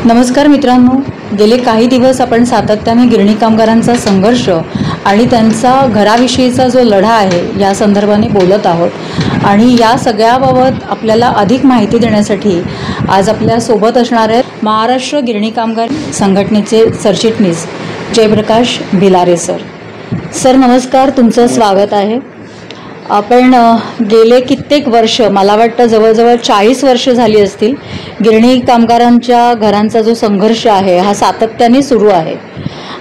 नमस्कार मित्रांनो, गेले काही दिवस आपण सातत्याने गिरणी कामगारांचा संघर्ष आणि त्यांचा घराविषयीचा जो लढा आहे या संदर्भाने बोलत आहोत आणि या सगळ्याबाबत आपल्याला अधिक माहिती देण्यासाठी आज आपल्या सोबत असणार आहेत महाराष्ट्र गिरणी कामगार संघटनेचे सरचिटणीस जयप्रकाश भिलारे सर नमस्कार, तुमचं स्वागत आहे। आपण गेले कित्येक वर्ष, मला वाटतं जवळजवळ 40 वर्ष झाली असतील, गिरणी कामगारांच्या घरांचा जो संघर्ष आहे हा सातत्याने सुरू आहे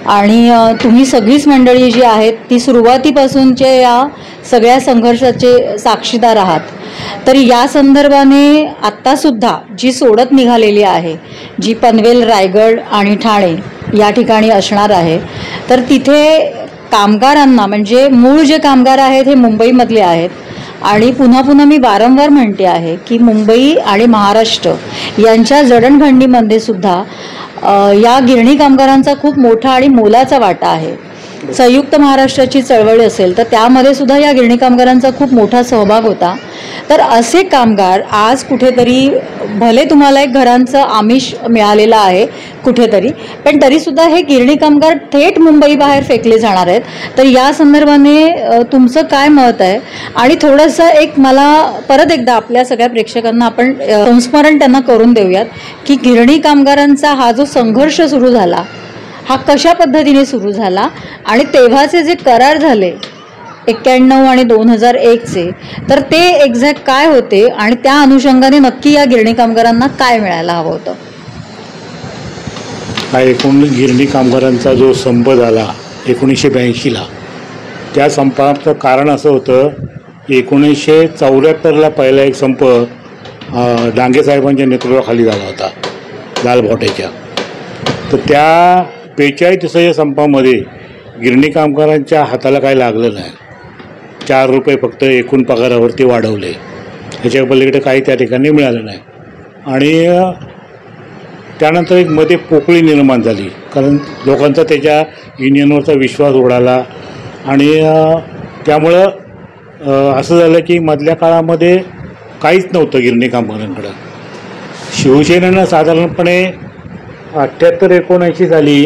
आणि तुम्ही सगळीच मंडळी जी आहेत ती सुरुवातीपासूनचे या सगळ्या संघर्षाचे साक्षीदार आहात। तर या संदर्भाने आत्तासुद्धा जी सोडत निघालेली आहे, जी पनवेल, रायगड आणि ठाणे या ठिकाणी असणार आहे, तर तिथे कामगारांना, म्हणजे मूळ जे कामगार आहेत हे मुंबईमधले आहेत आणि पुन्हा मी वारंवार म्हणते आहे की मुंबई आणि महाराष्ट्र यांच्या जडणघडणीमध्ये सुद्धा या गिरणी कामगारांचा खूप मोठा आणि मोलाचा वाटा आहे। संयुक्त महाराष्ट्राची चळवळ असेल तर त्यामध्ये सुद्धा या गिरणी कामगारांचा खूप मोठा सहभाग होता। तर असे कामगार आज कुठेतरी, भले तुम्हाला एक घरांचं आमिष मिळालेलं आहे कुठेतरी, पण तरीसुद्धा हे गिरणी कामगार थेट मुंबई बाहेर फेकले जाणार आहेत। तर या संदर्भाने तुमचं काय मत आहे? आणि थोडंसं एक मला परत एकदा आपल्या सगळ्या प्रेक्षकांना आपण संस्मरण त्यांना करून देऊयात की गिरणी कामगारांचा हा जो संघर्ष सुरू झाला हा कशा पद्धतीने सुरू झाला आणि तेव्हाचे जे करार झाले 91 आणि 2001चे, तर ते एक्झॅक्ट काय होते आणि त्या अनुषंगाने नक्की या गिरणी कामगारांना काय मिळायला हवं होतं? हा एकूण गिरणी कामगारांचा जो संप झाला 1982ला, त्या संपाचं कारण असं होतं, 1974ला पहिला एक संप डांगे साहेबांच्या नेतृत्वाखाली झाला होता, लालबॉटेच्या। तर त्या 42 दिवसाच्या संपामध्ये गिरणी कामगारांच्या हाताला काही लागलं नाही। 4 रुपये फक्त एकूण पगारावरती वाढवले, ह्याच्या पलीकडे काही त्या ठिकाणी मिळालं नाही। आणि त्यानंतर एक मध्ये पोकळी निर्माण झाली, कारण लोकांचा त्याच्या युनियनवरचा विश्वास उडाला आणि त्यामुळं असं झालं की मधल्या काळामध्ये काहीच नव्हतं गिरणी कामगारांकडं। शिवसेनेनं साधारणपणे 78-79 साली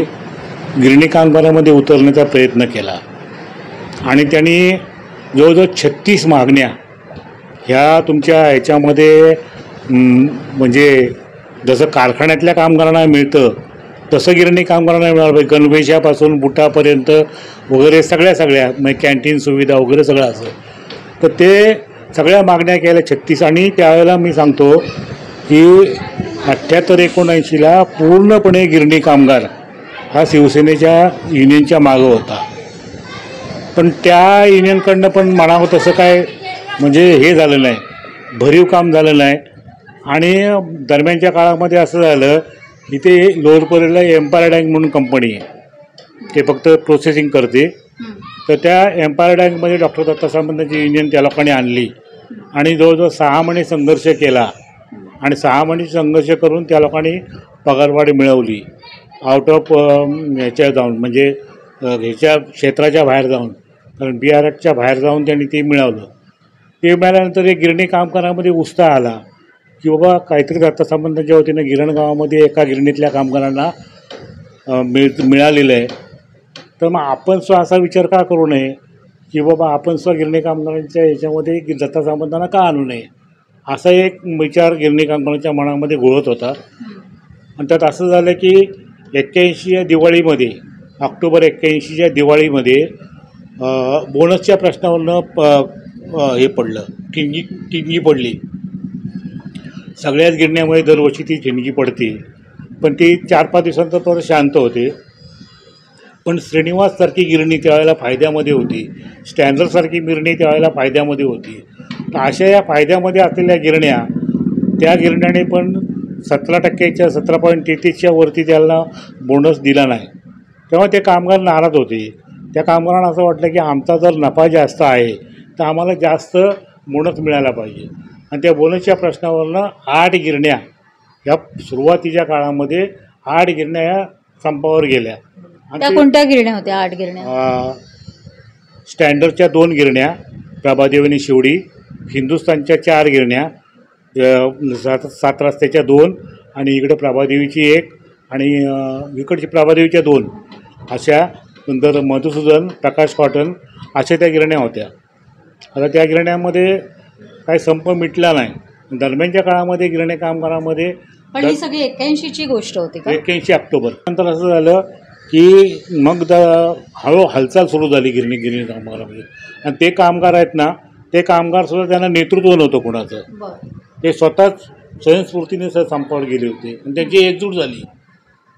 गिरणी कामगारामध्ये उतरण्याचा प्रयत्न केला आणि त्यांनी जवळजवळ 36 मागण्या ह्या तुमच्या ह्याच्यामध्ये, म्हणजे जसं कारखान्यातल्या कामगारांना मिळतं तसं गिरणी कामगारांना मिळालं पाहिजे, गणवेशापासून बुटापर्यंत वगैरे सगळ्या म्हणजे कॅन्टीन सुविधा वगैरे सगळं असं। तर ते सगळ्या मागण्या केल्या 36। आणि त्यावेळेला मी सांगतो की 78-79ला पूर्णपणे गिरणी कामगार हा शिवसेनेच्या युनियनच्या मागं होता, पण त्या युनियनकडनं पण म्हणावं तसं काय म्हणजे हे झालं नाही, भरीव काम झालं नाही। आणि दरम्यानच्या काळामध्ये असं झालं, इथे लोअरपरेला एम्पायर डँक म्हणून कंपनी आहे, ते फक्त प्रोसेसिंग करते। तर त्या एम्पायर डँकमध्ये डॉक्टर दत्तासाहेबांची युनियन त्या लोकांनी आणली आणि जवळजवळ 6 महिने संघर्ष केला आणि 6 महिने संघर्ष करून त्या लोकांनी पगारवाढ मिळवली, आउट ऑफ ह्याच्या जाऊन, म्हणजे ह्याच्या क्षेत्राच्या बाहेर जाऊन, कारण BRHच्या बाहेर जाऊन त्यांनी ते मिळवलं। ते मिळाल्यानंतर एक गिरणी कामगारांमध्ये उत्साह आला की बाबा काहीतरी दत्तासाहेबांच्या वतीनं गिरण गावामध्ये एका गिरणीतल्या कामगारांना मिळालेलं आहे, तर मग आपण असा विचार का करू नये की बाबा आपण गिरणी कामगारांच्या ह्याच्यामध्ये दत्तासाहेबांना का आणू नये, असा एक विचार गिरणी कामगारांच्या मनामध्ये घोळत होता। आणि त्यात असं झालं की 81 दिवाळीमध्ये, ऑक्टोबर 81च्या दिवाळीमध्ये बोनसच्या प्रश्नावरनं हे पडलं, ठिणगी पडली। सगळ्याच गिरण्यामध्ये दरवर्षी ती ठिणगी पडते, पण ती 4-5 दिवसांतर थोडं शांत होते। पण श्रीनिवाससारखी गिरणी त्यावेळेला फायद्यामध्ये होती, स्टँडर्डसारखी गिरणी त्यावेळेला फायद्यामध्ये होती। तर अशा या फायद्यामध्ये असलेल्या गिरण्या, त्या गिरण्याने पण 17%च्या 17.33च्या वरती त्याला बोनस दिला नाही, तेव्हा ते कामगार नाराज होते। त्या कामगारांना असं वाटलं की आमचा जर नफा जास्त आहे तर आम्हाला जास्त बोनस मिळायला पाहिजे। आणि त्या बोनसच्या प्रश्नावरनं 8 गिरण्या या सुरुवातीच्या काळामध्ये 8 गिरण्या या संपावर गेल्या। त्या कोणत्या गिरण्या होत्या 8 गिरण्या? स्टँडर्डच्या 2 गिरण्या, प्रभादेवी शिवडी, हिंदुस्थानच्या 4 गिरण्या, 7 रस्त्याच्या 2 आणि इकडे प्रभादेवीची 1 आणि इकडची प्रभादेवीच्या 2 अशा, नंतर मधुसूदन, प्रकाश कॉटन अशा त्या गिरण्या होत्या. आता त्या गिरण्यांमध्ये काही संप मिटला नाही. दरम्यानच्या काळामध्ये गिरणी कामगारामध्ये पण ही सगळी 81ची गोष्ट होती का? 81 ऑक्टोबर नंतर असं झालं की मग हळू हालचाल सुरू झाली गिरणी कामगारामध्ये. आणि ते कामगार आहेत ना, ते कामगारसुद्धा त्यांना नेतृत्व नव्हतं कोणाचं. ते स्वतःच स्वयंस्फूर्तीने संपावर गेले होते आणि त्यांची एकजूट झाली.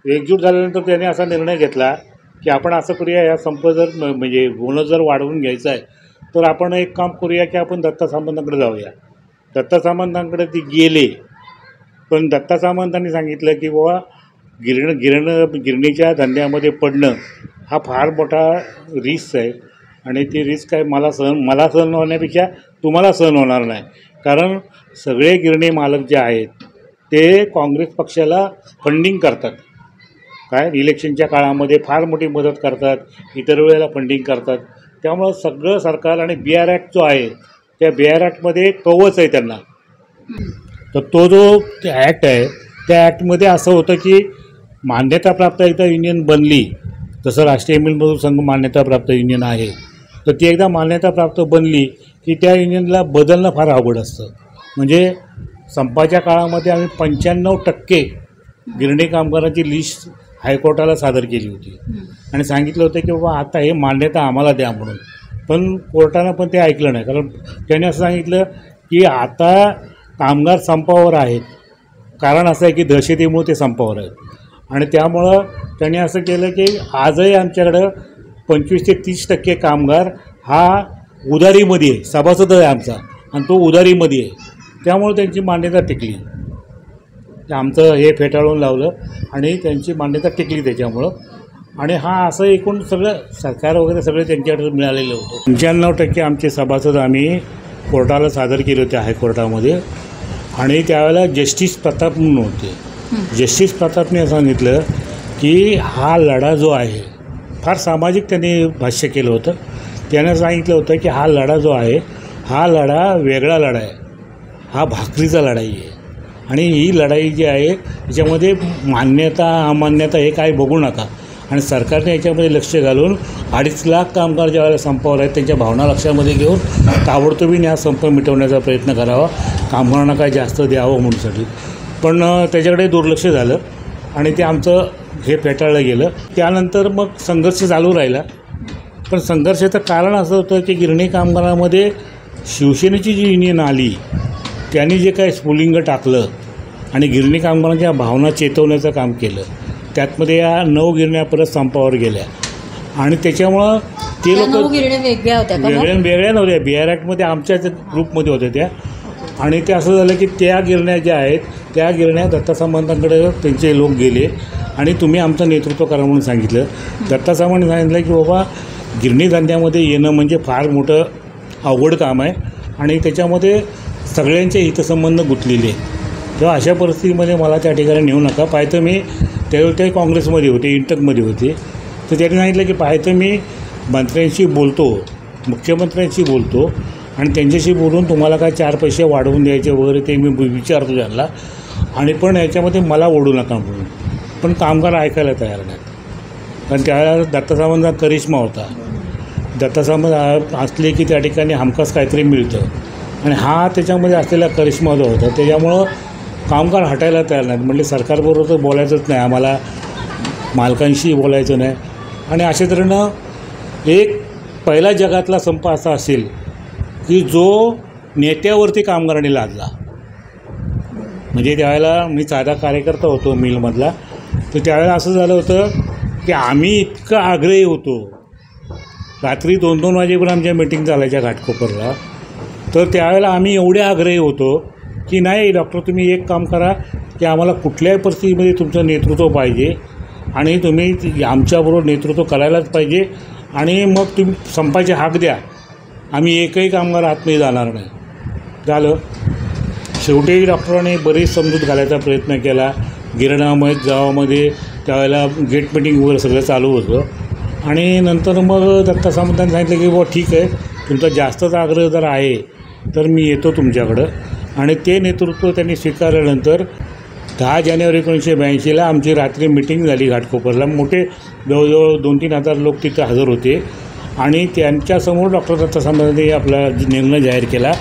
एकजूट झाल्यानंतर त्याने असा निर्णय घेतला की आपण असं करूया, या संप जर म्हणजे बोनस जर वाढवून घ्यायचा आहे तर आपण एक काम करूया की आपण दत्ता सामंतांकडे जाऊया. दत्ता सामंतांकडे ते गेले, पण दत्ता सामंतांनी सांगितलं की बाबा गिरणीच्या धंद्यामध्ये पडणं हा फार मोठा रिस्क आहे आणि ती रिस्क आहे मला सहन होण्यापेक्षा तुम्हाला सहन होणार नाही. कारण सगळे गिरणी मालक जे आहेत ते काँग्रेस पक्षाला फंडिंग करतात. काय इलेक्शनच्या काळामध्ये फार मोठी मदत करतात, इतर वेळेला फंडिंग करतात. त्यामुळं सगळं सरकार आणि BR ॲक्ट जो आहे त्या BR ॲक्टमध्ये कवच आहे त्यांना. तर तो जो ॲक्ट आहे त्या ॲक्टमध्ये असं होतं की मान्यताप्राप्त एकदा युनियन बनली, जसं राष्ट्रीय मिल मजूर संघ मान्यताप्राप्त युनियन आहे, तर ती एकदा मान्यताप्राप्त बनली की त्या युनियनला बदलणं फार अवघड असतं. म्हणजे संपाच्या काळामध्ये आम्ही 95% गिरणी कामगारांची लिस्ट हायकोर्टाला सादर केली होती आणि सांगितलं होतं की बाबा आता हे मान्यता आम्हाला द्या म्हणून. पण कोर्टानं पण ते ऐकलं नाही. कारण त्याने असं सांगितलं की आता कामगार संपावर आहेत, कारण असं आहे की दहशतीमुळे ते संपावर आहेत आणि त्यामुळं त्यांनी असं केलं की आजही आमच्याकडं 25 ते 30% कामगार हा उधारीमध्ये आहे, सभासद आहे आमचा आणि तो उधारीमध्ये आहे. त्यामुळे त्यांची मान्यता टिकली. आमचं हे फेटाळून लावलं आणि त्यांची मान्यता टिकली त्याच्यामुळं. आणि हा असं एकूण सगळं सरकार वगैरे सगळे त्यांच्याकडे मिळालेलं होतं. 95% आमचे सभासद आम्ही कोर्टाला सादर केले होते हायकोर्टामध्ये. आणि त्यावेळेला जस्टिस प्रताप म्हणून होते. जस्टिस प्रतापने सांगितलं की हा लढा जो आहे फार सामाजिक त्यांनी भाष्य केलं होतं. त्यानं सांगितलं होतं की हा लढा जो आहे हा लढा वेगळा लढा आहे, हा भाकरीचा लढाई आहे. आणि ही लढाई जी आहे त्याच्यामध्ये मान्यता अमान्यता हे काय बघू नका. आणि सरकारने याच्यामध्ये लक्ष घालून 2.5 लाख कामगार ज्यावेळेला संपावर आहेत त्यांच्या भावना लक्षामध्ये घेऊन ताबडतोबीने हा संप मिटवण्याचा प्रयत्न करावा, कामगारांना काय जास्त द्यावं म्हणूनसाठी. पण त्याच्याकडे दुर्लक्ष झालं आणि ते आमचं हे फेटाळलं गेलं. त्यानंतर मग संघर्ष चालू राहिला. पण संघर्षाचं कारण असं होतं की गिरणी कामगारामध्ये शिवसेनेची जी युनियन आली त्यांनी जे काही स्फुलिंग टाकलं आणि गिरणी कामगारांच्या भावना चेतवण्याचं काम केलं, त्यातमध्ये या 9 गिरण्या परत संपावर गेल्या. आणि त्याच्यामुळं ते लोक वेगळ्या होत्या, वेगळ्या नव्हत्या. BR ॲक्टमध्ये आमच्याच ग्रुपमध्ये होत्या त्या. आणि ते असं झालं की त्या गिरण्या ज्या आहेत त्या गिरण्या दत्ता सामंतांकडे त्यांचे लोक गेले आणि तुम्ही आमचं नेतृत्व करा म्हणून सांगितलं. दत्ता सामंतांनी सांगितलं की बाबा गिरणी धंद्यामध्ये येणं म्हणजे फार मोठं अवघड काम आहे आणि त्याच्यामध्ये सगळ्यांचे हितसंबंध गुंतलेले आहेत. तेव्हा अशा परिस्थितीमध्ये मला त्या ठिकाणी नेऊ नका. पाहतं मी त्यावेळी काँग्रेसमध्ये होते, इंटकमध्ये होते. तर त्यांनी सांगितलं की पाहतं मी मंत्र्यांशी बोलतो, मुख्यमंत्र्यांशी बोलतो आणि त्यांच्याशी बोलून तुम्हाला काय 4 पैसे वाढवून द्यायचे वगैरे ते मी विचारतो त्यांना. आणि पण याच्यामध्ये मला ओढू नका म्हणून. पण कामगार ऐकायला तयार नाहीत. कारण त्यावेळेला दत्ता सामंतचा करिश्मा होता. दत्ता सामंत असले की त्या ठिकाणी हमखास काहीतरी मिळतं आणि हा त्याच्यामध्ये असलेला करिश्मा जो होता त्याच्यामुळं कामगार हटायला तयार नाहीत. म्हणजे सरकारबरोबर तर बोलायचंच नाही, आम्हाला मालकांशी बोलायचं नाही. आणि अशा तऱ्हेनं एक पहिला जगातला संप असा असेल की जो नेत्यावरती कामगारांनी लादला. म्हणजे त्यावेळेला मी साधा कार्यकर्ता होतो मिलमधला. तर त्यावेळेला असं झालं होतं की आम्ही इतकं आग्रही होतो, रात्री 2-2 वाजेपर्यंत आमच्या मीटिंग चालायच्या घाटकोपरला. तर त्यावेळेला आम्ही एवढे आग्रही होतो की नाही डॉक्टर तुम्ही एक काम करा की आम्हाला कुठल्याही परिस्थितीमध्ये तुमचं नेतृत्व पाहिजे आणि तुम्ही आमच्याबरोबर नेतृत्व करायलाच पाहिजे आणि मग तुम्ही संपाचे हाक द्या, आम्ही एकही कामगार आतमध्ये जाणार नाही. झालं. शेवटी डॉक्टरांनी बरीच समजूत घालायचा प्रयत्न केला. गिरणामध्ये गावामध्ये त्यावेळेला गेट मीटिंग वगैरे सगळं चालू होतं आणि नंतर मग दत्ता सामंतांनी सांगितलं की बुवा ठीक आहे, तुमचा जास्तच आग्रह जर आहे तर मी येतो तुमच्याकडं. आणि ते नेतृत्व त्यांनी स्वीकारल्यानंतर 10 जानेवारी 1982ला आमची रात्री मिटिंग झाली घाटकोपरला. मोठे जवळजवळ 2-3 हजार लोक तिथे हजर होते आणि त्यांच्यासमोर डॉक्टर दत्ता सामंतांनी आपला निर्णय जाहीर केला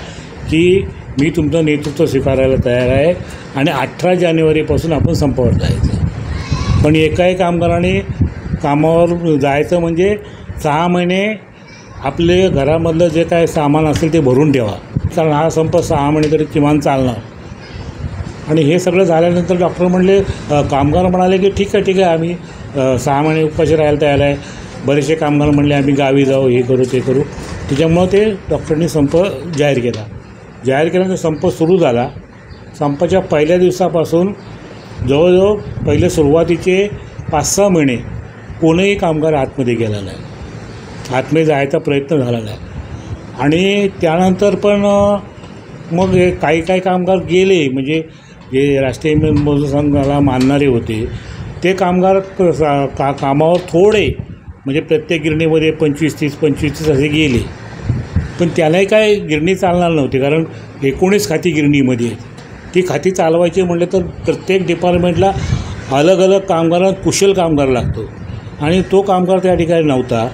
की मी तुमचं नेतृत्व स्वीकारायला तयार आहे आणि 18 जानेवारीपासून आपण संपावर जायचं. पण एकाही कामगाराने कामावर जायचं म्हणजे 6 महिने आपले घरामधलं जे काय सामान असेल ते भरून ठेवा, कारण हा संप 6 महिने तरी किमान चालणार. आणि हे सगळं झाल्यानंतर डॉक्टर म्हणले, कामगार म्हणाले की ठीक आहे आम्ही 6 महिने उपाशी राहायला तयार आहे. बरेचसे कामगार म्हणले आम्ही गावी जाऊ, हे करू ते करू. त्याच्यामुळं ते डॉक्टरांनी संप जाहीर केला. जाहीर केल्यानंतर संप सुरू झाला. संपाच्या पहिल्या दिवसापासून जवळजवळ पहिले सुरुवातीचे 5-6 महिने कोणीही कामगार आतमध्ये गेला नाही, आतमध्ये जायचा प्रयत्न झाला नाही. आणि त्यानंतर पण मग हे काही कामगार गेले, म्हणजे जे राष्ट्रीय मजूर संघाला मानणारे होते ते कामगार कामावर थोडे, म्हणजे प्रत्येक गिरणीमध्ये 25-30 असे गेले. पण त्यालाही काय गिरणी चालणार नव्हती, कारण 19 खाती गिरणीमध्ये ती खाती चालवायची म्हटलं तर प्रत्येक डिपार्टमेंटला अलग अलग कामगारांना कुशल कामगार लागतो आणि तो कामगार त्या ठिकाणी नव्हता.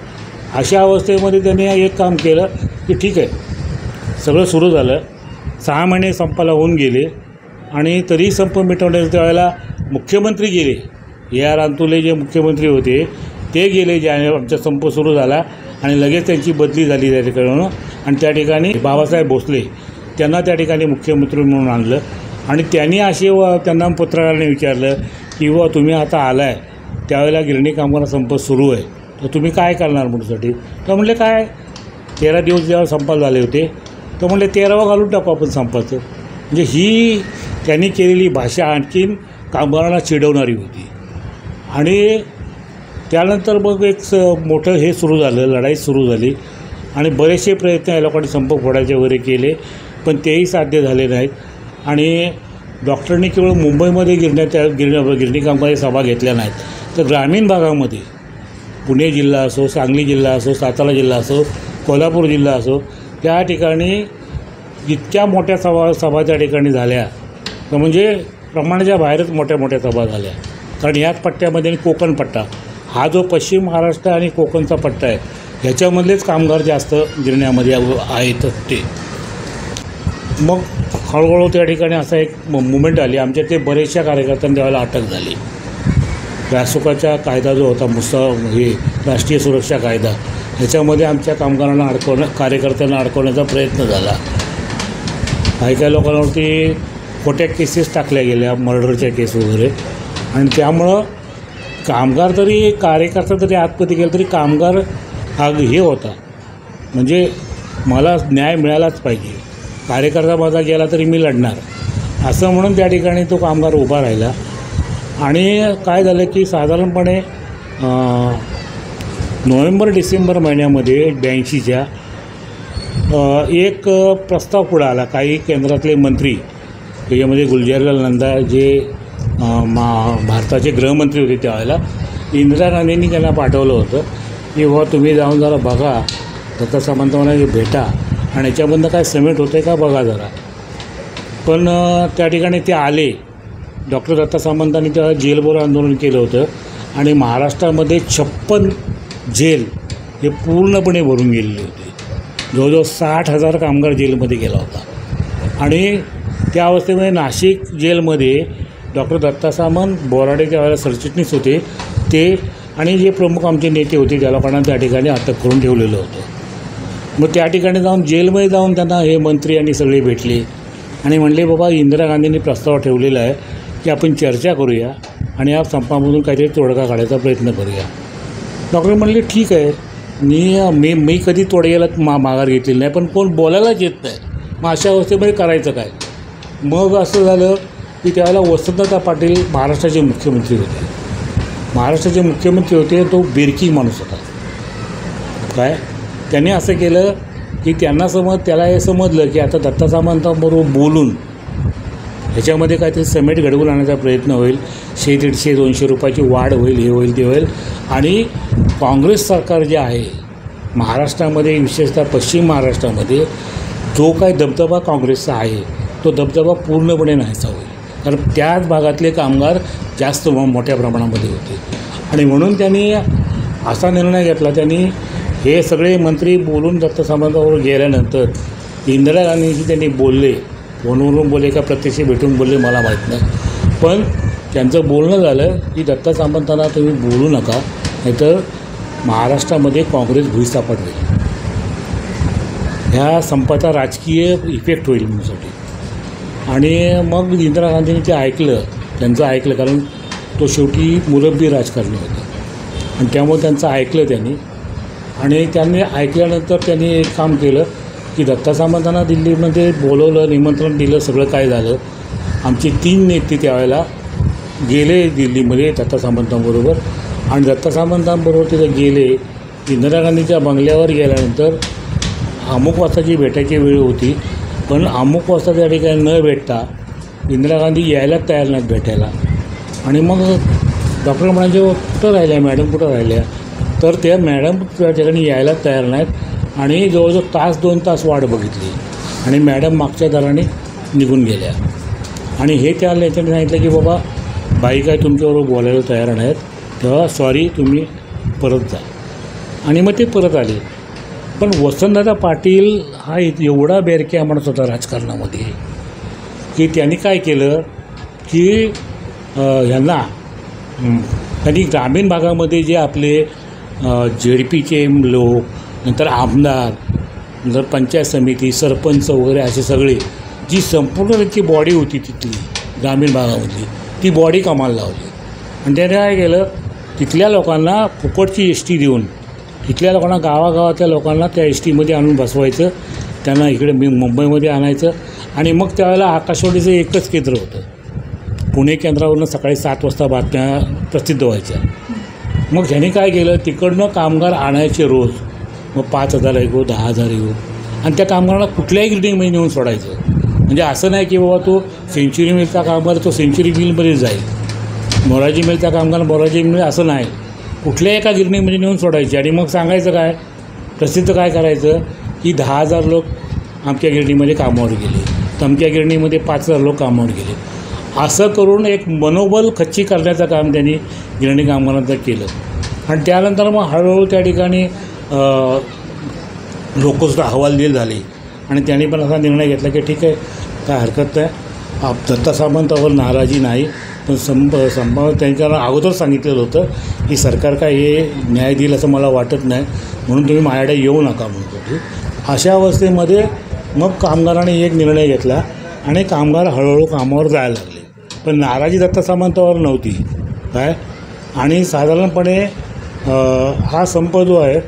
अशा अवस्थेमध्ये त्यांनी एक काम केलं की ठीक आहे, सगळं सुरू झालं. 6 महिने संपाला होऊन गेले आणि तरी संप मिटवण्याच्या त्यावेळेला मुख्यमंत्री गेले. AR अंतुले जे मुख्यमंत्री होते ते गेले ज्याने आमचा संप सुरू झाला आणि लगेच त्यांची बदली झाली त्या ठिकाणी. आणि त्या ठिकाणी बाबासाहेब भोसले त्यांना त्या ठिकाणी मुख्यमंत्री म्हणून आणलं आणि त्यांनी त्यांना पत्रकारांनी विचारलं की तुम्ही आता आला आहे, त्यावेळेला गिरणी कामगार संप सुरू आहे, तर तुम्ही काय करणार म्हणूसाठी. तर म्हणले काय 13 दिवस जेव्हा संपाला झाले होते तर म्हणले 13वा घालून टाकू आपण संपाचं. म्हणजे ही त्यांनी केलेली भाषा आणखीन कामगारांना चिडवणारी होती. आणि त्यानंतर मग एक मोठं हे सुरू झालं, लढाई सुरू झाली आणि बरेचसे प्रयत्न या लोकांनी संप फोडायचे वगैरे केले, पण तेही साध्य झाले नाहीत. आणि डॉक्टरांनी केवळ मुंबईमध्ये गिरणी कामगार सभा घेतल्या नाहीत, तर ग्रामीण भागामध्ये पुणे जिल्हा असो, सांगली जिल्हा असो, सातारा जिल्हा असो, कोल्हापूर जिल्हा असो, त्या ठिकाणी इतक्या मोठ्या सभा त्या ठिकाणी झाल्या तर म्हणजे प्रमाणाच्या बाहेरच मोठ्या सभा झाल्या. कारण याच पट्ट्यामध्ये कोकण पट्टा, हा जो पश्चिम महाराष्ट्र आणि कोकणचा पट्टा आहे ह्याच्यामधलेच कामगार जास्त गिरण्यामध्ये आहेत ते. मग हळूहळू त्या ठिकाणी असा एक मुवमेंट आली. आमच्या ते बरेचशा कार्यकर्त्यांना त्यावेळेला अटक झाली. रासुकाचा कायदा जो होता हे राष्ट्रीय सुरक्षा कायदा, ह्याच्यामध्ये आमच्या कामगारांना कार्यकर्त्यांना अडकवण्याचा प्रयत्न झाला. काही लोकांवरती खोट्या केसेस टाकल्या गेल्या, मर्डरच्या केस वगैरे. आणि त्यामुळं कामगार तरी कार्यकर्ता तरी आतमध्ये गेला तरी कामगार हा हे होता, म्हणजे मला न्याय मिळालाच पाहिजे, कार्यकर्ता माझा गेला तरी मी लढणार, असं म्हणून त्या ठिकाणी तो कामगार उभा राहिला. आणि काय झालं की साधारणपणे नोव्हेंबर-डिसेंबर महिन्यामध्ये 82च्या एक प्रस्ताव पुढे आला. काही केंद्रातले मंत्री, त्याच्यामध्ये गुलजारीलाल नंदा जे भारताचे गृहमंत्री होते त्यावेळेला, इंदिरा गांधींनी त्यांना पाठवलं होतं की तुम्ही जाऊन जरा बघा, दत्ता सामंतांना भेटा आणि याच्यामधनं काय समेट होतं आहे का बघा जरा. पण त्या ठिकाणी ते आले. डॉक्टर दत्ता सामंतांनी तेव्हा जेलभरो आंदोलन केलं होतं आणि महाराष्ट्रामध्ये 56 जेल हे पूर्णपणे भरून गेलेले होते. जवळजवळ 60,000 कामगार जेलमध्ये गेला होता. आणि त्या अवस्थेमध्ये नाशिक जेलमध्ये डॉक्टर दत्ता सामंत, बोराडे त्यावेळेला सरचिटणीस होते ते, आणि जे प्रमुख आमचे नेते होते त्या लोकांना त्या ठिकाणी अटक करून ठेवलेलं होतं. मग त्या ठिकाणी जाऊन जेलमध्ये जाऊन त्यांना हे मंत्री आणि सगळे भेटले आणि म्हणले बाबा इंदिरा गांधींनी प्रस्ताव ठेवलेला आहे की आपण चर्चा करूया आणि या संपामधून काहीतरी तोडगा काढायचा प्रयत्न करूया. डॉक्टर म्हणले ठीक आहे, मी कधी तोडग्याला माघार घेतलेली नाही, पण कोण बोलायलाच येत नाही, मग अशा अवस्थेमध्ये करायचं काय. मग असं झालं की त्यावेळेला वसंतदादा पाटील महाराष्ट्राचे मुख्यमंत्री होते. महाराष्ट्राचे मुख्यमंत्री होते, तो बिरकी माणूस होता. काय त्याने असं केलं की त्याला हे समजलं की आता दत्ता सामंतांबरोबर बोलून ह्याच्यामध्ये काहीतरी समेट घडवून आणण्याचा प्रयत्न होईल, 100-150-200 रुपयाची वाढ होईल, हे होईल ते होईल. आणि काँग्रेस सरकार जे आहे महाराष्ट्रामध्ये, विशेषतः पश्चिम महाराष्ट्रामध्ये जो काही दबदबा काँग्रेसचा आहे तो दबदबा पूर्णपणे नाहीसा होईल. कारण त्याच भागातले कामगार जास्त मोठ्या प्रमाणामध्ये होते. आणि म्हणून त्यांनी असा निर्णय घेतला. त्यांनी हे सगळे मंत्री बोलून दत्त सामंतांवर गेल्यानंतर इंदिरा गांधींशी त्यांनी बोलले, फोनवरून बोलले का प्रत्यक्ष भेटून बोलले मला माहीत नाही, पण त्यांचं बोलणं झालं की दत्त सामंतांना तुम्ही बोलू नका, नाहीतर महाराष्ट्रामध्ये काँग्रेस भुईसपाट होईल, ह्या संपाचा राजकीय इफेक्ट होईल म्हणूनसाठी. आणि मग इंदिरा गांधींनी ते ऐकलं, त्यांचं ऐकलं, कारण तो शेवटी मुरब्बी राजकारणी होता आणि त्यामुळे त्यांचं ऐकलं त्यांनी. आणि त्यांनी ऐकल्यानंतर त्यांनी एक काम केलं की दत्ता सामंतांना दिल्लीमध्ये बोलवलं, निमंत्रण दिलं, सगळं काय झालं. आमचे 3 नेते त्यावेळेला गेले दिल्लीमध्ये दत्ता सामंतांबरोबर. आणि दत्ता सामंतांबरोबर तिथे गेले. इंदिरा गांधीच्या बंगल्यावर गेल्यानंतर अमुक वाजताची भेटायची वेळ होती, पण अमुक वाजता त्या ठिकाणी न भेटता इंदिरा गांधी यायलाच तयार नाहीत भेटायला. आणि मग डॉक्टर म्हणाले कुठं राहिल्या मॅडम, कुठं राहिल्या, तर त्या मॅडम त्या ठिकाणी यायलाच तयार नाहीत. आणि जवळजवळ 1-2 तास वाट बघितली आणि मॅडम मागच्या दाराने निघून गेल्या. आणि हे त्याला याच्याने सांगितलं की बाबा बाई काय तुमच्याबरोबर बोलायला तयार नाहीत, तेव्हा सॉरी तुम्ही परत जा. आणि मग ते परत आले. पण वसंतदादा पाटील हा एवढा बेरक्या माणूस होता राजकारणामध्ये की त्यांनी काय केलं की ह्यांना त्यांनी ग्रामीण भागामध्ये जे आपले JDPचे लोक, नंतर आमदार, नंतर पंचायत समिती, सरपंच वगैरे असे सगळे जी संपूर्ण त्यांची बॉडी होती तिथली ग्रामीण भागामधली, ती बॉडी कामाला लावली. आणि त्याने काय केलं, तिथल्या लोकांना फुकटची ST देऊन तिथल्या लोकांना, गावागावातल्या लोकांना त्या STमध्ये आणून बसवायचं, त्यांना इकडे मुंबईमध्ये आणायचं. आणि मग त्यावेळेला आकाशवाणीचं एकच केंद्र होतं, पुणे केंद्रावरून सकाळी 7 वाजता बातम्या प्रसिद्ध व्हायच्या. मग ह्याने काय केलं, तिकडनं कामगार आणायचे रोज, मग 5,000 येऊ, 10,000 येऊ, आणि त्या कामगारांना कुठल्याही गिरणीमध्ये नेऊन सोडायचं. म्हणजे असं नाही की बाबा तो सेंच्युरी मिलचा कामगार तो सेंच्युरी मिलमध्ये जाईल, मोरारजी मिलचा कामगार मोरारजी मिल, असं नाही, कुठल्याही एका गिरणीमध्ये नेऊन सोडायचे. आणि मग सांगायचं काय, प्रसिद्ध काय करायचं की 10,000 लोक आमच्या गिरणीमध्ये कामावर गेले, तमक्या गिरणीमध्ये 5,000 लोक कामावर गेले. असं करून एक मनोबल खच्ची करण्याचं काम त्यांनी गिरणी कामगारांचं केलं. आणि त्यानंतर मग हळूहळू त्या ठिकाणी लोकसुद्धा हवालदिल झाले. आणि त्यांनी पण असा निर्णय घेतला की ठीक आहे, काय हरकत नाही, दत्ता सामंतावर नाराजी नाही, पण संभाव्य त्यांच्याला अगोदर सांगितलेलं होतं की सरकार काय हे न्याय देईल असं मला वाटत नाही, म्हणून तुम्ही माझ्याकडे येऊ नका म्हणतो. अशा अवस्थेमध्ये मग कामगारांनी एक निर्णय घेतला आणि कामगार हळूहळू कामावर जायला लागले. पण नाराजी दत्ता सामंतावर नव्हती काय. आणि साधारणपणे हा संप जो आहे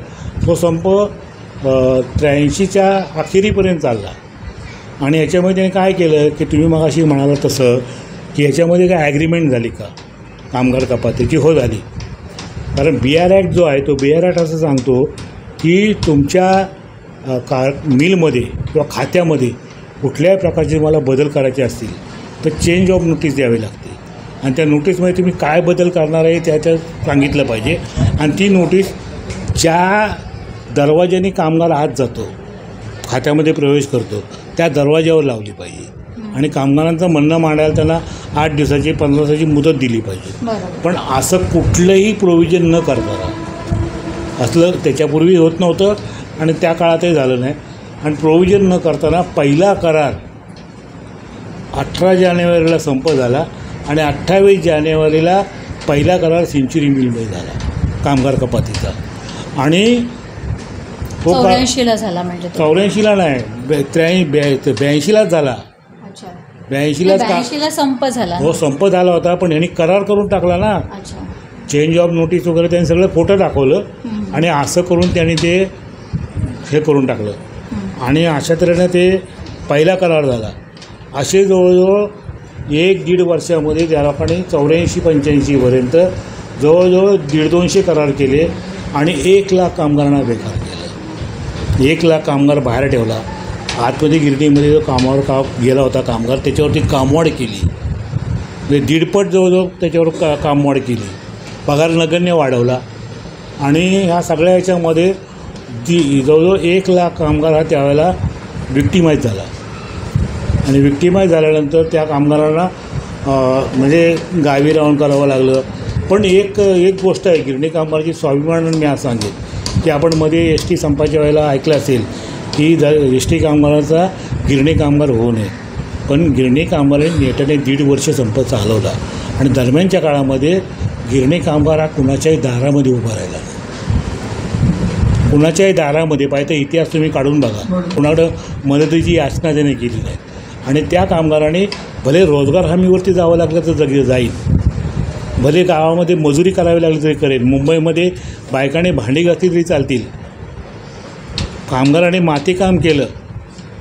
तो संप 83च्या अखेरीपर्यंत चालला. आणि याच्यामध्ये त्याने काय केलं की तुम्ही मग अशी म्हणाला तसं की ह्याच्यामध्ये काय ॲग्रीमेंट झाली का कामगार कपातीची, हो झाली. कारण BR ॲक्ट जो आहे तो BR ॲक्ट असं सांगतो की तुमच्या मिलमध्ये किंवा खात्यामध्ये कुठल्याही प्रकारचे तुम्हाला बदल करायचे असतील तर चेंज ऑफ नोटीस द्यावी लागते. आणि त्या नोटीसमध्ये तुम्ही काय बदल करणार आहे त्याच्यात सांगितलं पाहिजे. आणि ती नोटीस ज्या दरवाज्याने कामगार आत जातो, खात्यामध्ये प्रवेश करतो, त्या दरवाज्यावर लावली पाहिजे. आणि कामगारांचं म्हणणं मांडायला त्यांना 8 दिवसाची 15 दिवसाची मुदत दिली पाहिजे. पण असं कुठलंही प्रोव्हिजन न करताना, असलं त्याच्यापूर्वी होत नव्हतं आणि त्या काळातही झालं नाही. आणि प्रोव्हिजन न करताना पहिला करार 18 जानेवारीला संप झाला आणि 28 जानेवारीला पहिला करार सेंच्युरी मिलमध्ये झाला कामगार कपातीचा. आणि तो 84ला झाला, म्हणजे 84ला नाही, 82लाच झाला. 82ला संप झाला. हो, संप झाला होता, पण यांनी करार करून टाकला ना, चेंज ऑफ नोटीस वगैरे त्यांनी सगळं फोटो दाखवलं आणि असं करून त्यांनी ते हे करून टाकलं. आणि अशा तऱ्हेने ते पहिला करार झाला. असे जवळजवळ 1-1.5 वर्षामध्ये त्या लोकांनी 84-85पर्यंत जवळजवळ 150-200 करार केले आणि 1 लाख कामगारांना बेकार केलं. 1 लाख कामगार बाहेर ठेवला. आतमध्ये गिरणीमध्ये जो कामावर गेला होता कामगार, त्याच्यावरती कामवाढ केली, म्हणजे 1.5 जवळजवळ त्याच्यावर कामवाढ केली, पगार नगण्य वाढवला. आणि ह्या सगळ्या ह्याच्यामध्ये जवळजवळ 1 लाख कामगार हा त्यावेळेला विक्टिमाइज झाला. आणि विक्टिमाइज झाल्यानंतर त्या कामगारांना म्हणजे गावी राहून करावं लागलं. पण एक गोष्ट आहे गिरणी कामगाराची स्वाभिमान मी असं सांगेन की आपण मध्ये एस टी संपाच्या वेळेला ऐकलं असेल की एस टी कामगाराचा गिरणी कामगार होऊ नये. पण गिरणी कामगारांनी नेटाने 1.5 वर्ष संप चालवला आणि दरम्यानच्या काळामध्ये गिरणी कामगार हा कुणाच्याही दारामध्ये उभा राहिला नाही. कुणाच्याही दारामध्ये पाहिजे इतिहास तुम्ही काढून बघा, कुणाकडं मदतीची याचना त्याने केली नाही. आणि त्या कामगाराने भले रोजगार हमीवरती जावं लागलं तर जाईल, भले गावामध्ये मजुरी करावी लागली तरी करेल, मुंबईमध्ये बायकाने भांडी घातली तरी चालतील. कामगाराने मातीकाम केलं,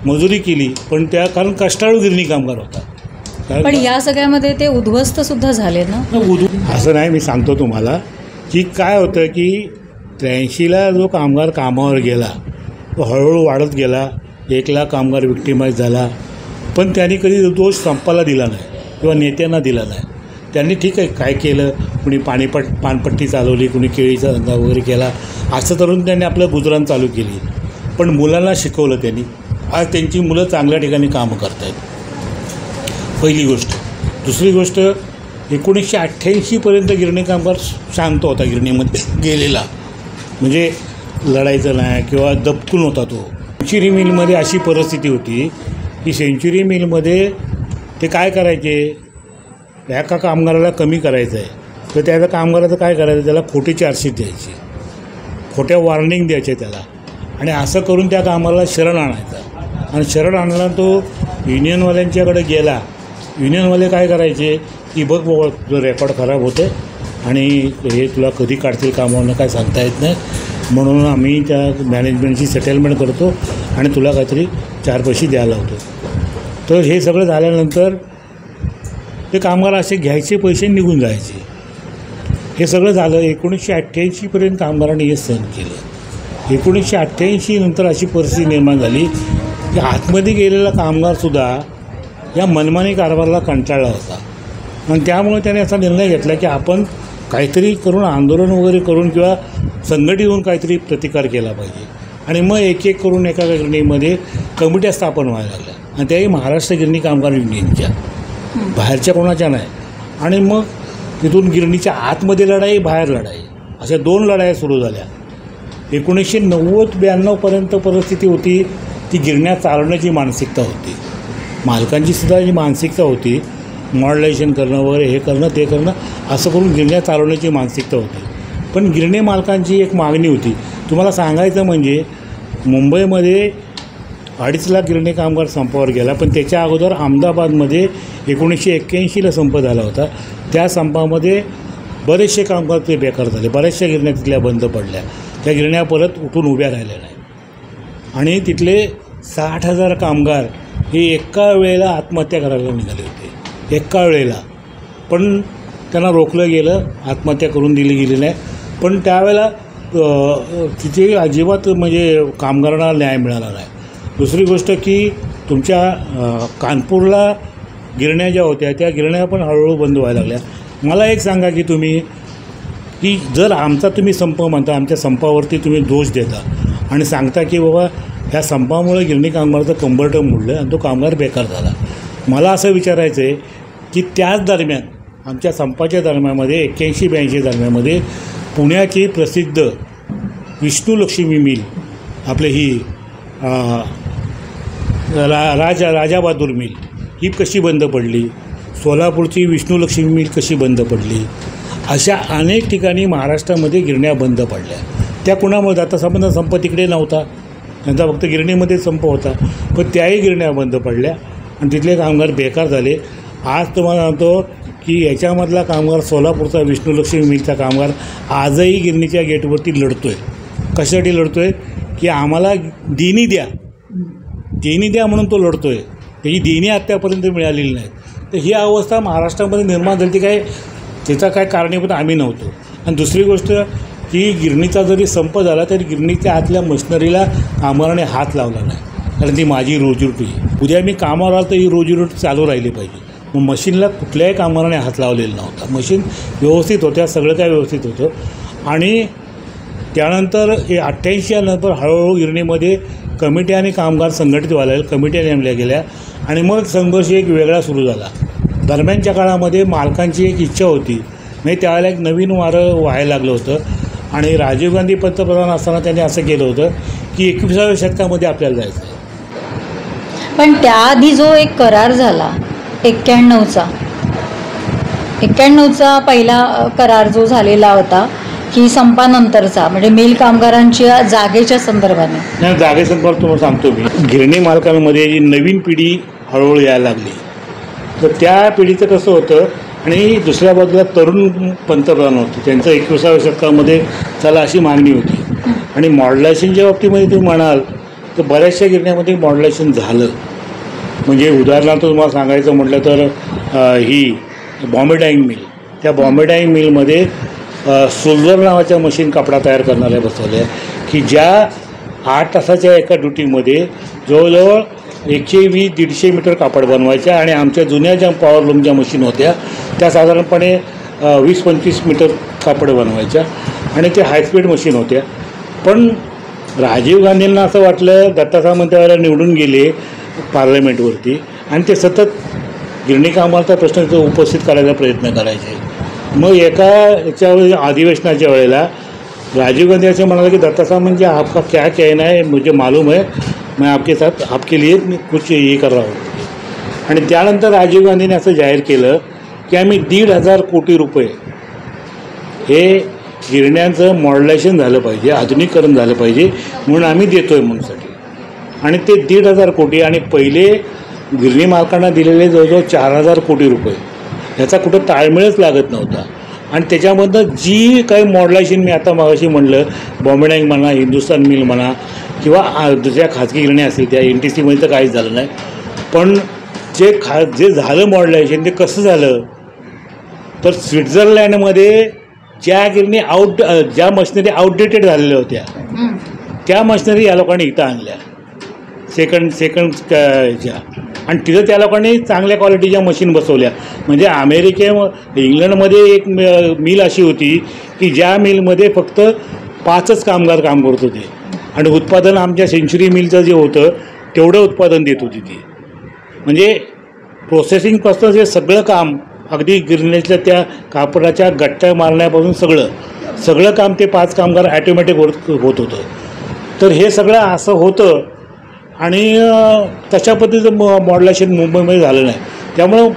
मजुरी केली, पण त्या कारण कष्टाळू गिरणी कामगार होता. पण या सगळ्यामध्ये ते उद्ध्वस्त सुद्धा झाले ना. असं नाही, मी सांगतो तुम्हाला की काय होतं की 83ला जो कामगार कामावर गेला तो हळूहळू वाढत गेला. 1 लाख कामगार विक्टिमाइज झाला. पण त्यांनी कधी दोष संपाला दिला नाही किंवा नेत्यांना दिला नाही. त्यांनी ठीक आहे काय केलं, कुणी पानपट्टी चालवली, कुणी केळीचा धंदा वगैरे केला, असं करून त्यांनी आपलं गुजराण चालू केली. पण मुलांना शिकवलं त्यांनी. आज त्यांची मुलं चांगल्या ठिकाणी कामं करत आहेत, पहिली गोष्ट. दुसरी गोष्ट 1988पर्यंत गिरणी कामगार शांत होता गिरणीमध्ये गेलेला, म्हणजे लढायचं नाही किंवा दबकून होता तो. सेंच्युरी मिलमध्ये अशी परिस्थिती होती की सेंच्युरी मिलमध्ये ते काय करायचे, एका कामगाराला कमी करायचं आहे तर त्या कामगाराचं काय करायचं, त्याला खोटी चार्जशीट द्यायची, खोट्या वॉर्निंग द्यायचे त्याला, आणि असं करून त्या कामाला शरण आणायचा. आणि शरण आणला तो युनियनवाल्यांच्याकडे गेला. युनियनवाले काय करायचे की बघ बाबा तुझं रेकॉर्ड खराब होतं आणि हे तुला कधी काढतील कामावरनं काय सांगता येत नाही, म्हणून आम्ही त्या मॅनेजमेंटची सेटलमेंट करतो आणि तुला काहीतरी 4 पैसे द्यायला होतो. तर हे सगळं झाल्यानंतर ते कामगार असे घ्यायचे पैसे निघून जायचे. हे सगळं झालं. 1988पर्यंत कामगारांनी हे सहन केलं. 1988 नंतर अशी परिस्थिती निर्माण झाली की आतमध्ये गेलेला कामगारसुद्धा या मनमानी कारभाराला कंटाळला होता. आणि त्यामुळे त्याने असा निर्णय घेतला की आपण काहीतरी करून आंदोलन वगैरे करून किंवा संघटित होऊन काहीतरी प्रतिकार केला पाहिजे. आणि मग एक करून एका गिरणीमध्ये कमिट्या स्थापन व्हायला लागल्या, आणि त्याही महाराष्ट्र गिरणी कामगार युनियनच्या, बाहेरच्या कोणाच्या नाही. आणि मग तिथून गिरणीच्या आतमध्ये लढाई, बाहेर लढाई, अशा 2 लढाया सुरू झाल्या. 1990-92पर्यंत परिस्थिती होती ती गिरण्या चालवण्याची मानसिकता होती. मालकांची सुद्धा जी मानसिकता होती, मॉडलायझेशन करणं वगैरे, हे करणं ते करणं, असं करून गिरण्या चालवण्याची मानसिकता होती. पण गिरणी मालकांची एक मागणी होती. तुम्हाला सांगायचं म्हणजे मुंबईमध्ये 2.5 लाख गिरणी कामगार संपावर गेला. पण त्याच्या अगोदर अहमदाबादमध्ये 1981ला संप झाला होता. त्या संपामध्ये बरेचसे कामगार ते बेकार झाले. बऱ्याचशा गिरण्या तिथल्या बंद पडल्या. त्या गिरण्या परत उठून उभ्या राहिल्या नाही. आणि तिथले 60,000 कामगार हे एका वेळेला आत्महत्या करायला निघाले होते, एका वेळेला. पण त्यांना रोखलं गेलं, आत्महत्या करून दिली गेली नाही. पण त्यावेळेला तिथे अजिबात म्हणजे कामगारांना न्याय मिळाला नाही. दुसरी गोष्ट की तुमच्या कानपूरला गिरण्या ज्या होत्या त्या गिरण्या पण हळूहळू बंद व्हायला लागल्या. मला एक सांगा की तुम्ही की जर आमचा तुम्ही संप म्हणता, आमच्या संपावरती तुम्ही दोष देता आणि सांगता की बाबा ह्या संपामुळे गिरणी कामगाराचं कंबरटं मोडलं आणि तो कामगार बेकार झाला. मला असं विचारायचं आहे की त्याच दरम्यान, आमच्या संपाच्या दरम्यानमध्ये 81-82 दरम्यानमध्ये पुण्याची प्रसिद्ध विष्णुलक्ष्मी मिल, आपले ही राजाबहादूर मिल ही कशी बंद पडली, सोलापूरची विष्णुलक्ष्मी मिल कशी बंद पडली, अशा अनेक ठिकाणी महाराष्ट्रामध्ये गिरण्या बंद पडल्या. त्या कुणामुळे, आता संप तिकडे नव्हता, त्यांचा फक्त गिरणीमध्ये संप होता, पण त्याही गिरण्या बंद पडल्या आणि तिथले कामगार बेकार झाले. आज तुम्हाला सांगतो की याच्यामधला कामगार, सोलापूरचा विष्णुलक्ष्मी मिलचा कामगार आजही गिरणीच्या गेटवरती लढतो आहे. कशासाठी लढतो आहे की आम्हाला देणी द्या, देणी द्या म्हणून तो लढतो आहे. त्याची देणी आत्तापर्यंत मिळालेली नाही. तर ही अवस्था महाराष्ट्रामध्ये निर्माण झाली. ती काय त्याचा काय कारणीभूत आम्ही नव्हतो. आणि दुसरी गोष्ट की गिरणीचा जरी संप झाला तरी गिरणीच्या आतल्या मशिनरीला कामगाराने हात लावला नाही, कारण ती माझी रोजीरोटी आहे. उद्या मी कामावर आलो तर ही रोजीरोटी चालू राहिली पाहिजे. मग मशीनला कुठल्याही कामगाराने हात लावलेला नव्हता. मशीन व्यवस्थित होत्या, सगळं काय व्यवस्थित होतं. आणि त्यानंतर 88 नंतर हळूहळू गिरणीमध्ये कमिट्या आणि कामगार संघटित व्हायला, कमिट्या नेमल्या गेल्या आणि मग संघर्ष एक वेगळा सुरू झाला. दरम्यानच्या काळामध्ये मालकांची एक इच्छा होती, म्हणजे त्यावेळेला एक नवीन वारं व्हायला लागलं होतं आणि राजीव गांधी पंतप्रधान असताना त्यांनी असं केलं होतं की 21व्या शतकामध्ये आपल्याला जायचं आहे. पण त्याआधी जो एक करार झाला 91चा पहिला करार जो झालेला होता की संपानंतरचा, म्हणजे मिल कामगारांच्या जागेच्या संदर्भाने. नाही, जागेसंदर्भात तुम्हाला सांगतो मी, गिरणी मालकांमध्ये जी नवीन पिढी हळूहळू यायला लागली, तर त्या पिढीचं कसं होतं आणि दुसऱ्या बाजूला तरुण पंतप्रधान होते, त्यांचं 21व्या शतकामध्ये चला अशी मागणी होती. आणि मॉडर्नायझेशनच्या बाबतीमध्ये तुम्ही म्हणाल तर बऱ्याचशा गिरण्यामध्ये मॉडर्नायझेशन झालं. म्हणजे उदाहरणार्थ तुम्हाला सांगायचं म्हटलं तर ही बॉम्बे डाईंग मिल, त्या बॉम्बे डाईंग मिलमध्ये सोल्जर नावाच्या मशीन कपडा तयार करणाऱ्या बसवल्या की ज्या 8 तासाच्या एका ड्युटीमध्ये जवळजवळ 120-150 मीटर कापड बनवायच्या. आणि आमच्या जुन्या ज्या पॉवरलूमच्या मशीन होत्या त्या साधारणपणे 20-25 मीटर कापड बनवायच्या आणि ते हायस्पीड मशीन होत्या. पण राजीव गांधींना असं वाटलं, दत्ता सामंत त्यावेळेला निवडून गेले पार्लमेंटवरती आणि ते सतत गिरणी कामाचा प्रश्न उपस्थित करायचा प्रयत्न करायचे. मग एका याच्यावर अधिवेशनाच्या वेळेला राजीव गांधी असं म्हणाले की दत्ता सामंत जी आपका क्या कहना है मुझे मालूम है, मैं आपके साथ आपके लिए कुछ ये कर रहा हूँ. आणि त्यानंतर राजीव गांधीने असं जाहीर केलं की आम्ही 1,500 कोटी रुपये हे गिरण्यांचं मॉडर्नायझेशन झालं पाहिजे, आधुनिकीकरण झालं पाहिजे म्हणून आम्ही देतो आहे म्हणूनसाठी. आणि ते 1,500 कोटी आणि पहिले गिरणी मालकांना दिलेले जवळजवळ 4,000 कोटी रुपये, याचा कुठं ताळमेळच लागत नव्हता. आणि त्याच्यामधनं जी काही मॉडर्नायझेशन मी आता मागाशी म्हणलं, बॉम्बे डाईंग म्हणा, हिंदुस्तान मिल म्हणा किंवा दुसऱ्या खाजगी गिरण्या असतील त्या NTCमध्ये तर काहीच झालं नाही. पण जे झालं मॉडर्नायझेशन ते कसं झालं तर स्वित्झर्लंडमध्ये ज्या मशिनरी आउटडेटेड झालेल्या होत्या त्या मशिनरी या लोकांनी इथं आणल्या सेकंड ह्याच्या, आणि तिथं त्या लोकांनी चांगल्या क्वालिटीच्या मशीन बसवल्या. म्हणजे इंग्लंडमध्ये एक मिल अशी होती की ज्या मिलमध्ये फक्त 5च कामगार काम करत होते आणि उत्पादन आमच्या सेंचुरी मिलचं जे होतं तेवढं उत्पादन देत होती ती. म्हणजे प्रोसेसिंगपासून जे सगळं काम अगदी गिरण्याच्या त्या कापडाच्या गट्ट्या मारण्यापासून सगळं काम ते 5 कामगार ॲटोमॅटिक होत होतं. तर हे सगळं असं होतं आणि तशा पद्धतीचं मॉडर्नायझेशन मुंबईमध्ये झालं नाही. त्यामुळं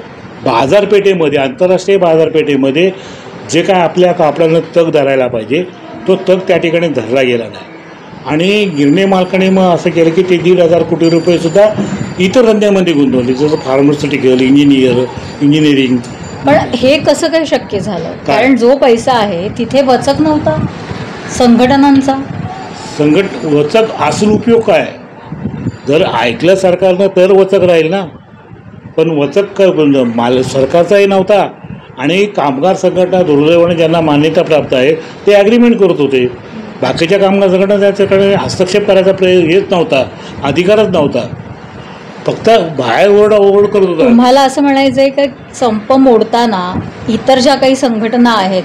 बाजारपेठेमध्ये, आंतरराष्ट्रीय बाजारपेठेमध्ये जे काय आपल्या कापडानं तग धरायला पाहिजे तो तग त्या ठिकाणी धरला गेला नाही. आणि गिरणी मालकाने मग असं केलं की ते 1,500 कोटी रुपयेसुद्धा इतर धंद्यामध्ये गुंतवले, जसं फार्मास्युटिकल, इंजिनिअरिंग. पण हे कसं काय शक्य झालं? कारण जो पैसा आहे तिथे वचक नव्हता संघटनांचा. वचक असून उपयोग काय? जर ऐकलं सरकारनं तर वचक राहील ना. पण वचक सरकारचाही नव्हता आणि कामगार संघटना दुर्दैवाने ज्यांना मान्यता प्राप्त आहे ते ॲग्रीमेंट करत होते. बाकीच्या कामगार संघटना त्याच्याकडे हस्तक्षेप करायचा हेच नव्हता, अधिकारच नव्हता. फक्त बाहेर ओरड करत होता. तुम्हाला असं म्हणायचं आहे का संप मोडताना इतर ज्या काही संघटना आहेत,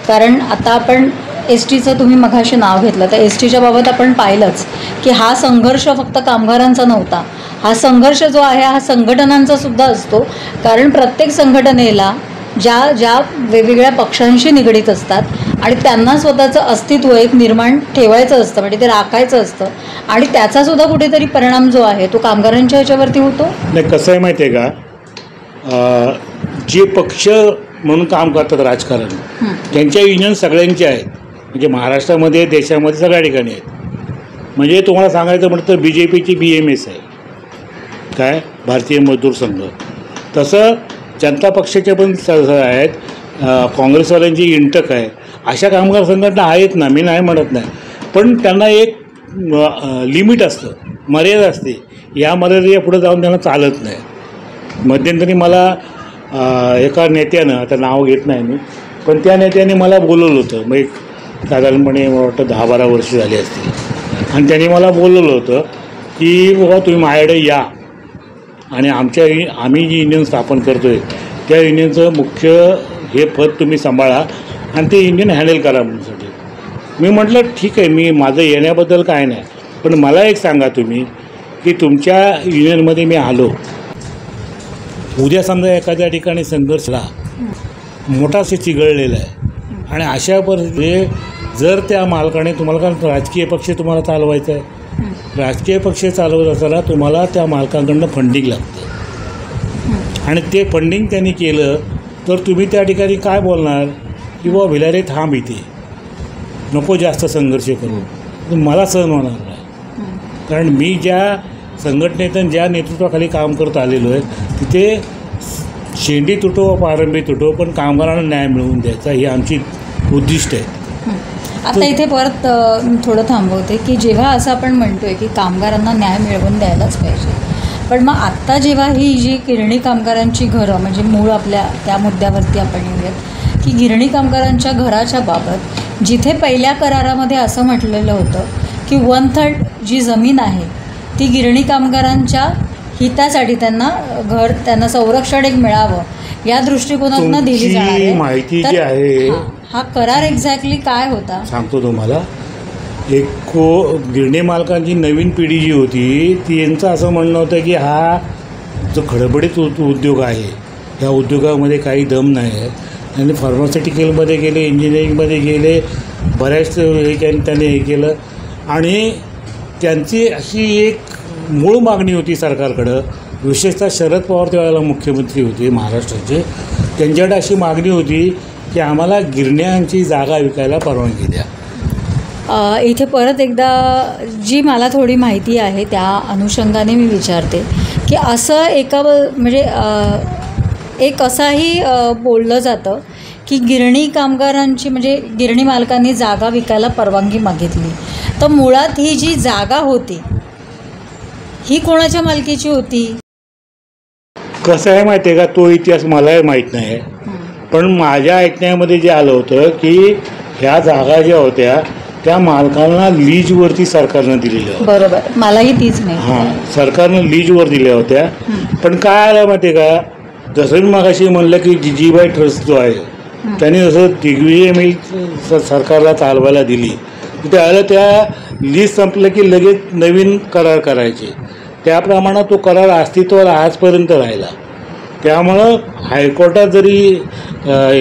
कारण आता आपण STचं तुम्ही मघाशी नाव घेतलं तर STच्या बाबत आपण पाहिलंच की हा संघर्ष फक्त कामगारांचा नव्हता, हा संघर्ष जो आहे हा संघटनांचा सुद्धा असतो. कारण प्रत्येक संघटनेला ज्या वेगवेगळ्या पक्षांशी निगडीत असतात आणि त्यांना स्वतःचं अस्तित्व एक निर्माण ठेवायचं असतं, म्हणजे ते राखायचं असतं आणि त्याचासुद्धा कुठेतरी परिणाम जो आहे तो कामगारांच्या ह्याच्यावरती होतो. नाही, कसं आहे माहिती आहे का, जे पक्ष म्हणून काम करतात राजकारण त्यांच्या युनियन सगळ्यांचे आहेत. म्हणजे महाराष्ट्रामध्ये, देशामध्ये सगळ्या ठिकाणी आहेत. म्हणजे तुम्हाला सांगायचं म्हटलं तर BJPची BMS आहे, काय भारतीय मजदूर संघ. तसं जनता पक्षाचे पण आहेत, काँग्रेसवाल्यांची इंटक आहे. अशा कामगार संघटना आहेत ना, मी नाही म्हणत नाही. पण त्यांना एक लिमिट असतं, मर्यादा असते. या मर्यादेच्या पुढे जाऊन त्यांना चालत नाही. मध्यंतरी मला एका नेत्यानं, आता नाव घेत नाही मी, पण त्या नेत्याने मला बोलवलं होतं. मग एक साधारणपणे मला वाटतं 10-12 वर्ष झाली असतील. आणि त्यांनी मला बोलवलं होतं की बाबा तुम्ही माझ्याकडे या आणि आम्ही जी युनियन स्थापन करतो आहे त्या युनियनचं मुख्य हे पद तुम्ही सांभाळा आणि ते युनियन हँडल करा म्हणूनसाठी. मी म्हटलं ठीक आहे, माझं येण्याबद्दल काय नाही, पण मला एक सांगा तुम्ही की तुमच्या युनियनमध्ये मी आलो उद्या समजा एखाद्या ठिकाणी संघर्षला मोठासे चिघळलेला आहे आणि अशा परिस्थितीत जर त्या मालकाने तुम्हाला, कारण राजकीय पक्ष तुम्हाला चालवायचा आहे, राजकीय पक्ष चालवत असताना तुम्हाला त्या मालकांकडनं फंडिंग लागतं आणि ते फंडिंग त्यांनी केलं तर तुम्ही त्या ठिकाणी काय बोलणार की बुवा भिलारे थांब इथे, नको जास्त संघर्ष करू, मला सहन होणार नाही. कारण मी ज्या संघटनेतून ज्या नेतृत्वाखाली काम करत आलेलो आहे तिथे शेंडी तुटो पारंबी तुटो पण कामगारांना न्याय मिळवून द्यायचा ही आमची उद्दिष्ट आहे. आता इथे परत थोडं थांबवते की जेव्हा असं आपण म्हणतोय की कामगारांना न्याय मिळवून द्यायलाच पाहिजे, पण मग आत्ता जेव्हा ही जी गिरणी कामगारांची घरं, म्हणजे मूळ आपल्या त्या मुद्द्यावरती आपण येऊयात की गिरणी कामगारांच्या घराच्या बाबत जिथे पहिल्या करारामध्ये असं म्हटलेलं होतं की 1/3 जी जमीन आहे ती गिरणी कामगारांच्या हितासाठी, त्यांना संरक्षण एक मिळावं या दृष्टिकोनातून दिली जाणार आहे. माहिती जी आहे हा करार एक्झॅक्टली काय होता सांगतो तुम्हाला. गिरणी मालकांची नवीन पिढी जी होती ती यांचं असं म्हणणं होतं की हा जो खडबडीत उद्योग आहे या उद्योगामध्ये काही दम नाही आहे. त्यांनी फार्मास्युटिकलमध्ये गेले, इंजिनिअरिंगमध्ये गेले, बऱ्याच त्यांनी हे केलं आणि त्यांची अशी एक मूळ मागणी होती सरकारकडं, विशेषतः शरद पवार त्यावेळेला मुख्यमंत्री होते महाराष्ट्राचे, त्यांच्याकडे अशी मागणी होती की आम्हाला गिरण्यांची जागा विकायला परवानगी द्या. इथे परत एकदा जी मला थोडी माहिती आहे त्या अनुषंगाने मी विचारते की असं एक असाही बोललं जातं की गिरणी कामगारांची, म्हणजे गिरणी मालकांनी जागा विकायला परवानगी मागितली, तर मुळात ही जी जागा होती ही कोणाच्या मालकीची होती? कसं आहे माहिती आहे का, तो इतिहास मलाही माहीत नाही, पण माझ्या ऐकण्यामध्ये जे आलं होतं की ह्या जागा ज्या होत्या त्या मालकांना लीजवरती सरकारनं दिलेल्या होत्या. बरोबर, मलाही तीच नाही. हां, सरकारनं लीजवर दिल्या होत्या. पण काय आलं माहिती आहे का, जसं मी मगाशी म्हणलं की जिजीबाई ट्रस्ट जो आहे त्यांनी जसं दिग्विजय मिल सरकारला चालवायला दिली, त्यावेळेला त्या लीज संपलं की लगेच नवीन करार करायचे. त्याप्रमाणे तो करार अस्तित्वात आजपर्यंत राहिला. त्यामुळं हायकोर्टात जरी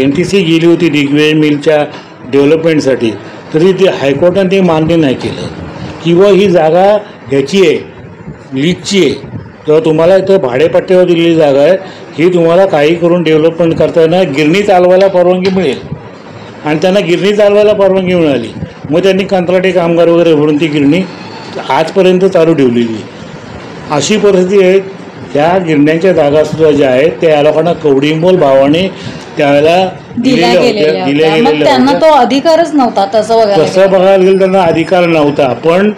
NTC गेली होती दिग्विजय मिलच्या डेव्हलपमेंटसाठी, तरी ते हायकोर्टाने ते मान्य नाही केलं किंवा ही जागा ह्याची आहे, लीजची आहे, तेव्हा तुम्हाला इथं भाडेपट्ट्यावर दिलेली जागा आहे, ही तुम्हाला काही करून डेव्हलपमेंट करता येणार, गिरणी चालवायला परवानगी मिळेल. आणि त्यांना गिरणी चालवायला परवानगी मिळाली, मग त्यांनी कंत्राटी कामगार वगैरे म्हणून ती गिरणी आजपर्यंत चालू ठेवलेली. अशी परिस्थिती आहे. त्या गिरण्यांच्या जागासुद्धा ज्या आहेत त्या लोकांना कवडीमोल भावाने त्यावेळेला दिल्या गेलेल्या त्यांना तो अधिकारच नव्हता. तसं बघायला गेलं त्यांना अधिकार नव्हता. पण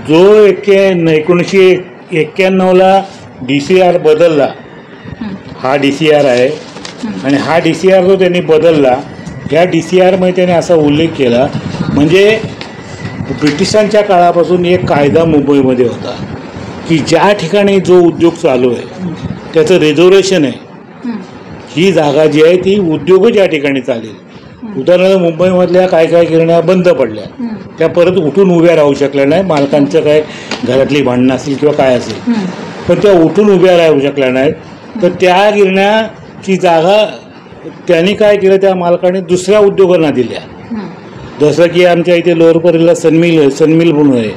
जो 1991ला DCR बदलला, हा DCR आहे आणि हा DCR जो त्यांनी बदलला, या DCRमध्ये त्याने असा उल्लेख केला, म्हणजे ब्रिटिशांच्या काळापासून एक कायदा मुंबईमध्ये होता की ज्या ठिकाणी जो उद्योग चालू आहे त्याचं रिझर्वेशन आहे, ही जागा जी आहे ती उद्योगच या ठिकाणी चालेल. उदाहरणार्थ मुंबईमधल्या काय गिरण्या बंद पडल्या, त्या परत उठून उभ्या राहू शकल्या नाही, मालकांचं काय घरातली भांडणं असेल किंवा काय असेल, पण त्या उठून उभ्या राहू शकल्या नाहीत. तर त्या गिरण्याची जागा त्यांनी काय केलं, त्या मालकाने दुसऱ्या उद्योगांना दिल्या. जसं की आमच्या इथे लोअरपरीला सनमिल म्हणून आहे,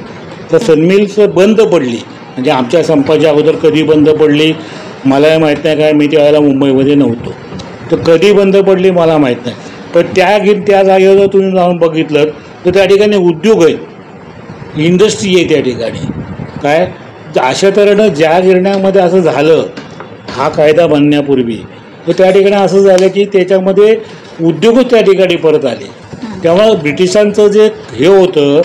तर सनमिलचं बंद पडली, म्हणजे आमच्या संपाच्या अगोदर कधी बंद पडली मलाही माहीत नाही, काय मी त्यावेळेला मुंबईमध्ये नव्हतो, तर कधी बंद पडली मला माहीत नाही. पण त्या जागेवर जर तुम्ही जाऊन बघितलं तर त्या ठिकाणी उद्योग आहेत, इंडस्ट्री आहे त्या ठिकाणी. काय अशा तऱ्हेनं ज्या गिरण्यामध्ये असं झालं हा कायदा बनण्यापूर्वी, तर त्या ठिकाणी असं झालं की त्याच्यामध्ये उद्योगच त्या ठिकाणी परत आले. त्यामुळं ब्रिटिशांचं जे हे होतं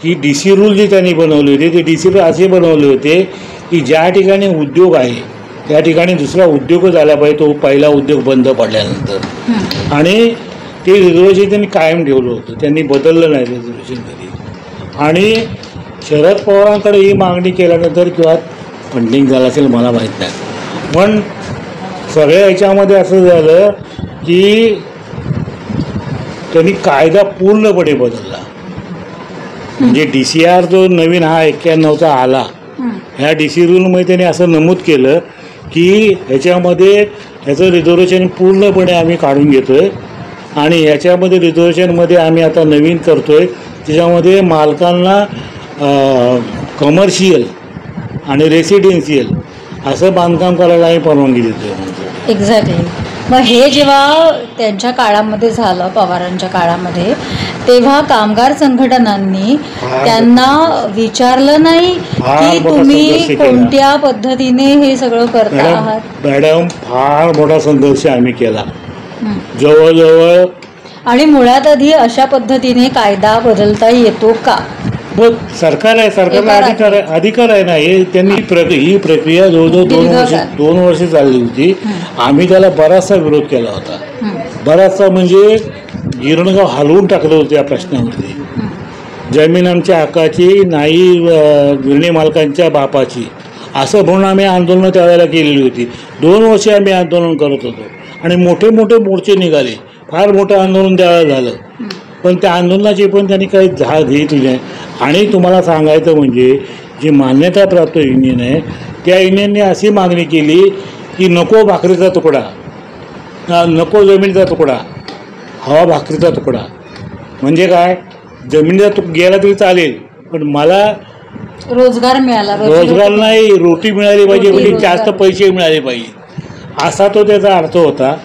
की DC रूल जे त्यांनी बनवले होते, ते DC रूल असे बनवले होते की ज्या ठिकाणी उद्योग आहे त्या ठिकाणी दुसरा उद्योगच आला पाहिजे, तो पहिला उद्योग बंद पडल्यानंतर. आणि ते रिझर्वेशन त्यांनी कायम ठेवलं होतं, त्यांनी बदललं नाही रिझर्वेशन कधी. आणि शरद पवारांकडे ही मागणी केल्यानंतर किंवा फंडिंग झालं असेल मला माहीत नाही, पण सगळ्या ह्याच्यामध्ये असं झालं की त्यांनी कायदा पूर्णपणे बदलला. म्हणजे DCR जो नवीन हा 91चा आला, ह्या DC रूलमध्ये त्यांनी असं नमूद केलं की ह्याच्यामध्ये ह्याचं रिझर्वेशन पूर्णपणे आम्ही काढून घेतो आहे आणि ह्याच्यामध्ये रिझर्वेशनमध्ये आम्ही आता नवीन करतो आहे, त्याच्यामध्ये मालकांना कमर्शियल आणि रेसिडेन्शियल असं बांधकाम करायला आम्ही परवानगी देतो. एक्झॅक्टली. मग हे जेव्हा त्यांच्या काळामध्ये झालं, पवारांच्या काळामध्ये, तेव्हा कामगार संघटनांनी त्यांना विचारलं नाही की तुम्ही कोणत्या पद्धतीने हे सगळं करता आहात? मॅडम, फार मोठा संघर्ष आम्ही केला, जवळजवळ. आणि मुळात आधी अशा पद्धतीने कायदा बदलता येतो का? मग सरकार आहे, सरकारला अधिकार आहे ना. हे त्यांनी ही प्रक्रिया जवळजवळ 2 वर्ष चालली होती. आम्ही त्याला बराचसा विरोध केला होता. बराचसा म्हणजे गिरणगाव हलवून टाकलं होतं या प्रश्नामध्ये. जमीन आमच्या हक्काची नाही, गिरणी मालकांच्या बापाची, असं म्हणून आम्ही आंदोलनं त्यावेळेला केलेली होती. 2 वर्ष आम्ही आंदोलन करत होतो आणि मोठे मोठे मोर्चे निघाले. फार मोठं आंदोलन त्यावेळेला झालं, पण त्या आंदोलनाची पण त्यांनी काही झाड घेतली नाही. आणि तुम्हाला सांगायचं म्हणजे जी मान्यताप्राप्त युनियन आहे, त्या युनियनने अशी मागणी केली की नको भाकरीचा तुकडा, नको जमिनीचा तुकडा, हवा भाकरीचा तुकडा. म्हणजे काय, जमिनीचा गेला तरी चालेल, पण मला रोजगार मिळाला, रोजगार नाही, रोटी मिळाली पाहिजे, म्हणजे जास्त पैसे मिळाले पाहिजे, असा तो त्याचा अर्थ होता.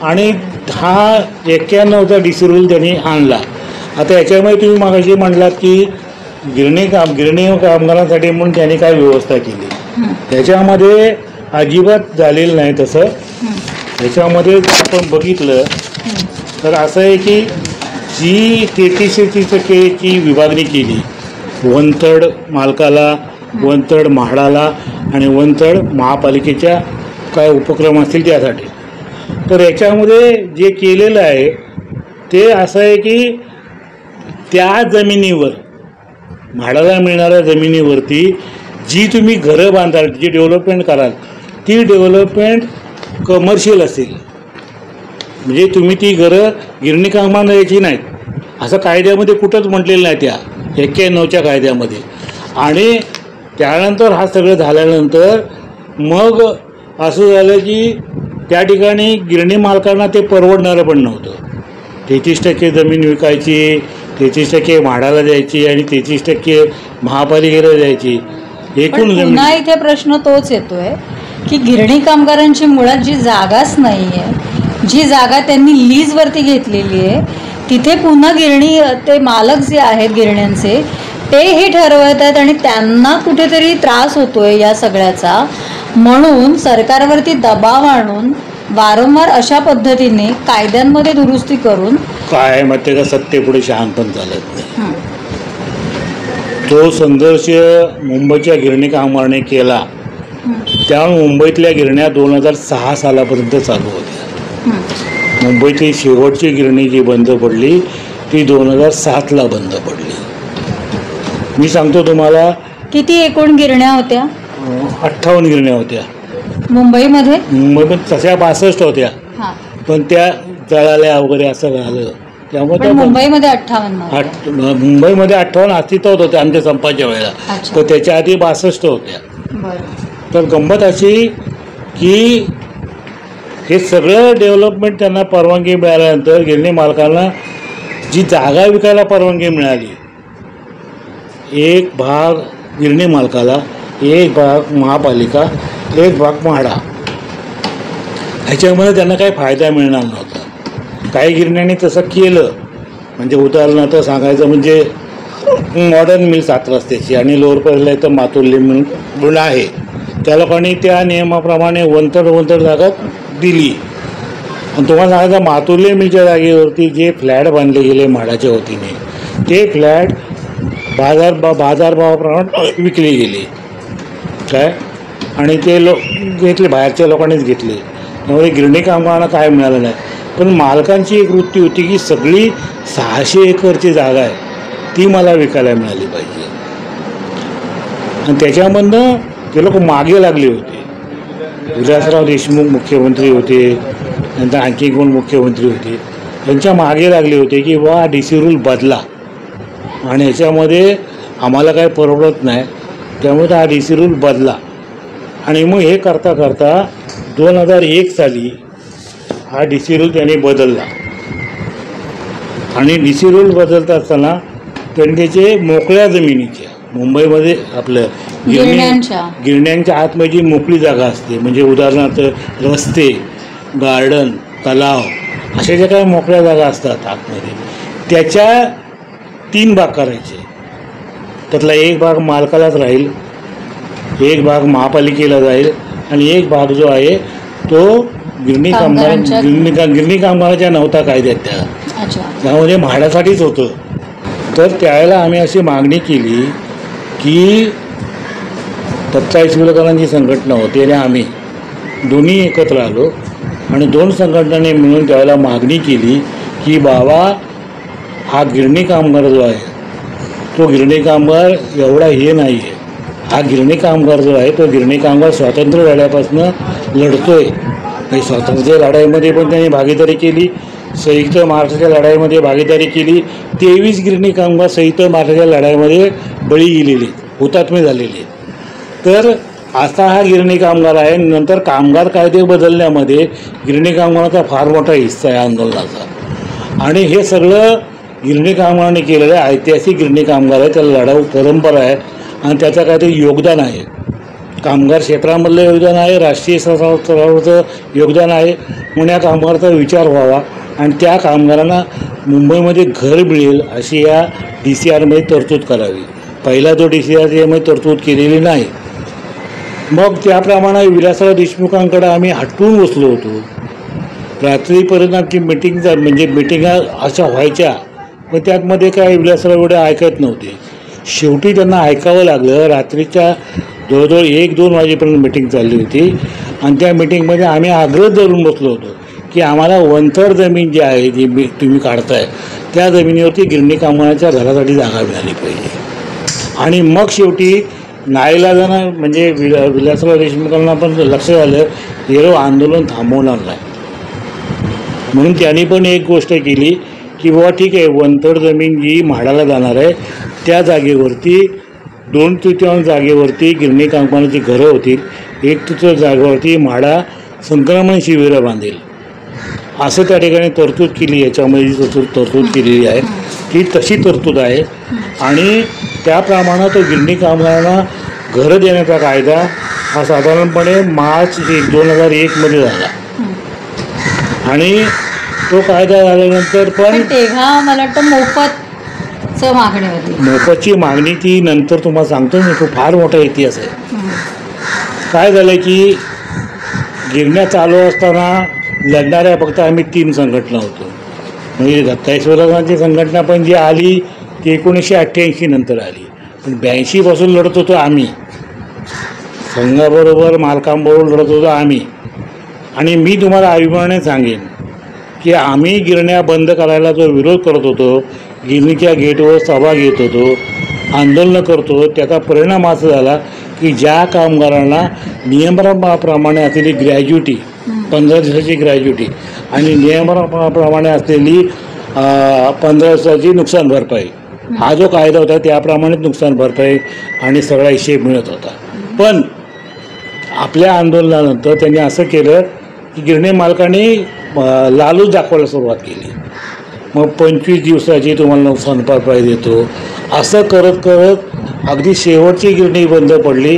आणि हा 91चा DC रूल त्यांनी आणला. आता याच्यामुळे तुम्ही मागाशी म्हटलात की गिरणी कामगारांसाठी म्हणून त्यांनी काय व्यवस्था केली, त्याच्यामध्ये अजिबात झालेलं नाही तसं. त्याच्यामध्ये आपण बघितलं तर असं आहे की जी 33% विभागणी केली, 1/3 मालकाला, 1/3 म्हाडाला आणि 1/3 महापालिकेच्या काय उपक्रम असतील त्यासाठी. तर याच्यामध्ये जे केलेलं आहे ते असं आहे की त्या जमिनीवर, म्हाडाला मिळणाऱ्या जमिनीवरती जी तुम्ही घरं बांधाल, जी डेव्हलपमेंट कराल, ती डेव्हलपमेंट कमर्शियल असेल. म्हणजे तुम्ही ती घरं गिरणी कामाला द्यायची नाहीत, असं कायद्यामध्ये कुठंच म्हटलेलं नाही त्या 91च्या कायद्यामध्ये. आणि त्यानंतर हा सगळं झाल्यानंतर मग असं झालं की त्या ठिकाणी गिरणी मालकांना ते परवडणारं पण नव्हतं. 33% जमीन विकायची, 33% म्हाडाला द्यायची आणि 33% महापालिकेला द्यायची. एकूण जमीन. पुन्हा इथे प्रश्न तोच येतोय की गिरणी कामगारांची मुळात जी जागाच नाही आहे, जी जागा त्यांनी लीजवरती घेतलेली आहे, तिथे पुन्हा गिरणी, ते मालक जे आहेत गिरण्यांचे, ते हे ठरवत आहेत आणि त्यांना कुठेतरी त्रास होतोय या सगळ्याचा. म्हणून सरकारवरती दबाव आणून वारंवार अशा पद्धतीने कायद्यांमध्ये दुरुस्ती करून काय माहिती का, सत्तेपुढे शहाणपण चालत नाही. तो संघर्ष मुंबईच्या गिरणी कामगारांनी केला, त्यामुळे मुंबईतल्या गिरण्या 2006 सालापर्यंत चालू होत्या. मुंबईतली शेवटची गिरणी जी बंद पडली ती 2007ला बंद पडली. मी सांगतो तुम्हाला. किती एकूण गिरण्या होत्या? 58 गिरण्या होत्या मुंबईमध्ये. तशा 62 होत्या, पण त्या जळाल्या वगैरे असं झालं. त्यामुळे मुंबईमध्ये 58, मुंबईमध्ये 58 अस्तित्वात होत्या आमच्या संपाच्या वेळेला, तर त्याच्या आधी 62 होत्या. तर गंमत अशी की हे सगळं डेव्हलपमेंट त्यांना परवानगी मिळाल्यानंतर गिरणी मालकांना जी जागा विकायला परवानगी मिळाली, एक भाग गिरणी मालकाला, एक भाग महापालिका, एक भाग म्हाडा, ह्याच्यामध्ये त्यांना काही फायदा मिळणार नव्हता. काही गिरण्यांनी तसं केलं. म्हणजे उदाहरणार्थ सांगायचं म्हणजे मॉडर्न मिल 7 रस्त्याची आणि लोअर परला इथं मातुर्ली मिल आहे, त्या लोकांनी त्या नियमाप्रमाणे 1/3 जागा दिली. आणि तुम्हाला सांगायचं, मातुर्ली मिलच्या जागेवरती जे फ्लॅट बांधले गेले म्हाडाच्या वतीने, ते फ्लॅट बाजारभावाप्रमाणे विकले गेले काय, आणि ते घेतले, बाहेरच्या लोकांनीच घेतले. त्यामुळे गिरणी कामगारांना काय मिळालं नाही. पण मालकांची एक वृत्ती होती की सगळी 600 एकरची जागा आहे ती मला विकायला मिळाली पाहिजे. आणि त्याच्यामधनं ते लोक मागे लागले होते. विलासराव देशमुख मुख्यमंत्री होते, नंतर आणखी कोण मुख्यमंत्री होते, त्यांच्या मागे लागले होते की बा DC रूल बदला आणि ह्याच्यामध्ये आम्हाला काय परवडत नाही, त्यामुळे हा DC रूल बदला. आणि मग हे करता करता 2001 साली हा डी सी रूल त्यांनी बदलला आणि डी सी रूल बदलत असताना त्यांनी त्याचे मोकळ्या जमिनीच्या मुंबईमध्ये आपलं गिरण्यांच्या आतमध्ये जी मोकळी जागा असते म्हणजे उदाहरणार्थ रस्ते, गार्डन, तलाव अशा ज्या काही मोकळ्या जागा असतात आतमध्ये त्याच्या 3 भाग करायचे. त्यातला एक भाग मालकालाच राहील, एक भाग महापालिकेला जाईल आणि एक भाग जो आहे तो गिरणी कामगाराच्या नव्हता कायद्यात त्यामध्ये म्हाडासाठीच होतं. तर त्यावेळेला आम्ही अशी मागणी केली की तत्कालीन विरोधकांची संघटना होती आणि आम्ही दोन्ही एकत्र आलो आणि 2 संघटनांनी मिळून त्यावेळेला मागणी केली की बाबा हा गिरणी कामगार जो आहे तो गिरणी कामगार एवढा हे नाही आहे. हा गिरणी कामगार जो आहे तो गिरणी कामगार स्वातंत्र्य लढ्यापासून लढतोय. स्वातंत्र्य लढाईमध्ये पण त्यांनी भागीदारी केली, संयुक्त महाराष्ट्राच्या लढाईमध्ये भागीदारी केली. 23 गिरणी कामगार संयुक्त महाराष्ट्राच्या लढाईमध्ये बळी गेलेले, हुतात्मे झालेले. तर असा हा गिरणी कामगार आहे. नंतर कामगार कायदे बदलण्यामध्ये गिरणी कामगाराचा फार मोठा हिस्सा आहे आंदोलनाचा आणि हे सगळं गिरणी कामगारांनी केलेलं आहे. ऐतिहासिक गिरणी कामगार आहे, त्याला लढाऊ परंपरा आहे आणि त्याचं काहीतरी योगदान आहे. कामगार क्षेत्रामधलं योगदान आहे, राष्ट्रीय स्तरावरचं योगदान आहे. म्हणून या कामगाराचा विचार व्हावा आणि त्या कामगारांना मुंबईमध्ये घर मिळेल अशी या डी सी आरमध्ये तरतूद करावी. पहिला जो डी सी आर यामध्ये तरतूद केलेली नाही. मग त्याप्रमाणे विलासराव देशमुखांकडे आम्ही हटवून बसलो होतो. रात्रीपर्यंत आमची मिटिंगा अशा व्हायच्या पण त्यातमध्ये काय विलासराव एवढे ऐकत नव्हते. शेवटी त्यांना ऐकावं लागलं. रात्रीच्या जवळजवळ 1-2 वाजेपर्यंत मिटिंग चालली होती आणि त्या मिटिंगमध्ये आम्ही आग्रह धरून बसलो होतो की आम्हाला 1/3 जमीन जी आहे जी तुम्ही काढताय त्या जमिनीवरती गिरणी कामगारांच्या घरासाठी जागा मिळाली पाहिजे. आणि मग शेवटी नाईलाजानं म्हणजे विलासराव देशमुखांना पण लक्षात आलं हे आंदोलन थांबवणार नाही. म्हणून त्यांनी पण एक गोष्ट केली की बाबा ठीक आहे 1/3 जमीन जी म्हाडाला जाणार आहे त्या जागेवरती 2/3 जागेवरती गिरणी कामगारांची घरं होतील, 1/3 जागेवरती म्हाडा संक्रमण शिबिरं बांधेल असं त्या ठिकाणी तरतूद केली. याच्यामध्ये जी तरतूद केलेली आहे ती तशी तरतूद आहे आणि त्याप्रमाणे तो गिरणी कामगारांना घरं देण्याचा कायदा हा साधारणपणे मार्च 2001मध्ये झाला आणि तो कायदा झाल्यानंतर पण तेव्हा मला वाटतं मोफतचं मागणी होती. मोफतची मागणी ती नंतर तुम्हाला सांगतो मी, तो फार मोठा इतिहास आहे. काय झालं की गिरण्या चालू असताना लढणाऱ्या फक्त आम्ही 3 संघटना होतो. म्हणजे दत्ताईश्वरांची संघटना पण जी आली ती 1988 नंतर आली. पण 82पासून लढत होतो आम्ही, संघाबरोबर मालकांबरोबर लढत होतो आम्ही. आणि मी तुम्हाला अभिमानाने सांगेन की आम्ही गिरण्या बंद करायला जो विरोध करत होतो, गिरणीच्या गेटवर सभा घेत होतो, आंदोलनं करतो, त्याचा परिणाम असा झाला की ज्या कामगारांना नियमाप्रमाणे असलेली ग्रॅज्युटी 15 दिवसाची ग्रॅज्युटी आणि नियमाप्रमाणे असलेली 15 दिवसाची नुकसान भरपाई हा जो कायदा होता त्याप्रमाणे नुकसान भरपाई आणि सगळा हिशेब मिळत होता. पण आपल्या आंदोलनानंतर त्यांनी असं केलं की गिरणी मालकांनी लालूच दाखवायला सुरुवात केली. मग 25 दिवसाची तुम्हाला नुकसान भरपाई देतो असं करत करत अगदी शेवटची गिरणी बंद पडली.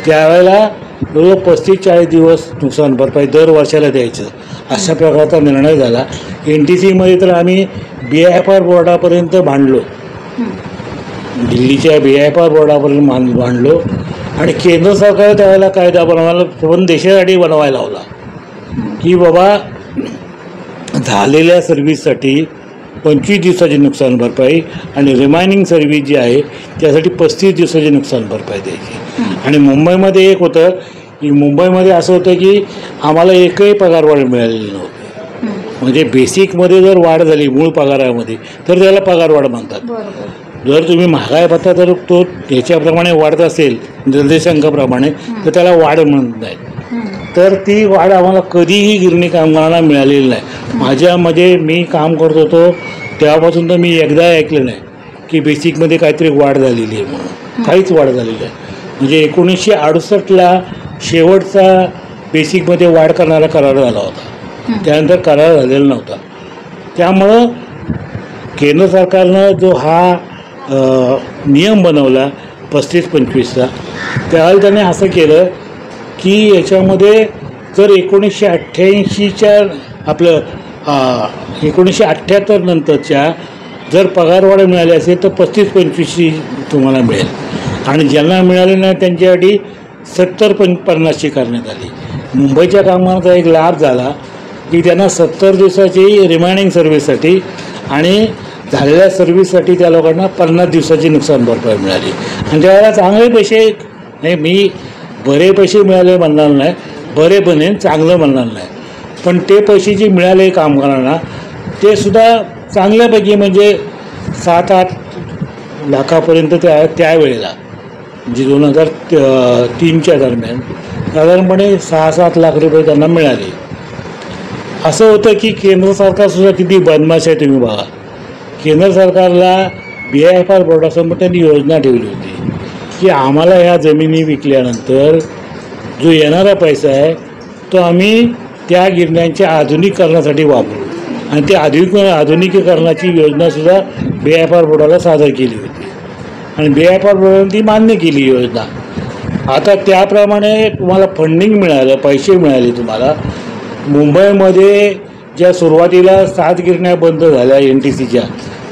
त्यावेळेला 35-40 दिवस नुकसान भरपाई दर वर्षाला द्यायचं अशा प्रकारचा निर्णय झाला. NTCमध्ये तर आम्ही BIFR बोर्डापर्यंत भांडलो, दिल्लीच्या BIFR बोर्डापर्यंत भांडलो आणि केंद्र सरकार त्यावेळेला कायदा बनवायला पण देशासाठी बनवायला लावला की बाबा झालेल्या सर्व्हिससाठी 25 दिवसाची नुकसान भरपाई आणि रिमाइनिंग सर्व्हिस जी आहे त्यासाठी 35 दिवसाची नुकसान भरपाई द्यायची. आणि मुंबईमध्ये एक होतं की मुंबईमध्ये असं होतं की आम्हाला एकही पगारवाढ मिळालेली नव्हती. म्हणजे बेसिकमध्ये जर वाढ झाली मूळ पगारामध्ये तर त्याला पगारवाढ म्हणतात. जर तुम्ही महागाई भत्ता तर तो त्याच्याप्रमाणे वाढत असेल निर्देशांकाप्रमाणे तर त्याला वाढ म्हणत नाही. तर ती वाढ आम्हाला कधीही गिरणी कामगारांना मिळालेली नाही. माझ्यामध्ये मी काम करत होतो तेव्हापासून तर मी एकदा ऐकलं नाही की बेसिकमध्ये काहीतरी वाढ झालेली आहे म्हणून. काहीच वाढ झालेली आहे. म्हणजे 1968ला शेवटचा बेसिकमध्ये वाढ करणारा करार झाला होता. त्यानंतर करार झालेला नव्हता. त्यामुळं केंद्र सरकारनं जो हा नियम बनवला 35-25चा, त्यावेळेला त्याने असं केलं की याच्यामध्ये जर 1988च्या आपलं 1978 नंतरच्या जर पगारवाढ मिळाली असेल तर 35-25ची तुम्हाला मिळेल, आणि ज्यांना मिळाले नाही त्यांच्यासाठी 70-50ची करण्यात आली. मुंबईच्या कामगारांचा एक लाभ झाला की त्यांना 70 दिवसाची रिमाइंडिंग सर्व्हिससाठी आणि झालेल्या सर्व्हिससाठी त्या लोकांना 50 दिवसाची नुकसान भरपाई मिळाली. आणि त्यावेळेला चांगले पैसे, नाही मी बरे पैसे मिळाले म्हणणार नाही, बरे बनेन चांगलं म्हणणार नाही, पण ते पैसे जे मिळाले कामगारांना ते सुद्धा चांगल्यापैकी म्हणजे 7-8 लाखापर्यंत त्यावेळेला म्हणजे 2003च्या दरम्यान साधारणपणे 6-7 लाख रुपये त्यांना मिळाले. असं होतं की केंद्र सरकारसुद्धा किती बदमाश आहे तुम्ही बघा. केंद्र सरकारला BIFR बोर्डासमोर त्यांनी योजना ठेवली होती की आम्हाला ह्या जमिनी विकल्यानंतर जो येणारा पैसा आहे तो आम्ही त्या गिरण्यांच्या आधुनिकीकरणासाठी वापरू, आणि ते आधुनिकीकरणाची योजनासुद्धा BIFR बोर्डाला सादर केली होती आणि BIFR बोर्डाने ती मान्य केली योजना. आता त्याप्रमाणे तुम्हाला फंडिंग मिळालं, पैसे मिळाले तुम्हाला. मुंबईमध्ये ज्या सुरुवातीला 7 गिरण्या बंद झाल्या NTCच्या,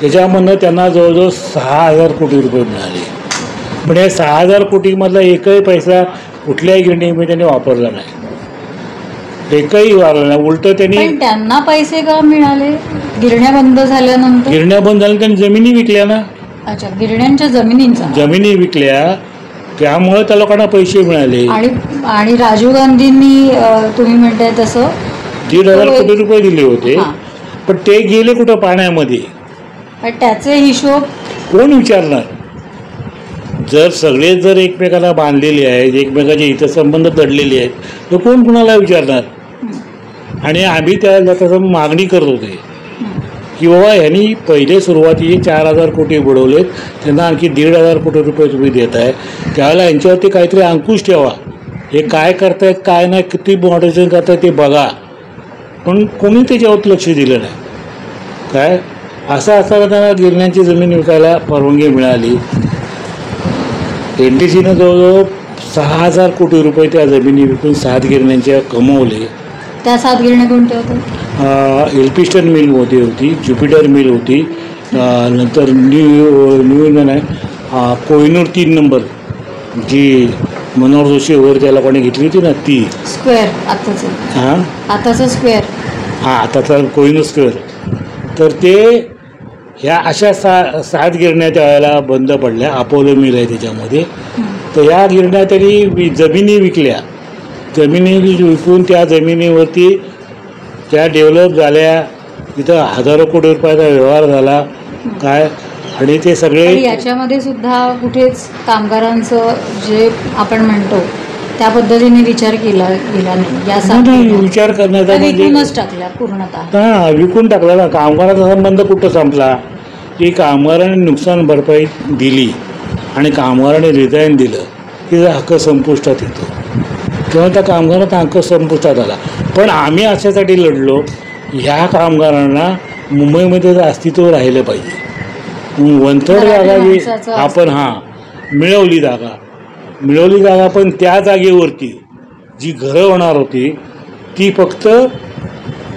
त्याच्यामधनं त्यांना जवळजवळ 6,000 कोटी रुपये मिळाले. पण या 6,000 कोटीमधला एकही पैसा कुठल्याही गिरणीमध्ये त्यांनी वापरला नाही, एकही वापरला नाही. उलटं त्यांना पैसे का मिळाले? गिरण्या बंद झाल्यानंतर? गिरण्या बंद झाल्या त्यांनी जमिनी विकल्या ना. अच्छा, गिरण्यांच्या जमिनी विकल्या त्यामुळे त्या लोकांना पैसे मिळाले. आणि राजीव गांधींनी तुम्ही म्हणताय तसं 1,500 कोटी रुपये दिले होते, पण ते गेले कुठं? पाण्यामध्ये. त्याचे हिशोब कोण विचारणार? जर सगळे जर एकमेकाला बांधलेले आहेत, एकमेकाचे हितसंबंध दडलेले आहेत, तर कोण कुणाला विचारणार? आणि आम्ही त्याला मागणी करत होते की बाबा ह्यांनी पहिले सुरुवातीचे 4,000 कोटी बुडवलेत, त्यांना आणखी 1,500 कोटी रुपये तुम्ही देत आहे, त्यावेळेला यांच्यावरती काहीतरी अंकुश ठेवा. हे काय करतायत काय नाही, किती मॉडरेशन करतायत ते बघा. पण कोणी त्याच्यावरती लक्ष दिलं नाही. काय असं असताना त्यांना गिरण्यांची जमीन विकायला परवानगी मिळाली. NTCनं जवळजवळ 6,000 कोटी रुपये त्या जमिनी विकून 7 गिरण्यांच्या कमवले. त्या 7 गिरण्या कोणत्या होत्या? एल्फिस्टन मिल होती, ज्युपिटर मिल होती, नंतर न्यू इंडियन आहे, कोहिनूर 3 नंबर जी मनोहर जोशी वगैरे त्या लोकांनी घेतली होती ना, ती स्क्वेअर आताचं स्क्वेअर, आताचा कोहिनूर स्क्वेअर. तर ते ह्या अशा 7 गिरण्या त्यावेळेला बंद पडल्या. अपोलो मिल आहे त्याच्यामध्ये. तर ह्या गिरण्या त्यांनी जमिनी विकल्या. जमिनी विकून त्या जमिनीवरती त्या डेव्हलप झाल्या, तिथं हजारो कोटी रुपयाचा व्यवहार झाला काय. आणि ते सगळे याच्यामध्ये सुद्धा कुठेच कामगारांचं जे आपण म्हणतो त्या पद्धतीने विचार केला गेला नाही. विचार करण्याचा विकूनच टाकला पूर्णतः. हां, विकून टाकला ना. कामगाराचा संबंध कुठं संपला की कामगारांनी नुकसान भरपाई दिली आणि कामगारांनी रिझाईन दिलं की हक्क संपुष्टात येतो, किंवा त्या कामगारांचा हक्क संपुष्टात आला. पण आम्ही अशासाठी लढलो ह्या कामगारांना मुंबईमध्ये अस्तित्व राहिलं पाहिजे. वनथर्ड जागा आपण मिळवली जागा, पण त्या जागेवरती जी घरं होणार होती ती फक्त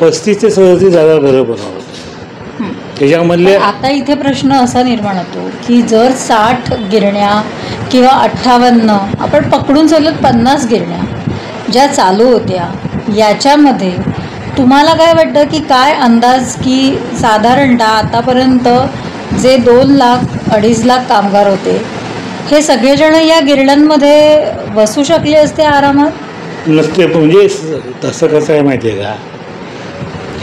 35 ते 37 घरं बनवणार होती. त्याच्यामधले आता इथे प्रश्न असा निर्माण होतो की जर 60 गिरण्या किंवा 58 आपण पकडून चालत 50 गिरण्या ज्या चालू होत्या, याच्यामध्ये तुम्हाला काय वाटतं की काय अंदाज की साधारणतः आतापर्यंत जे 2 लाख 2.5 लाख कामगार होते हे सगळेजण या गिरण्यांमध्ये बसू शकले असते आरामात? नसते. म्हणजे तसं कसं आहे माहिती आहे का,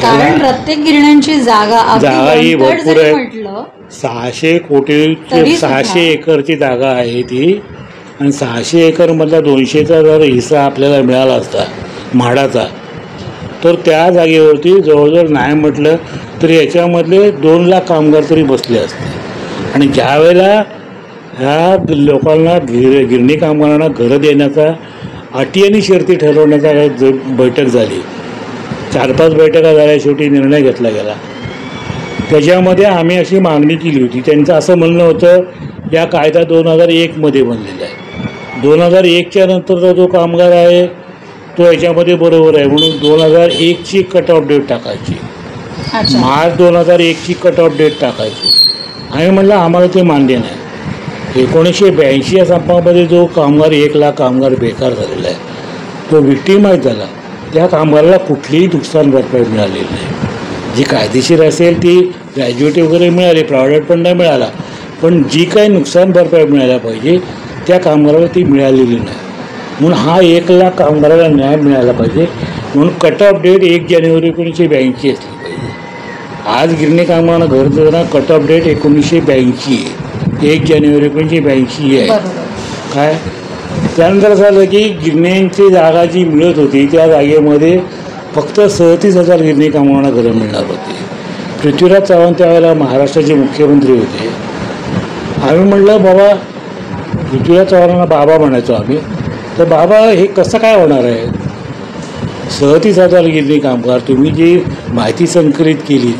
कारण प्रत्येक गिरण्यांची जागा ही भरपूर आहे. 600 कोटी 600 एकरची जागा आहे ती, आणि 600 एकरमधला 200चा जर हिस्सा आपल्याला मिळाला असता म्हाडाचा, तर त्या जागेवरती जवळजवळ नाही म्हटलं तर याच्यामधले 2 लाख कामगार तरी बसले असते. आणि ज्या वेळेला ह्या लोकांना गिरणी कामगारांना घरं देण्याचा अटी आणि शर्ती ठरवण्याचा बैठक झाली. 4-5 बैठका झाल्या, शेवटी निर्णय घेतला गेला. त्याच्यामध्ये आम्ही अशी मागणी केली होती. त्यांचं असं म्हणणं होतं या कायदा 2001मध्ये बनलेला आहे. 2001च्या नंतरचा जो कामगार आहे तो याच्यामध्ये बरोबर आहे म्हणून 2001ची कट ऑफ डेट टाकायची, मार्च 2001ची कट ऑफ डेट टाकायची. आम्ही म्हटलं आम्हाला ते मान्य नाही. 1982 या संपामध्ये जो कामगार 1 लाख कामगार बेकार झालेला आहे, तो विक्टिमाइज झाला. त्या कामगाराला कुठलीही नुकसान भरपाई मिळालेली नाही. जी कायदेशीर असेल ती ग्रॅज्युएटी वगैरे मिळाली, प्रॉव्हिडंट फंड नाही मिळाला, पण जी काही नुकसान भरपाई मिळायला पाहिजे त्या कामगाराला ती मिळालेली नाही. म्हणून हा 1 लाख कामगाराला न्याय मिळाला पाहिजे म्हणून कट ऑफ डेट 1 जानेवारी 1982 असली पाहिजे. आज गिरणी कामगारांना घर देताना कट ऑफ डेट 1982 आहे, 1 जानेवारी 1982 आहे. काय त्यानंतर असं झालं की गिरण्यांची जागा जी मिळत होती त्या जागेमध्ये फक्त 37,000 गिरणी कामगारांना घरं मिळणार होती. पृथ्वीराज चव्हाण त्यावेळेला महाराष्ट्राचे मुख्यमंत्री होते. आम्ही म्हटलं बाबा, पृथ्वीराज चव्हाणांना बाबा म्हणायचो आम्ही, तर बाबा हे कसं काय होणार आहे? 37,000 गिरणी कामगार तुम्ही जी माहिती संकलित केली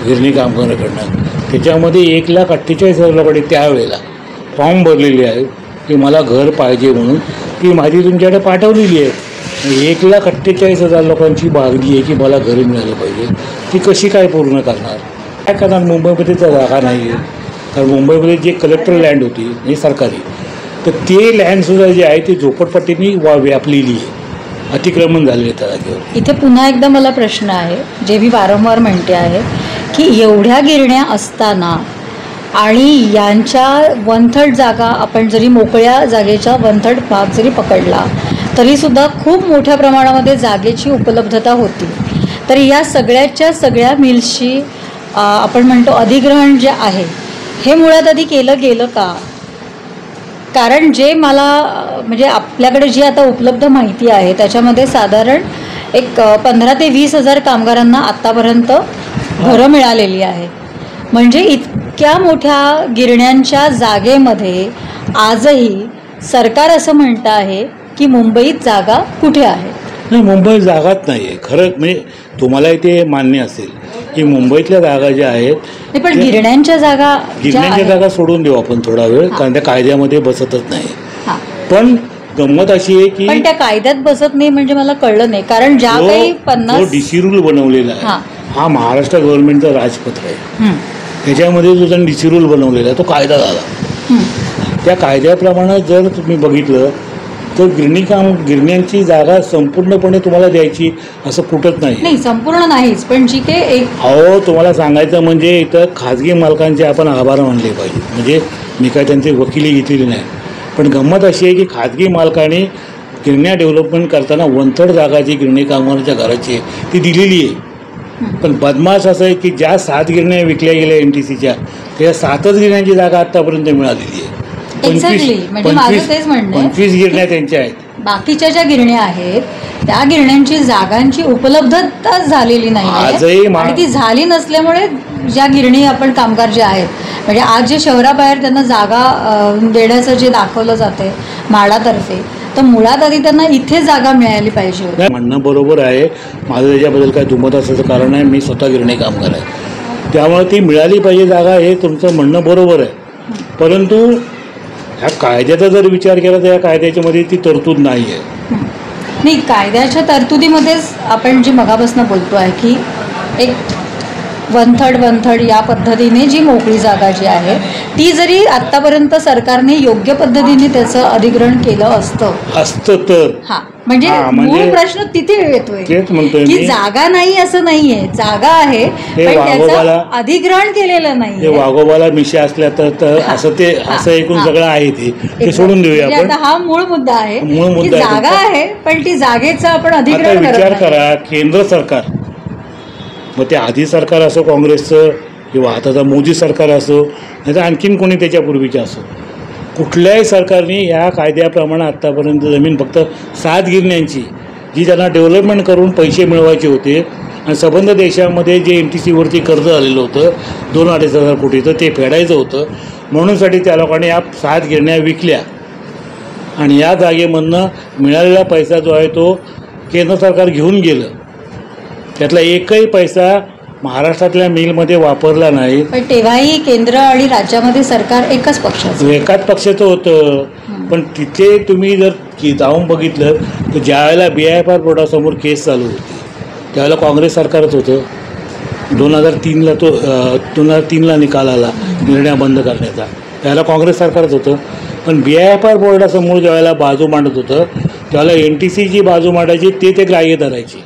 गिरणी कामगारांकडनं त्याच्यामध्ये 1,48,000 लोकांनी त्यावेळेला फॉर्म भरलेले आहे की मला घर पाहिजे म्हणून. ती माहिती तुमच्याकडे पाठवलेली आहे. 1,48,000 लोकांची मागणी आहे की मला घरी मिळालं पाहिजे. ती कशी काय पूर्ण करणार? काय करणार? मुंबईमध्ये तर जागा नाही आहे. कारण मुंबईमध्ये जे कलेक्टर लँड होती म्हणजे सरकारी, तर ते लँडसुद्धा जे आहे ते झोपडपट्टीनी व्यापलेली आहे, अतिक्रमण झालेलं आहे त्या जागेवर. इथे पुन्हा एकदा मला प्रश्न आहे, जे मी वारंवार म्हणते आहे की एवढ्या गिरण्या असताना आणि यांच्या 1/3 जागा आपण जरी मोकळ्या जागेच्या 1/3 भाग जरी पकडला तरीसुद्धा खूप मोठ्या प्रमाणामध्ये जागेची उपलब्धता होती. तर या सगळ्याच्या सगळ्या मिल्सची आपण म्हणतो अधिग्रहण जे आहे हे मुळात आधी केलं गेलं का? कारण जे मला म्हणजे आपल्याकडे जी आता उपलब्ध माहिती आहे त्याच्यामध्ये साधारण एक 15,000 ते 20,000 कामगारांना आत्तापर्यंत घरं मिळालेली आहे. म्हणजे इतक्या मोठ्या गिरण्यांच्या जागेमध्ये आजही सरकार असं म्हणतं आहे की मुंबईत जागा कुठे आहे? नाही, मुंबईत जागाच नाही आहे. खरं म्हणजे तुम्हालाही ते मान्य असेल की मुंबईतल्या जागा ज्या आहेत पण गिरण्यांच्या जागा सोडून देऊ आपण थोडा वेळ, कारण त्या कायद्यामध्ये बसतच नाही. पण गंमत अशी आहे की पण त्या कायद्यात बसत नाही म्हणजे मला कळलं नाही. कारण ज्या काही 50 डीसी रूल बनवलेला आहे हा महाराष्ट्र गव्हर्नमेंटचं राजपत्र आहे. त्याच्यामध्ये जो जण डीसी रूल बनवलेला आहे तो कायदा झाला. त्या कायद्याप्रमाणे जर तुम्ही बघितलं तर गिरण्यांची जागा संपूर्णपणे तुम्हाला द्यायची असं कुठंच नाही. संपूर्ण नाहीच, पण जी काही तुम्हाला सांगायचं म्हणजे इथं खाजगी मालकांचे आपण आभार मानले पाहिजे. म्हणजे मी काय त्यांची वकिली घेतलेली नाही, पण गंमत अशी आहे की खाजगी मालकाने गिरण्या डेव्हलपमेंट करताना 1/3 जागा जी गिरणी कामगारांच्या घराची आहे ती दिलेली आहे. पण बदमाश असं आहे की ज्या 7 गिरण्या विकल्या गेल्या NTCच्या त्या 7च गिरण्यांची जागा आत्तापर्यंत मिळालेली आहे. 25 गिरण्या त्यांच्या आहेत. बाकीच्या ज्या गिरण्या आहेत त्या गिरण्यांची जागांची उपलब्धता झालेली नाही आणि ती झाली नसल्यामुळे ज्या गिरणी आपण कामगार जे आहेत म्हणजे आज जे शहराबाहेर त्यांना जागा देण्याचं जे दाखवलं जाते म्हाडातर्फे, तर मुळात आधी त्यांना इथे जागा मिळाली पाहिजे. म्हणणं बरोबर आहे. माझं त्याच्याबद्दल काय दुमत असायचं कारण आहे, मी स्वतः गिरणी कामगार आहे, त्यामुळे ती मिळाली पाहिजे जागा हे तुमचं म्हणणं बरोबर आहे. परंतु ह्या कायद्याचा जर विचार केला तर या कायद्याच्यामध्ये ती तरतूद नाही आहे. नाही, कायद्याच्या तरतुदीमध्येच आपण जी मगापासून बोलतो आहे की एक 1/3 या पद्धतीने जी मोकळी जागा जी आहे ती जरी आत्तापर्यंत सरकारने योग्य पद्धतीने त्याचं अधिग्रहण केलं असतं तर म्हणजे मूळ प्रश्न तिथे येतोय की जागा नाही असं नाहीये, जागा आहे पण त्याचं अधिग्रहण केलेलं नाही. वाघोबाला मिशा असल्या तर असं एकूण सगळं आहे ते सोडून देऊया आपण. आता हा मूळ मुद्दा आहे की जागा आहे पण ती जागेचं आपण अधिग्रहण विचार करा. केंद्र सरकार, मग ते आधी सरकार असो काँग्रेसचं किंवा आताचा मोदी सरकार असो नाही तर आणखीन कोणी त्याच्यापूर्वीचं असो, कुठल्याही सरकारने या कायद्याप्रमाणे आत्तापर्यंत जमीन फक्त 7 गिरण्यांची जी त्यांना डेव्हलपमेंट करून पैसे मिळवायचे होते आणि संबंध देशामध्ये जे NTCवरती कर्ज आलेलं होतं 2-2.5 हजार कोटीचं ते फेडायचं होतं. म्हणूनसाठी त्या लोकांनी या 7 गिरण्या विकल्या आणि या जागेमधनं मिळालेला पैसा जो आहे तो केंद्र सरकार घेऊन गेलं. त्यातला एकही पैसा महाराष्ट्रातल्या मिलमध्ये वापरला नाही. पण तेव्हाही केंद्र आणि राज्यामध्ये सरकार एकाच पक्षाचं एकाच पक्षाचं होतं. पण तिथे तुम्ही जर जाऊन बघितलं तर ज्यावेळेला BIFR बोर्डासमोर केस चालू होती त्यावेळेला काँग्रेस सरकारच होतं. 2003ला 2003ला निकाल आला निर्णय बंद करण्याचा, त्यावेळेला काँग्रेस सरकारच होतं. पण BIFR बोर्डासमोर ज्यावेळेला बाजू मांडत होतं त्यावेळेला NTC जी बाजू मांडायची ते ग्राह्य धरायची.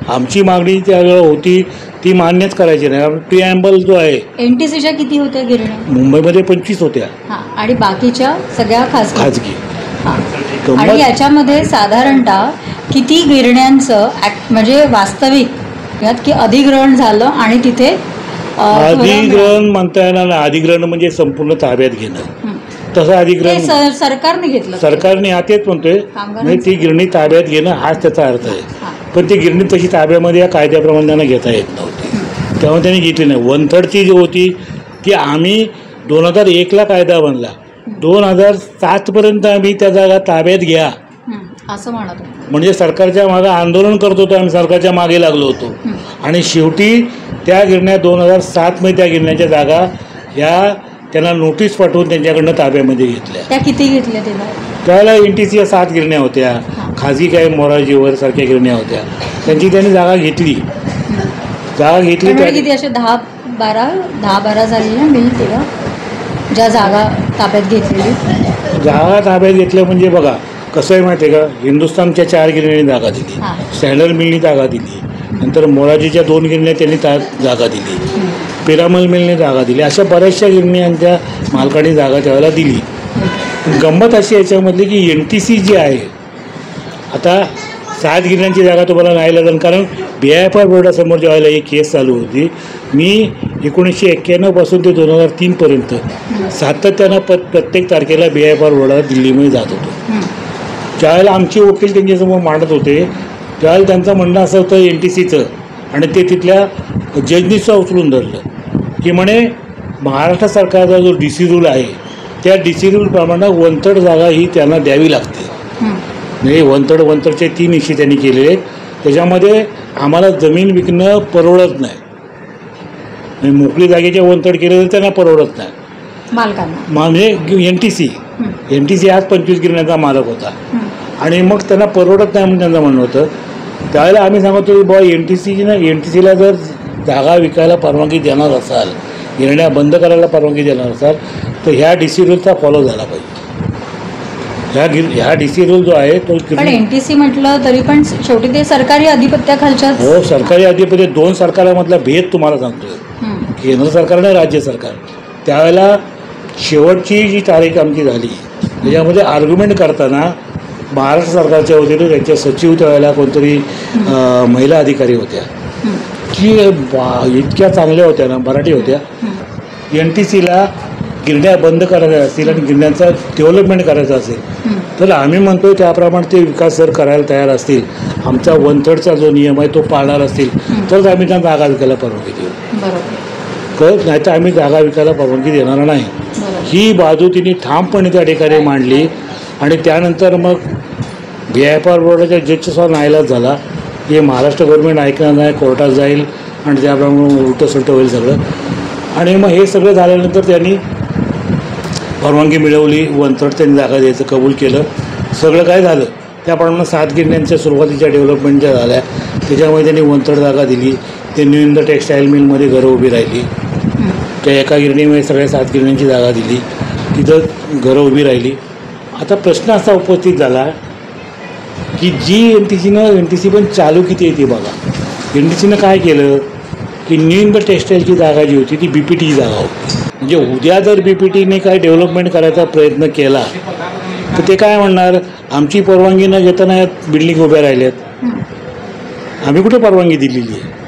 आमची मागणी त्यावेळेला होती ती मान्यच करायची नाही. प्रिॲम्बल जो आहे NTCच्या किती होत्या गिरण्या? मुंबईमध्ये 25 होत्या आणि बाकीच्या सगळ्या खाजगी. आणि याच्यामध्ये साधारणतः किती गिरण्यांचं म्हणजे वास्तविक यात की अधिग्रहण झालं आणि तिथे अधिग्रहण म्हणता येणार नाही. अधिग्रहण म्हणजे संपूर्ण ताब्यात घेणं. तसं अधिग्रहण सरकारने घेतलं. सरकारने तेच म्हणतोय म्हणजे ती गिरणी ताब्यात घेणं हाच त्याचा अर्थ आहे. पण ती गिरणी तशी ताब्यामध्ये या कायद्याप्रमाणे त्यांना घेता येत नव्हती, तेव्हा त्यांनी घेतली नाही. 1/3ची जी होती ती आम्ही 2001ला कायदा बनला, 2007पर्यंत आम्ही त्या जागा ताब्यात घ्या असं म्हणत. म्हणजे सरकारच्या मागे आंदोलन करत होतो आम्ही, सरकारच्या मागे लागलो होतो. आणि शेवटी त्या गिरण्या 2007मध्ये त्या गिरण्याच्या जागा या त्यांना नोटीस पाठवून त्यांच्याकडनं ताब्यामध्ये घेतल्या. त्या किती घेतल्या तेव्हा? त्यावेळेला NTCच्या 7 गिरण्या होत्या, खाजगी काही मोरारजीवर सारख्या गिरण्या होत्या. त्यांची त्यांनी जागा घेतली. किती असे 10-12 झालेल्या मिल तेव्हा ज्या जागा ताब्यात घेतलेली? जागा ताब्यात घेतल्या म्हणजे बघा कसं आहे माहिती आहे का, हिंदुस्थानच्या 4 गिरण्यांनी जागा दिली, स्टँडर्ड मिलनी जागा दिली, नंतर मोरारजीच्या 2 गिरण्या त्यांनी जागा दिली, पिरामल मिलने जागा दिली. अशा बऱ्याचशा गिरण्यांच्या मालकांनी जागा त्यावेळेला दिली. गंमत अशी याच्यामधली की NTC जी आहे आता 7 गिरण्यांची जागा तुम्हाला नाही लागेल. कारण BIFR बोर्डासमोर ज्यावेळेला ही केस चालू होती, मी 1991 पासून ते 2003पर्यंत सातत्यानं प्रत्येक तारखेला BIFR बोर्डाला दिल्लीमध्ये जात होतो. ज्यावेळेला आमचे वकील त्यांच्यासमोर मांडत होते त्यावेळेला त्यांचं म्हणणं असं होतं NTCचं, आणि ते तिथल्या जजनीचं उचलून धरलं की म्हणे महाराष्ट्र सरकारचा जो DC रूल आहे त्या DC रूलप्रमाणे 1/3 जागा ही त्यांना द्यावी लागते. म्हणजे 1/3चे 3 हिस्से त्यांनी केलेले आहेत. त्याच्यामध्ये आम्हाला जमीन विकणं परवडत नाही. म्हणजे मोकळी जागेच्या 1/3 केले तर त्यांना परवडत नाही मालकांना. म्हणजे NTC आज 25 गिरण्याचा मालक होता आणि मग त्यांना परवडत नाही म्हणून त्यांचं म्हणणं होतं. त्यावेळेला आम्ही सांगतो की बाबा NTCला जर जागा विकायला परवानगी देणार असाल, गिरण्या बंद करायला परवानगी देणार असाल तर ह्या DC रूलचा फॉलो झाला पाहिजे. ह्या DC रूल जो आहे तो पण NTC म्हटलं तरी पण शेवटी ते सरकारी अधिपत्याखालच्या. हो, सरकारी अधिपत्य 2 सरकारामधला भेद तुम्हाला सांगतोय, केंद्र सरकार आणि राज्य सरकार. त्यावेळेला शेवटची जी तारीख आमची झाली त्याच्यामध्ये आर्ग्युमेंट करताना महाराष्ट्र सरकारच्या वतीने त्यांच्या सचिव त्यावेळेला कोणतरी महिला अधिकारी होत्या की इतक्या चांगल्या होत्या ना, मराठी होत्या. NTCला गिरण्या बंद करायच्या असतील आणि गिरण्यांचा डेव्हलपमेंट करायचा असेल तर आम्ही म्हणतो त्याप्रमाणे ते विकास जर करायला तयार असतील, आमचा 1/3चा जो नियम आहे तो पाळणार असतील तरच आम्ही त्यांना जागा विकायला परवानगी देऊ. नाही तर आम्ही जागा विकायला परवानगी देणार नाही. ही बाजू तिने ठामपणे त्या ठिकाणी मांडली. आणि त्यानंतर मग BIFR बोर्डाच्या जजचा नाईलाज झाला की महाराष्ट्र गव्हर्नमेंट ऐकणार नाही, कोर्टात जाईल आणि त्याप्रमाणे उलटं होईल सगळं. आणि मग हे सगळं झाल्यानंतर त्यांनी परवानगी मिळवली, 1/3 त्यांनी जागा द्यायचं कबूल केलं. सगळं काय झालं त्याप्रमाणे 7 गिरण्यांच्या सुरुवातीच्या डेव्हलपमेंट ज्या झाल्या त्याच्यामध्ये त्यांनी 1/3 जागा दिली. ते न्यू इंद टेक्स्टाईल मिलमध्ये घरं उभी राहिली. त्या एका गिरणीमध्ये सगळ्या 7 गिरण्यांची जागा दिली, तिथं घरं उभी राहिली. आता प्रश्न असा उपस्थित झाला की जी NTC पण चालू किती येते बघा. NTCनं काय केलं की न्यू इंद टेक्स्टाईलची जागा जी होती ती BPT जागा होती. म्हणजे उद्या जर BPTने काय डेव्हलपमेंट करायचा प्रयत्न केला तर ते काय म्हणणार, आमची परवानगी न घेताना यात बिल्डिंग उभ्या राहिल्यात, आम्ही कुठे परवानगी दिलेली आहे.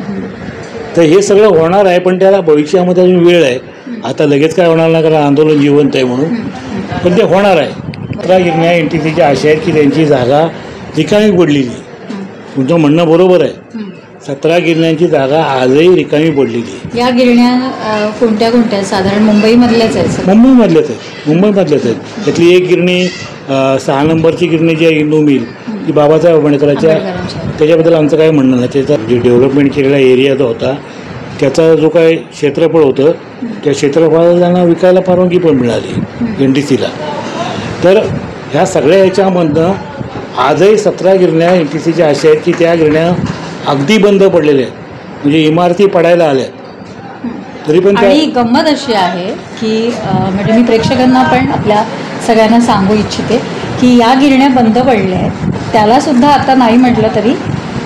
तर हे सगळं होणार आहे पण त्याला भविष्यामध्ये अजून वेळ आहे. आता लगेच काय होणार नाही कारण आंदोलन जिवंत आहे म्हणून, पण ते होणार आहे. 15 गिरण्या NTCच्या अशा आहेत की त्यांची जागा रिकामी पडलेली. तुमचं म्हणणं बरोबर आहे, 17 गिरण्यांची जागा आजही रिकामी पडलेली आहे. या गिरण्या कोणत्या कोणत्या साधारण मुंबईमधल्याच आहेत सर? मुंबईमधल्याच आहेत. त्यातली एक गिरणी 6 नंबरची गिरणी जी आहे इंदू मिल, ती बाबासाहेब आंबेडकरांच्या, त्याच्याबद्दल आमचं काय म्हणणं नाही. त्याचा जे डेव्हलपमेंट केलेला एरिया जो होता, त्याचा जो काय क्षेत्रफळ होतं, त्या क्षेत्रफळाला त्यांना विकायला परवानगी पण मिळाली NTCला. तर ह्या सगळ्या ह्याच्यामधनं आजही 17 गिरण्या NTCच्या अशा आहेत की त्या गिरण्या अगदी बंद पडलेल्या आहेत, म्हणजे इमारती पडायला आल्यात. तरी पण आणि गंमत अशी आहे की म्हणजे मी प्रेक्षकांना पण आपल्या सगळ्यांना सांगू इच्छिते की या गिरण्या बंद पडल्या आहेत, त्यालासुद्धा आता नाही म्हटलं तरी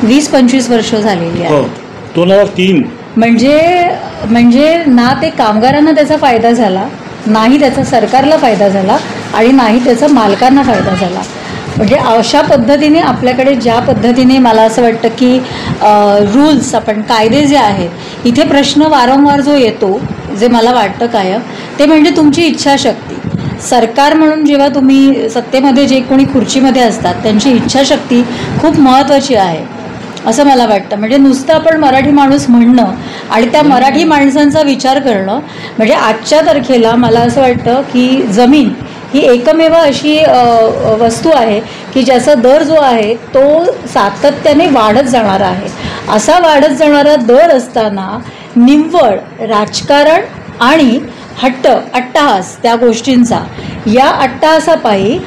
20-25 वर्ष झालेली आहेत. 2003. म्हणजे ना ते कामगारांना त्याचा फायदा झाला, नाही त्याचा सरकारला फायदा झाला आणि नाही त्याचा मालकांना फायदा झाला. म्हणजे अशा पद्धतीने आपल्याकडे ज्या पद्धतीने मला असं वाटतं की रूल्स, आपण कायदे जे आहेत, इथे प्रश्न वारंवार जो येतो, जे मला वाटतं कायम, ते म्हणजे तुमची इच्छाशक्ती. सरकार म्हणून जेव्हा तुम्ही सत्तेमध्ये जे कोणी खुर्चीमध्ये असतात, त्यांची इच्छाशक्ती खूप महत्त्वाची आहे असं मला वाटतं. म्हणजे नुसतं आपण मराठी माणूस म्हणणं आणि त्या मराठी माणसांचा विचार करणं, म्हणजे आजच्या तारखेला मला असं वाटतं की जमीन ही एकमेव अशी वस्तू आहे की ज्याचा दर जो आहे तो सातत्याने वाढत जाणारा आहे. असा वाढत जाणारा दर असताना निव्वळ राजकारण आणि हट्ट, अट्टहास त्या गोष्टींचा, या अट्टहासापायी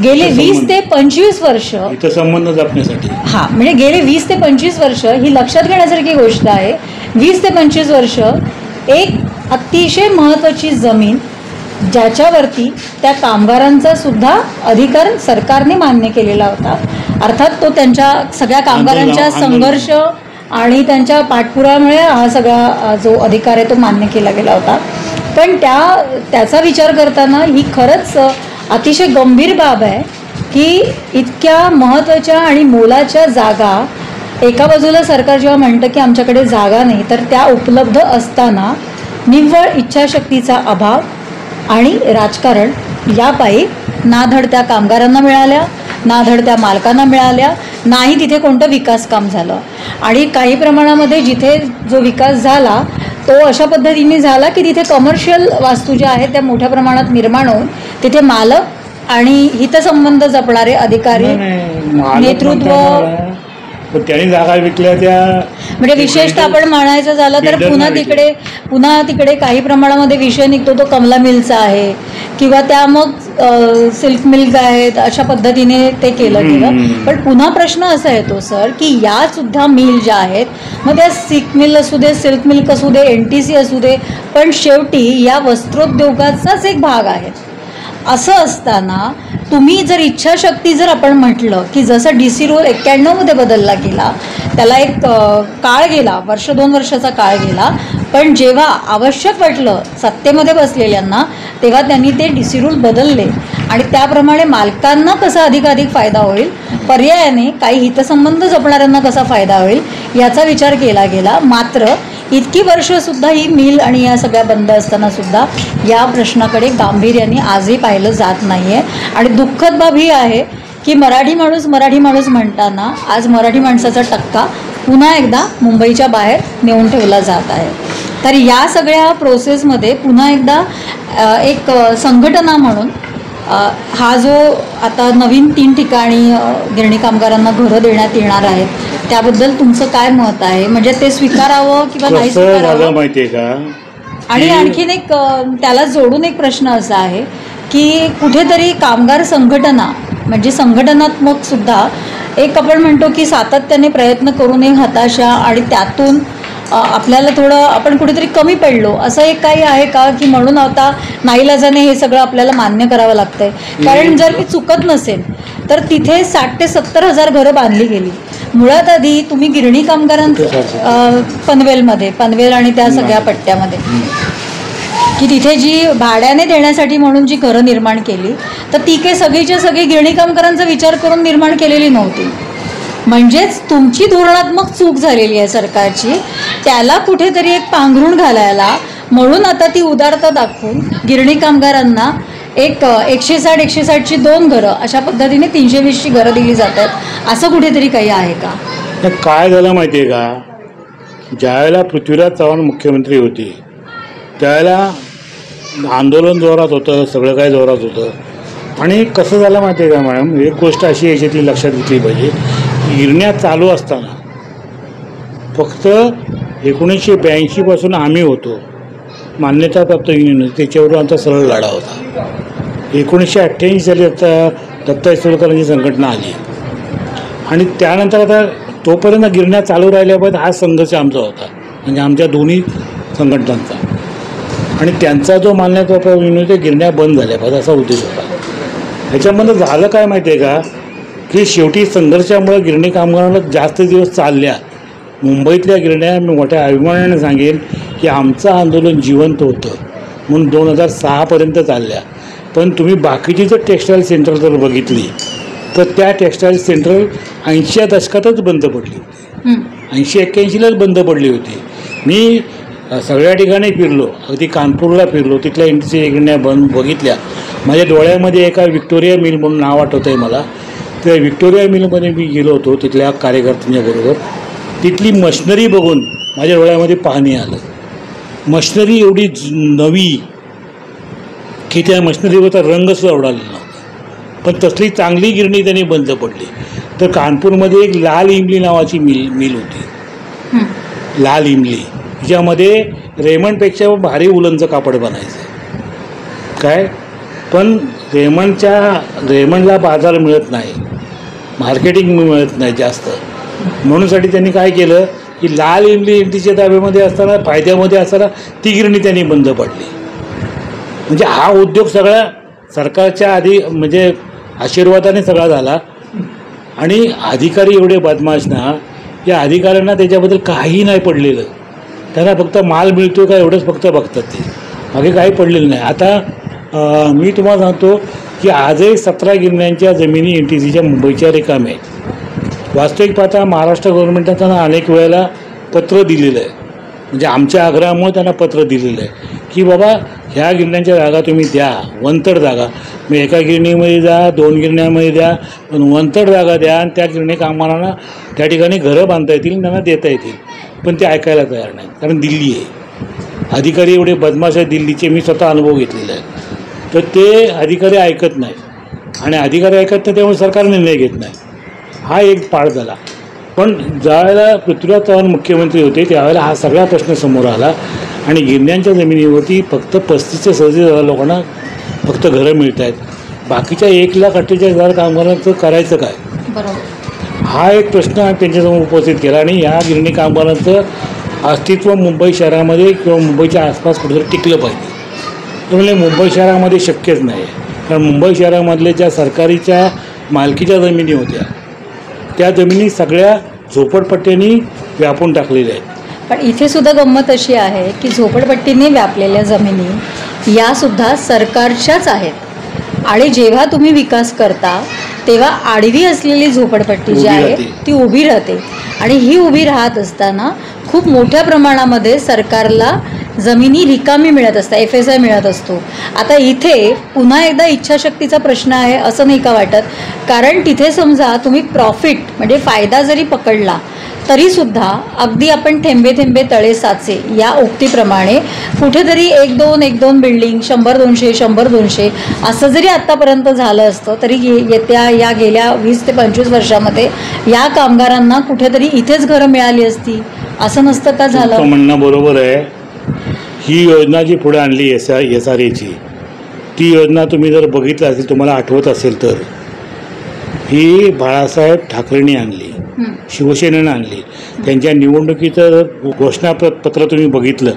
गेले 20 ते 25 वर्ष इथं संबंध जपण्यासाठी, म्हणजे गेले 20 ते 25 वर्ष ही लक्षात घेण्यासारखी गोष्ट आहे. 20 ते 25 वर्ष एक अतिशय महत्त्वाची जमीन, ज्याच्यावरती त्या कामगारांचा सुद्धा अधिकार सरकारने मान्य केलेला होता. अर्थात तो त्यांच्या सगळ्या कामगारांच्या संघर्ष आणि त्यांच्या पाठपुरामुळे हा सगळा जो अधिकार आहे तो मान्य केला गेला होता. पण त्याचा विचार करताना ही खरंच अतिशय गंभीर बाब आहे की इतक्या महत्त्वाच्या आणि मोलाच्या जागा, एका बाजूला सरकार जेव्हा म्हणतं की आमच्याकडे जागा नाही, तर त्या उपलब्ध असताना निव्वळ इच्छाशक्तीचा अभाव आणि राजकारण यापायी ना धड त्या कामगारांना मिळाल्या, ना धड त्या मालकांना मिळाल्या, नाही तिथे कोणतं विकास काम झालं. आणि काही प्रमाणामध्ये जिथे जो विकास झाला तो अशा पद्धतीने झाला की तिथे कमर्शियल वास्तू ज्या आहेत त्या मोठ्या प्रमाणात निर्माण होऊन तिथे मालक आणि हितसंबंध जपणारे अधिकारी, नेतृत्व, त्यांनी जागा विकल्या त्या, म्हणजे विशेषतः आपण म्हणायचं झालं तर पुन्हा तिकडे काही प्रमाणामध्ये विषय निघतो तो कमला मिलचा आहे किंवा त्या मग सिल्क मिल्क आहेत, अशा पद्धतीने ते केलं गेलं. पण पुन्हा प्रश्न असा येतो सर की या सुद्धा मिल ज्या आहेत, मग त्या सिल्क मिल असू दे, सिल्क मिल्क असू दे, NTC असू दे, पण शेवटी या वस्त्रोद्योगाचाच एक भाग आहे. असं असताना तुम्ही जर इच्छाशक्ती जर आपण म्हटलं की जसं DC रूल 91मध्ये बदलला गेला, त्याला एक काळ गेला, 1-2 वर्षाचा काळ गेला, पण जेव्हा आवश्यक वाटलं सत्तेमध्ये बसलेल्यांना तेव्हा त्यांनी ते DC रूल बदलले आणि त्याप्रमाणे मालकांना कसा अधिकाधिक फायदा होईल, पर्यायाने काही हितसंबंध जपणाऱ्यांना कसा फायदा होईल याचा विचार केला गेला. मात्र इतकी वर्षसुद्धा ही मिल आणि या सगळ्या बंद असतानासुद्धा या प्रश्नाकडे गांभीर्याने आजही पाहिलं जात नाही आहे. आणि दुःखद बाब ही आहे की मराठी माणूस म्हणताना आज मराठी माणसाचा टक्का पुन्हा एकदा मुंबईच्या बाहेर नेऊन ठेवला जात आहे. तर या सगळ्या प्रोसेसमध्ये पुन्हा एकदा एक संघटना म्हणून हा जो आता नवीन 3 ठिकाणी गिरणी कामगारांना घरं देण्यात येणार आहेत, त्याबद्दल तुमचं काय मत आहे? म्हणजे ते स्वीकारावं किंवा नाही स्वीकारावं माहिती आहे का? आणि आणखीन एक त्याला जोडून एक प्रश्न असा आहे की कुठेतरी कामगार संघटना, म्हणजे संघटनात्मक सुद्धा एक आपण म्हणतो की सातत्याने प्रयत्न करून एक हताशा आणि त्यातून आपल्याला थोडं आपण कुठेतरी कमी पडलो असं एक काही आहे का की म्हणून आता नाईलाजाने हे सगळं आपल्याला मान्य करावं लागतंय? कारण जर मी चुकत नसेल तर तिथे 60,000 ते 70,000 घरं बांधली गेली. मुळात आधी तुम्ही गिरणी कामगारांचं पनवेल आणि त्या सगळ्या पट्ट्यामध्ये की तिथे जी भाड्याने देण्यासाठी म्हणून जी घरं निर्माण केली, तर ती काही सगळीच्या सगळी गिरणी कामगारांचा विचार करून निर्माण केलेली नव्हती. म्हणजेच तुमची धोरणात्मक चूक झालेली आहे सरकारची, त्याला कुठेतरी एक पांघरूण घालायला म्हणून आता ती उदारता दाखवून गिरणी कामगारांना एक 160ची 2 घरं अशा पद्धतीने 320ची घरं दिली जातात, असं कुठेतरी काही आहे का? तर काय झालं माहिती आहे का, ज्यावेळेला पृथ्वीराज चव्हाण मुख्यमंत्री होते त्यावेळेला आंदोलन जोरात होतं, सगळं काय जोरात होतं. आणि कसं झालं माहिती आहे का मॅडम, एक गोष्ट अशी याच्यातली लक्षात घेतली पाहिजे, गिरण्या चालू असताना फक्त 1982 पासून आम्ही होतो मान्यताप्राप्त युनियन, त्याच्यावर आमचा सरळ लढा होता. 1988 साली दत्ता इसरकरांची संघटना आली आणि त्यानंतर आता तोपर्यंत गिरण्या चालू राहिल्यापासून हा संघर्ष आमचा होता, म्हणजे आमच्या दोन्ही संघटनांचा. आणि त्यांचा जो मान्यताप्राप्त युनियन ते गिरण्या बंद झाल्या पाहिजे असा उद्देश होता. ह्याच्यामध्ये झालं काय माहिती आहे का, की शेवटी संघर्षामुळे गिरणी कामगारांना जास्त दिवस चालल्या. मुंबईतल्या गिरण्या मी मोठ्या अभिमानाने सांगेन की आमचं आंदोलन जिवंत होतं म्हणून 2006पर्यंत चालल्या. पण तुम्ही बाकीची जर टेक्स्टाईल सेंटर जर बघितली तर त्या टेक्स्टाईल सेंटर 80च्या दशकातच बंद पडली होती. 80-81लाच बंद पडली होती. मी सगळ्या ठिकाणी फिरलो, अगदी कानपूरला फिरलो, तिथल्या इंडस्ट्री गिरण्या बंद बघितल्या. माझ्या डोळ्यामध्ये एका व्हिक्टोरिया मिल म्हणून नाव आठवतं आहे मला, त्या व्हिक्टोरिया मिलमध्ये मी गेलो होतो तिथल्या कार्यकर्त्यांच्याबरोबर. तिथली मशिनरी बघून माझ्या डोळ्यामध्ये पाहणी आलं. मशिनरी एवढी नवी की त्या मशिनरीवरचा रंगसुद्धा उडालेला नव्हता. पण तसली चांगली गिरणी त्यांनी बंद पडली. तर कानपूरमध्ये एक लाल इमली नावाची मिल होती, लाल इमली, ज्यामध्ये रेमंडपेक्षा भारी उलनचं कापड बनायचं काय. पण रेमंडला बाजार मिळत नाही, मार्केटिंग मिळत नाही जास्त, म्हणूनसाठी त्यांनी काय केलं की लाल इमली इंडस्ट्रीच्या ताब्यामध्ये असताना, फायद्यामध्ये असताना ती गिरणी त्यांनी बंद पडली. म्हणजे हा उद्योग सगळा सरकारच्या आधी म्हणजे आशीर्वादाने सगळा झाला. आणि अधिकारी एवढे बदमाश ना, या अधिकाऱ्यांना त्याच्याबद्दल काही नाही पडलेलं, त्यांना फक्त माल मिळतो का एवढंच फक्त बघतात, ते बाकी काही पडलेलं नाही. आता मी तुम्हाला सांगतो की आजही 17 गिरण्यांच्या जमिनी NTCच्या मुंबईच्या रिकाम्या आहेत. वास्तविक पाहता महाराष्ट्र गव्हर्नमेंटनं त्यांना अनेक वेळेला पत्र दिलेलं आहे, म्हणजे आमच्या आग्रहामुळे त्यांना पत्र दिलेलं आहे की बाबा ह्या गिरण्यांच्या जागा तुम्ही द्या, वंतड जागा. मग एका गिरणीमध्ये जा, 2 गिरण्यामध्ये द्या, पण वंतड जागा द्या आणि त्या गिरणी कामगारांना त्या ठिकाणी घरं बांधता येतील, त्यांना देता येतील. पण ते ऐकायला तयार नाही, कारण दिल्ली आहे, अधिकारी एवढे बदमाश आहे दिल्लीचे, मी स्वतः अनुभव घेतलेला आहे. तर ते अधिकारी ऐकत नाही आणि अधिकारी ऐकत नाही त्यामुळे सरकार निर्णय घेत नाही. हा एक पाठ झाला. पण ज्यावेळेला पृथ्वीराज चव्हाण मुख्यमंत्री होते त्यावेळेला हा सगळा प्रश्न समोर आला आणि गिरण्यांच्या जमिनीवरती फक्त 35 ते 37,000 लोकांना फक्त घरं मिळत आहेत. बाकीच्या 1,48,000 कामगारांचं करायचं काय, हा एक प्रश्न त्यांच्यासमोर उपस्थित केला. आणि या गिरणी कामगारांचं अस्तित्व मुंबई शहरामध्ये किंवा मुंबईच्या आसपास कुठेतरी टिकलं पाहिजे. त्यामुळे मुंबई शहरामध्ये शक्यच नाही, कारण मुंबई शहरामधले ज्या सरकारीच्या मालकीच्या जमिनी होत्या त्या जमिनी सगळ्या झोपडपट्ट्यांनी व्यापून टाकलेल्या आहेत. पण इथे सुद्धा गंमत अशी आहे की झोपडपट्टीने व्यापलेल्या जमिनी यासुद्धा सरकारच्याच आहेत. आणि जेव्हा तुम्ही विकास करता तेव्हा आडवी असलेली झोपडपट्टी जी आहे ती उभी राहते. आणि ही उभी राहत असताना खूप मोठ्या प्रमाणामध्ये सरकारला जमिनी रिकामी मिळत असतात, FSI मिळत असतो. आता इथे पुन्हा एकदा इच्छाशक्तीचा प्रश्न आहे असं नाही का वाटत, कारण तिथे समजा तुम्ही प्रॉफिट म्हणजे फायदा जरी पकडला तरीसुद्धा अगदी आपण थेंबे थेंबे तळे साचे या उक्तीप्रमाणे कुठेतरी 1-2 बिल्डिंग 100-200 100-200 असं जरी आत्तापर्यंत झालं असतं तरी या गेल्या 20 ते 25 वर्षामध्ये या कामगारांना कुठेतरी इथेच घरं मिळाली असती, असं नसतं का झालं. म्हणणं बरोबर आहे. ही योजना जी पुढे आणली SRAची, ती योजना तुम्ही जर बघितलं असेल, तुम्हाला आठवत असेल तर ही बाळासाहेब ठाकरेंनी आणली, शिवसेनेनं आणली. त्यांच्या निवडणुकीचं घोषणापत्र तुम्ही बघितलं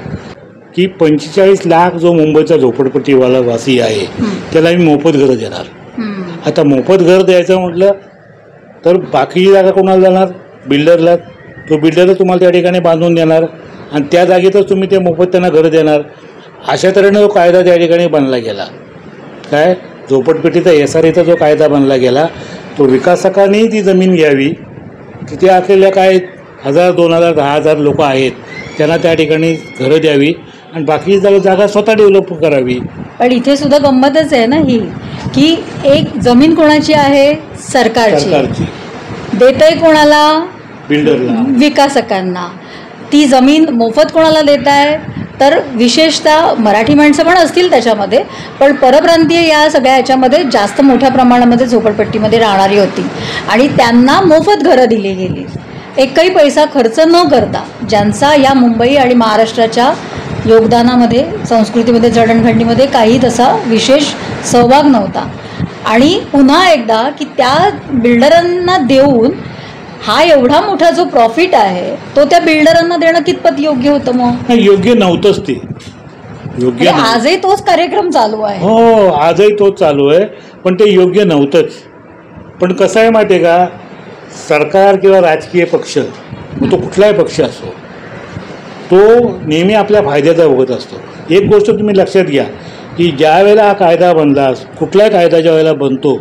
की 45 लाख जो मुंबईचा झोपडपट्टीवाला वासी आहे त्याला मी मोफत घरं देणार. आता मोफत घर द्यायचं म्हटलं तर बाकीची जागा कोणाला जाणार, बिल्डरला. तो बिल्डर तुम्हाला त्या ठिकाणी बांधून देणार आणि त्या जागेतच तुम्ही ते मोफत त्यांना घरं देणार. अशा तऱ्हेनं जो कायदा त्या ठिकाणी बनला गेला, काय झोपडपट्टीचा SRAचा जो कायदा बनला गेला, तो विकासकांनी ती जमीन घ्यावी, तिथे असलेल्या काय 1000, 2000, 10,000 लोक आहेत त्यांना त्या ठिकाणी घरं द्यावी आणि बाकी जागा स्वतः डेव्हलप करावी. पण इथे सुद्धा गंमतच आहे ना ही, की एक जमीन कोणाची आहे, सरकारची. देतंय कोणाला, बिल्डरला, विकासकांना ती जमीन मोफत कोणाला देत आहे, तर विशेषतः मराठी माणसं पण असतील त्याच्यामध्ये, पण परप्रांतीय या सगळ्या ह्याच्यामध्ये जास्त मोठ्या प्रमाणामध्ये झोपडपट्टीमध्ये राहणारी होती आणि त्यांना मोफत घरं दिली गेली, एकही पैसा खर्च न करता, ज्यांचा या मुंबई आणि महाराष्ट्राच्या योगदानामध्ये, संस्कृतीमध्ये, जडणघडणीमध्ये काही तसा विशेष सहभाग नव्हता. आणि पुन्हा एकदा की त्या बिल्डरांना देऊन हा एवढा मोठा जो प्रॉफिट आहे तो त्या बिल्डरांना देणं कितपत योग्य होतं? मग योग्य नव्हतंच ते, योग्य आजही तोच कार्यक्रम चालू आहे. हो, आजही तोच चालू आहे, पण ते योग्य नव्हतंच. पण कसं आहे माहिती आहे का, सरकार किंवा राजकीय पक्ष, तो कुठलाही पक्ष असो, तो नेहमी आपल्या फायद्याचा बघत असतो. एक गोष्ट तुम्ही लक्षात घ्या की ज्या वेळेला हा कायदा बनला, कुठलाही कायदा ज्या वेळेला बनतो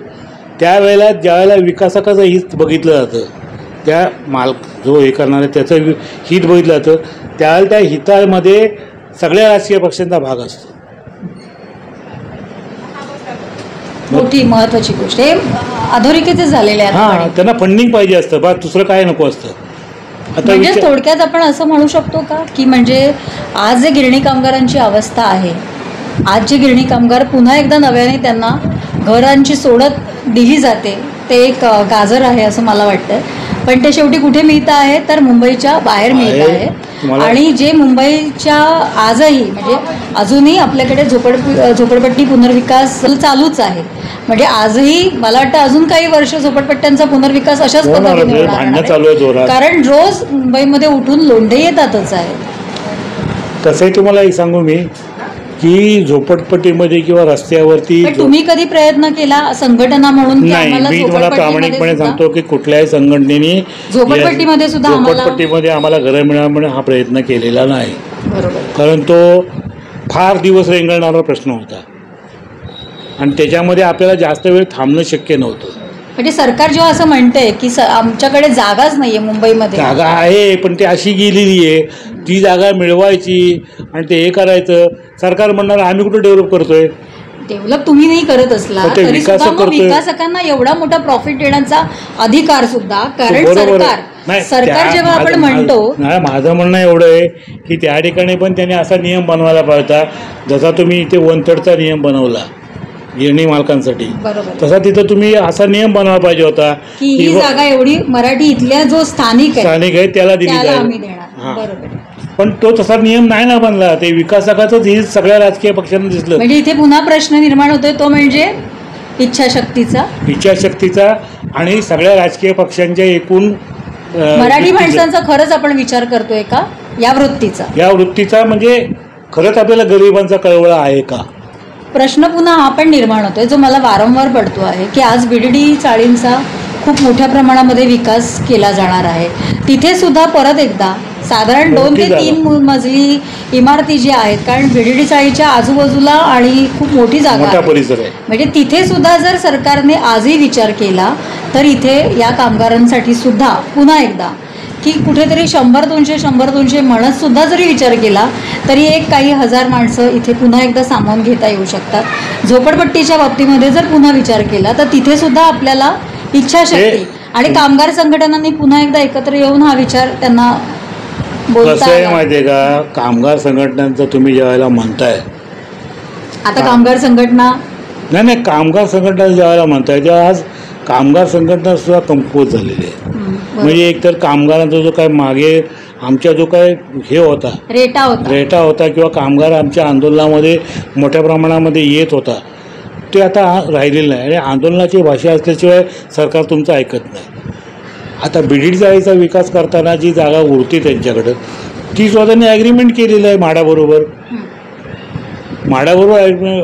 त्यावेळेला ज्यावेळेला विकासकाचं हित बघितलं जातं, त्या जो हे करणारे त्याचं हित बघितलं जातं, त्यावेळेला त्या हितामध्ये सगळ्या राजकीय पक्षांचा भाग असतो. मोठी महत्वाची गोष्ट हे अधोरेखितच झालेले आहे. हां, त्यांना फंडिंग पाहिजे असतं, बा दुसरं काय नको असतं. आता म्हणजे थोडक्यात आपण असं म्हणू शकतो का की म्हणजे आज जे गिरणी कामगारांची अवस्था आहे, आज जे गिरणी कामगार पुन्हा एकदा नव्याने त्यांना घरांची सोडत दिली जाते, ते एक गाजर आहे असं मला वाटतं. पण ते शेवटी कुठे मिळत आहे, तर मुंबईच्या बाहेर मिळत आहे. आणि जे मुंबईच्या आजही म्हणजे अजूनही आपल्याकडे झोपडपट्टी पुनर्विकास चालूच आहे. म्हणजे आजही मला वाटतं अजून काही वर्ष झोपडपट्ट्यांचा पुनर्विकास अशाच पद्धतीने होणार आहे, कारण रोज मुंबईमध्ये उठून लोंढे येतातच आहे. तसंही तुम्हाला एक सांगू मी की झोपडपट्टीमध्ये किंवा रस्त्यावरती तुम्ही कधी प्रयत्न केला संघटना म्हणून? नाही, मी तुम्हाला प्रामाणिकपणे सांगतो की कुठल्याही संघटनेने झोपडपट्टीमध्ये आम्हाला घरं मिळावं हा प्रयत्न केलेला नाही. कारण तो फार दिवस रेंगाळणारा प्रश्न होता आणि त्याच्यामध्ये आपल्याला जास्त वेळ थांबणं शक्य नव्हतं. म्हणजे सरकार जेव्हा असं म्हणते की आमच्याकडे जागाच नाहीये मुंबईमध्ये, जागा आहे पण ती अशी गेलेली आहे, ती जागा मिळवायची आणि ते हे करायचं. सरकार म्हणणार आम्ही कुठं डेव्हलप करतोय. डेव्हलप तुम्ही नाही करत असला तरी सुद्धा विकासकांना एवढा मोठा प्रॉफिट देण्याचा अधिकार सुद्धा, कारण सरकार जेव्हा आपण म्हणतो, माझं म्हणणं एवढं आहे की त्या ठिकाणी पण त्यांनी असा नियम बनवायला पाहिजे जसा तुम्ही इथे 1/3चा नियम बनवला गिरणी मालकांसाठी, तसा तिथं तुम्ही असा नियम बनवायला पाहिजे होता की ही जागा एवढी मराठी इथल्या जो स्थानिक आहे त्याला दिली जाईल. पण तो तसा नियम नाही ना बनला. ते विकासकाचंच हे सगळ्या राजकीय पक्षांना दिसलं. म्हणजे इथे पुन्हा प्रश्न निर्माण होतोय, तो म्हणजे इच्छाशक्तीचा आणि सगळ्या राजकीय पक्षांच्या एकूण मराठी माणसांचा खरंच आपण विचार करतोय का या वृत्तीचा? म्हणजे खरंच आपल्याला गरिबांचा कळवळा आहे का? प्रश्न पुन्हा हा पण निर्माण होतोय जो मला वारंवार पडतो आहे की आज बीडीडी चाळींचा खूप मोठ्या प्रमाणामध्ये विकास केला जाणार आहे. तिथे सुद्धा परत एकदा साधारण 2 ते 3 मजली इमारती जी आहेत, कारण बीडीडी चाळीच्या आजूबाजूला आणि खूप मोठी जागा आहे, म्हणजे तिथे सुद्धा जर सरकारने आजही विचार केला तर इथे या कामगारांसाठी सुद्धा पुन्हा एकदा की कुठेतरी 100-200 म्हणत सुद्धा जरी विचार केला तरी एक काही हजार माणसं इथे पुन्हा एकदा सामावून घेता येऊ शकतात. झोपडपट्टीच्या बाबतीमध्ये जर पुन्हा विचार केला तर तिथे सुद्धा आपल्याला इच्छाशक्ती आणि कामगार संघटनांनी पुन्हा एकदा एकत्र येऊन हा विचार त्यांना बोलता माहिती आहे का? कामगार संघटनांचं तुम्ही ज्यावेळेला म्हणताय, आता कामगार संघटना नाही कामगार संघटना ज्यावेळेला म्हणताय तेव्हा आज कामगार संघटना सुद्धा कमकुवत झालेली आहे. म्हणजे एकतर कामगारांचा जो काय मागे आमच्या जो काय हे होता रेटा होता किंवा कामगार आमच्या आंदोलनामध्ये मोठ्या प्रमाणामध्ये येत होता, ते आता राहिलेलं नाही. आणि आंदोलनाची भाषा असल्याशिवाय सरकार तुमचं ऐकत नाही. आता बीडीडी चाळीचा विकास करताना जी जागा उरते त्यांच्याकडं ती स्वतःने ॲग्रीमेंट केलेलं आहे म्हाडाबरोबर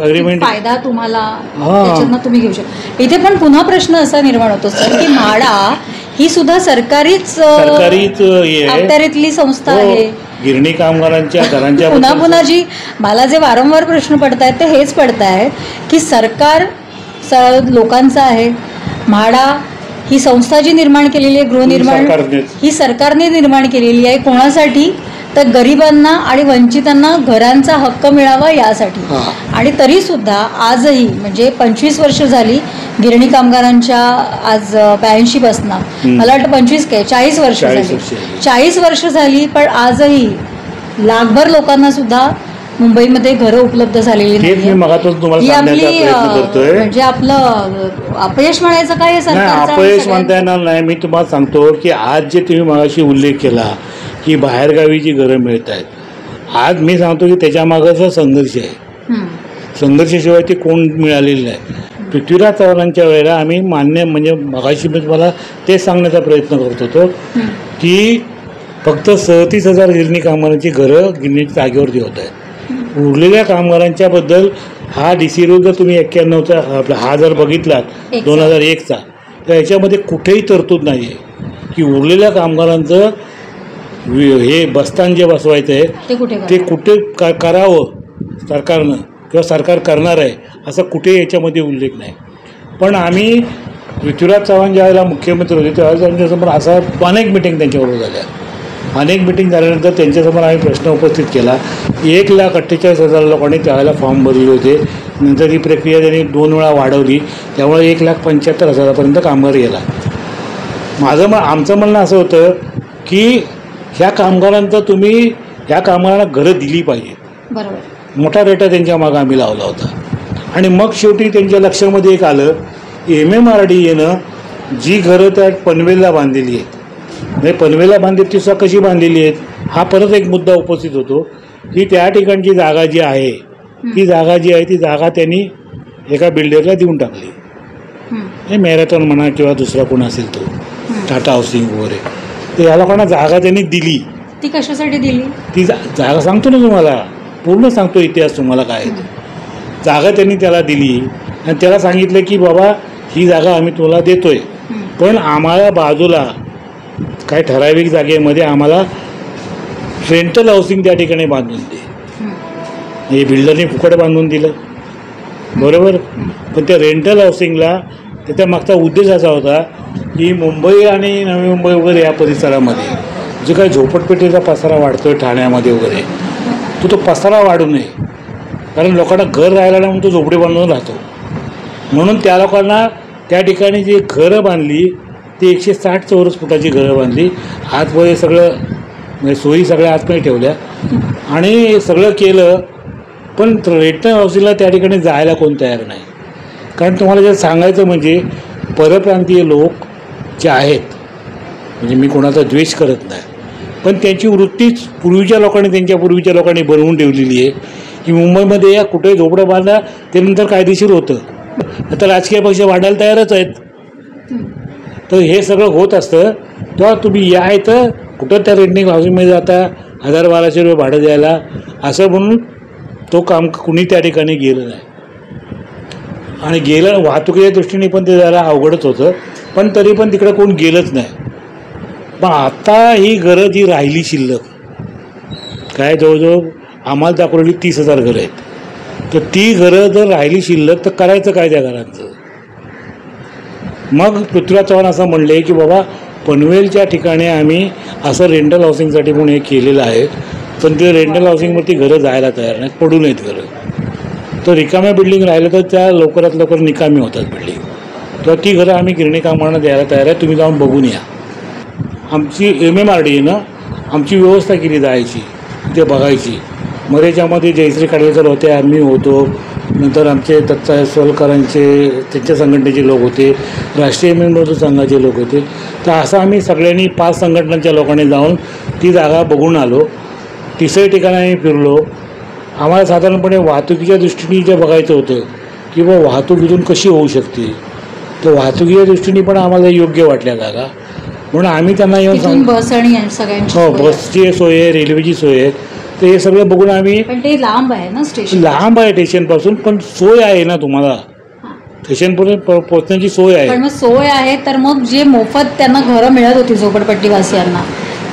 अग्रीमेंट फायदा तुम्हाला त्याच्यातनं तुम्ही घेऊ शकता. इथे पण पुन्हा प्रश्न असा निर्माण होतो सर की म्हाडा ही सुद्धा सरकारीच अखत्यारीतली संस्था आहे. गिरणी कामगारांच्या घरांच्या पुन्हा जी मला जे वारंवार प्रश्न पडतायत ते हेच पडतायत की सरकार लोकांचं आहे, म्हाडा ही संस्था जी निर्माण केलेली आहे गृहनिर्माण ही सरकारने निर्माण केलेली आहे. कोणासाठी? तर गरिबांना आणि वंचितांना घरांचा हक्क मिळावा यासाठी. आणि तरी सुद्धा आजही म्हणजे 25 वर्ष झाली गिरणी कामगारांच्या आज 82 पासनं मला वाटतं 25 काय 40 वर्ष 40 झाली. वर्ष. 40 वर्ष झाली, पण आजही लाखभर लोकांना सुद्धा मुंबईमध्ये घरं उपलब्ध झालेली तेच मी नाही. मगातून तुम्हाला ही सांगण्याचा आपली प्रयत्न करतोय. म्हणजे आपलं अपयश म्हणायचं काय नाही, सरकारचं? अपयश म्हणता येणार नाही. मी तुम्हाला सांगतो की आज जे तुम्ही मगाशी उल्लेख केला की बाहेरगावी जी घरं मिळत आहेत, आज मी सांगतो की त्याच्या मागचा संघर्ष आहे. संघर्षाशिवाय ते कोण मिळालेलं नाही. पृथ्वीराज चव्हाणांच्या वेळेला आम्ही मान्य म्हणजे मगाशी मी तुम्हाला तेच सांगण्याचा प्रयत्न करत होतो की फक्त 37,000 गिरणी कामगारांची घरं गिरणीच्या जागेवरती होत आहेत. उरलेल्या कामगारांच्याबद्दल हा DCRO जर तुम्ही 91चा आपला हा जर बघितलात 2001चा, तर याच्यामध्ये कुठेही तरतूद नाही आहे की उरलेल्या कामगारांचं हे बस्तान जे बसवायचं आहे ते कुठे करावं सरकारनं किंवा सरकार करणार आहे असं कुठे याच्यामध्ये उल्लेख नाही. पण आम्ही पृथ्वीराज चव्हाण ज्यावेळेला मुख्यमंत्री होते त्यावेळेस त्यांच्यासमोर असा अनेक मिटिंग त्यांच्याबरोबर झाल्या. अनेक मिटिंग झाल्यानंतर त्यांच्यासमोर आम्ही प्रश्न उपस्थित केला. 1,48,000 लोकांनी त्यावेळेला फॉर्म भरले होते. नंतर ही प्रक्रिया त्यांनी 2 वेळा वाढवली, त्यामुळे 1,75,000पर्यंत कामगार गेला. आमचं म्हणणं असं होतं की ह्या कामगारांचं तुम्ही ह्या कामगारांना घरं दिली पाहिजे. बरोबर. मोठा रेटा त्यांच्या मागं आम्ही लावला होता. आणि मग शेवटी त्यांच्या लक्षामध्ये एक आलं MMRDAनं जी घरं त्या पनवेलला बांधलेली आहेत, म्हणजे पनवेलला बांधली ती सुद्धा कशी बांधलेली आहेत हा परत एक मुद्दा उपस्थित होतो की त्या ठिकाणची जागा जी आहे ती जागा त्यांनी एका बिल्डरला देऊन टाकली. हे मॅरेथॉन म्हणा किंवा दुसरा कोण असेल तो टाटा हाऊसिंग वगैरे, तर या लोकांना जागा त्यांनी दिली. ती कशासाठी दिली? ती जागा सांगतो ना तुम्हाला, पूर्ण सांगतो इतिहास तुम्हाला काय आहे. जागा त्यांनी त्याला दिली आणि त्याला सांगितलं की बाबा ही जागा आम्ही तुला देतोय, पण आम्हाला बाजूला काही ठराविक जागेमध्ये आम्हाला रेंटल हाऊसिंग त्या ठिकाणी बांधून दे. हे बिल्डरने फुकट बांधून दिलं, बरोबर. पण त्या रेंटल हाऊसिंगला त्याच्या मागचा उद्देश असा होता की मुंबई आणि नवी मुंबई वगैरे या परिसरामध्ये जो काही झोपडपट्टीचा पसारा वाढतो आहे ठाण्यामध्ये वगैरे, तो पसारा वाढू नये. कारण लोकांना घर राहायला म्हणून तो झोपडी बांधून राहतो. म्हणून त्या लोकांना त्या ठिकाणी जी घरं बांधली ती 160 चौरस फुटाची घरं बांधली. आतमध्ये सगळं म्हणजे सोयी सगळ्या आतमध्ये ठेवल्या आणि सगळं केलं. पण रेंटल हाऊसिंगला त्या ठिकाणी जायला कोण तयार नाही. कारण तुम्हाला जर सांगायचं म्हणजे परप्रांतीय लोक जे आहेत, म्हणजे मी कोणाचा द्वेष करत नाही, पण त्यांची वृत्तीच पूर्वीच्या लोकांनी बनवून ठेवलेली आहे की मुंबईमध्ये या कुठे झोपडं बांधा ते नंतर कायदेशीर होतं. आता राजकीय पक्ष वाढायला तयारच आहेत. तर हे सगळं होत असतं तेव्हा तुम्ही या इथं कुठं त्या रेंटिंग हाऊसिंगमध्ये जाता 1,000-1,200 रुपये भाडं द्यायला, असं म्हणून तो काम कुणी त्या ठिकाणी गेलं नाही. आणि गेलं वाहतुकीच्या दृष्टीने पण ते जरा अवघडच होतं, पण तरी पण तिकडं कोण गेलंच नाही. पण आता ही घरं जी राहिली शिल्लक काय जवळजवळ आम्हाला दाखवलेली 30,000 घरं आहेत. तर ती घरं जर राहिली शिल्लक तर करायचं काय त्या घरांचं? मग पृथ्वीराज चव्हाण असं म्हणले की बाबा पनवेलच्या ठिकाणी आम्ही असं रेंटल हाऊसिंगसाठी म्हणून हे केलेलं आहे, पण ते रेंटल हाऊसिंगवरती घरं जायला तयार नाहीत, पडू नयेत घरं. तर रिकाम्या बिल्डिंग राहिलं तर त्या लवकरात लवकर निकामी होतात बिल्डिंग. तर ती घरं आम्ही गिरणी कामगारांना द्यायला तयार आहे, तुम्ही जाऊन बघून या. आमची MMRDAनं आमची व्यवस्था केली जायची ते बघायची. मग याच्यामध्ये जयश्री खाडवेकर होते, आम्ही होतो, नंतर आमचे दत्ता सोलकरांचे त्यांच्या संघटनेचे लोक होते, राष्ट्रीय मजदूर संघाचे लोक होते. तर असं आम्ही सगळ्यांनी 5 संघटनांच्या लोकांनी जाऊन ती जागा बघून आलो. 30 ठिकाणी आम्ही फिरलो. आम्हाला साधारणपणे वाहतुकीच्या दृष्टीने जे बघायचं होतं की बा वाहतूक इथून कशी होऊ शकते, तर वाहतुकीच्या दृष्टीने पण आम्हाला योग्य वाटल्या जागा. म्हणून आम्ही त्यांना येऊन बस आणि सगळ्यांची हो बसची सोय आहे, रेल्वेची सोय आहे. तर हे सगळं बघून आम्ही, पण ते लांब आहे ना स्टेशन, लांब आहे स्टेशनपासून, पण सोय आहे ना तुम्हाला स्टेशनपर्यंत पोहोचण्याची सोय आहे. पण मग सोय आहे तर मग जे मोफत त्यांना घरं मिळत होती झोपडपट्टीवासियांना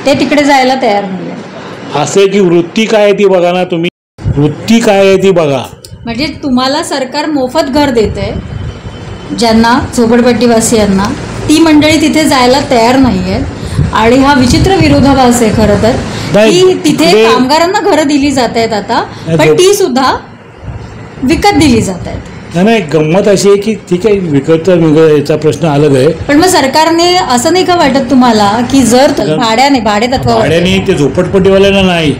ते तिकडे जायला तयार नाही आहे. असं आहे की वृत्ती काय आहे ती बघा ना तुम्ही, वृत्ती काय आहे ती बघा. म्हणजे तुम्हाला सरकार मोफत घर देते ज्यांना झोपडपट्टीवासियांना, ती मंडळी तिथे जायला तयार नाही आहे. आणि हा विचित्र विरोधाभास आहे खरं तर की तिथे कामगारांना घरं दिली जात आहेत आता, पण ती सुद्धा विकत दिली जात आहेत. नाही, गंमत अशी आहे की ठीक आहे, विकत याचा प्रश्न अलग आहे. पण मग सरकारने असं नाही का वाटत तुम्हाला की जर भाडे तत्वावर भाड्याने ते झोपडपट्टीवाल्यांना नाही,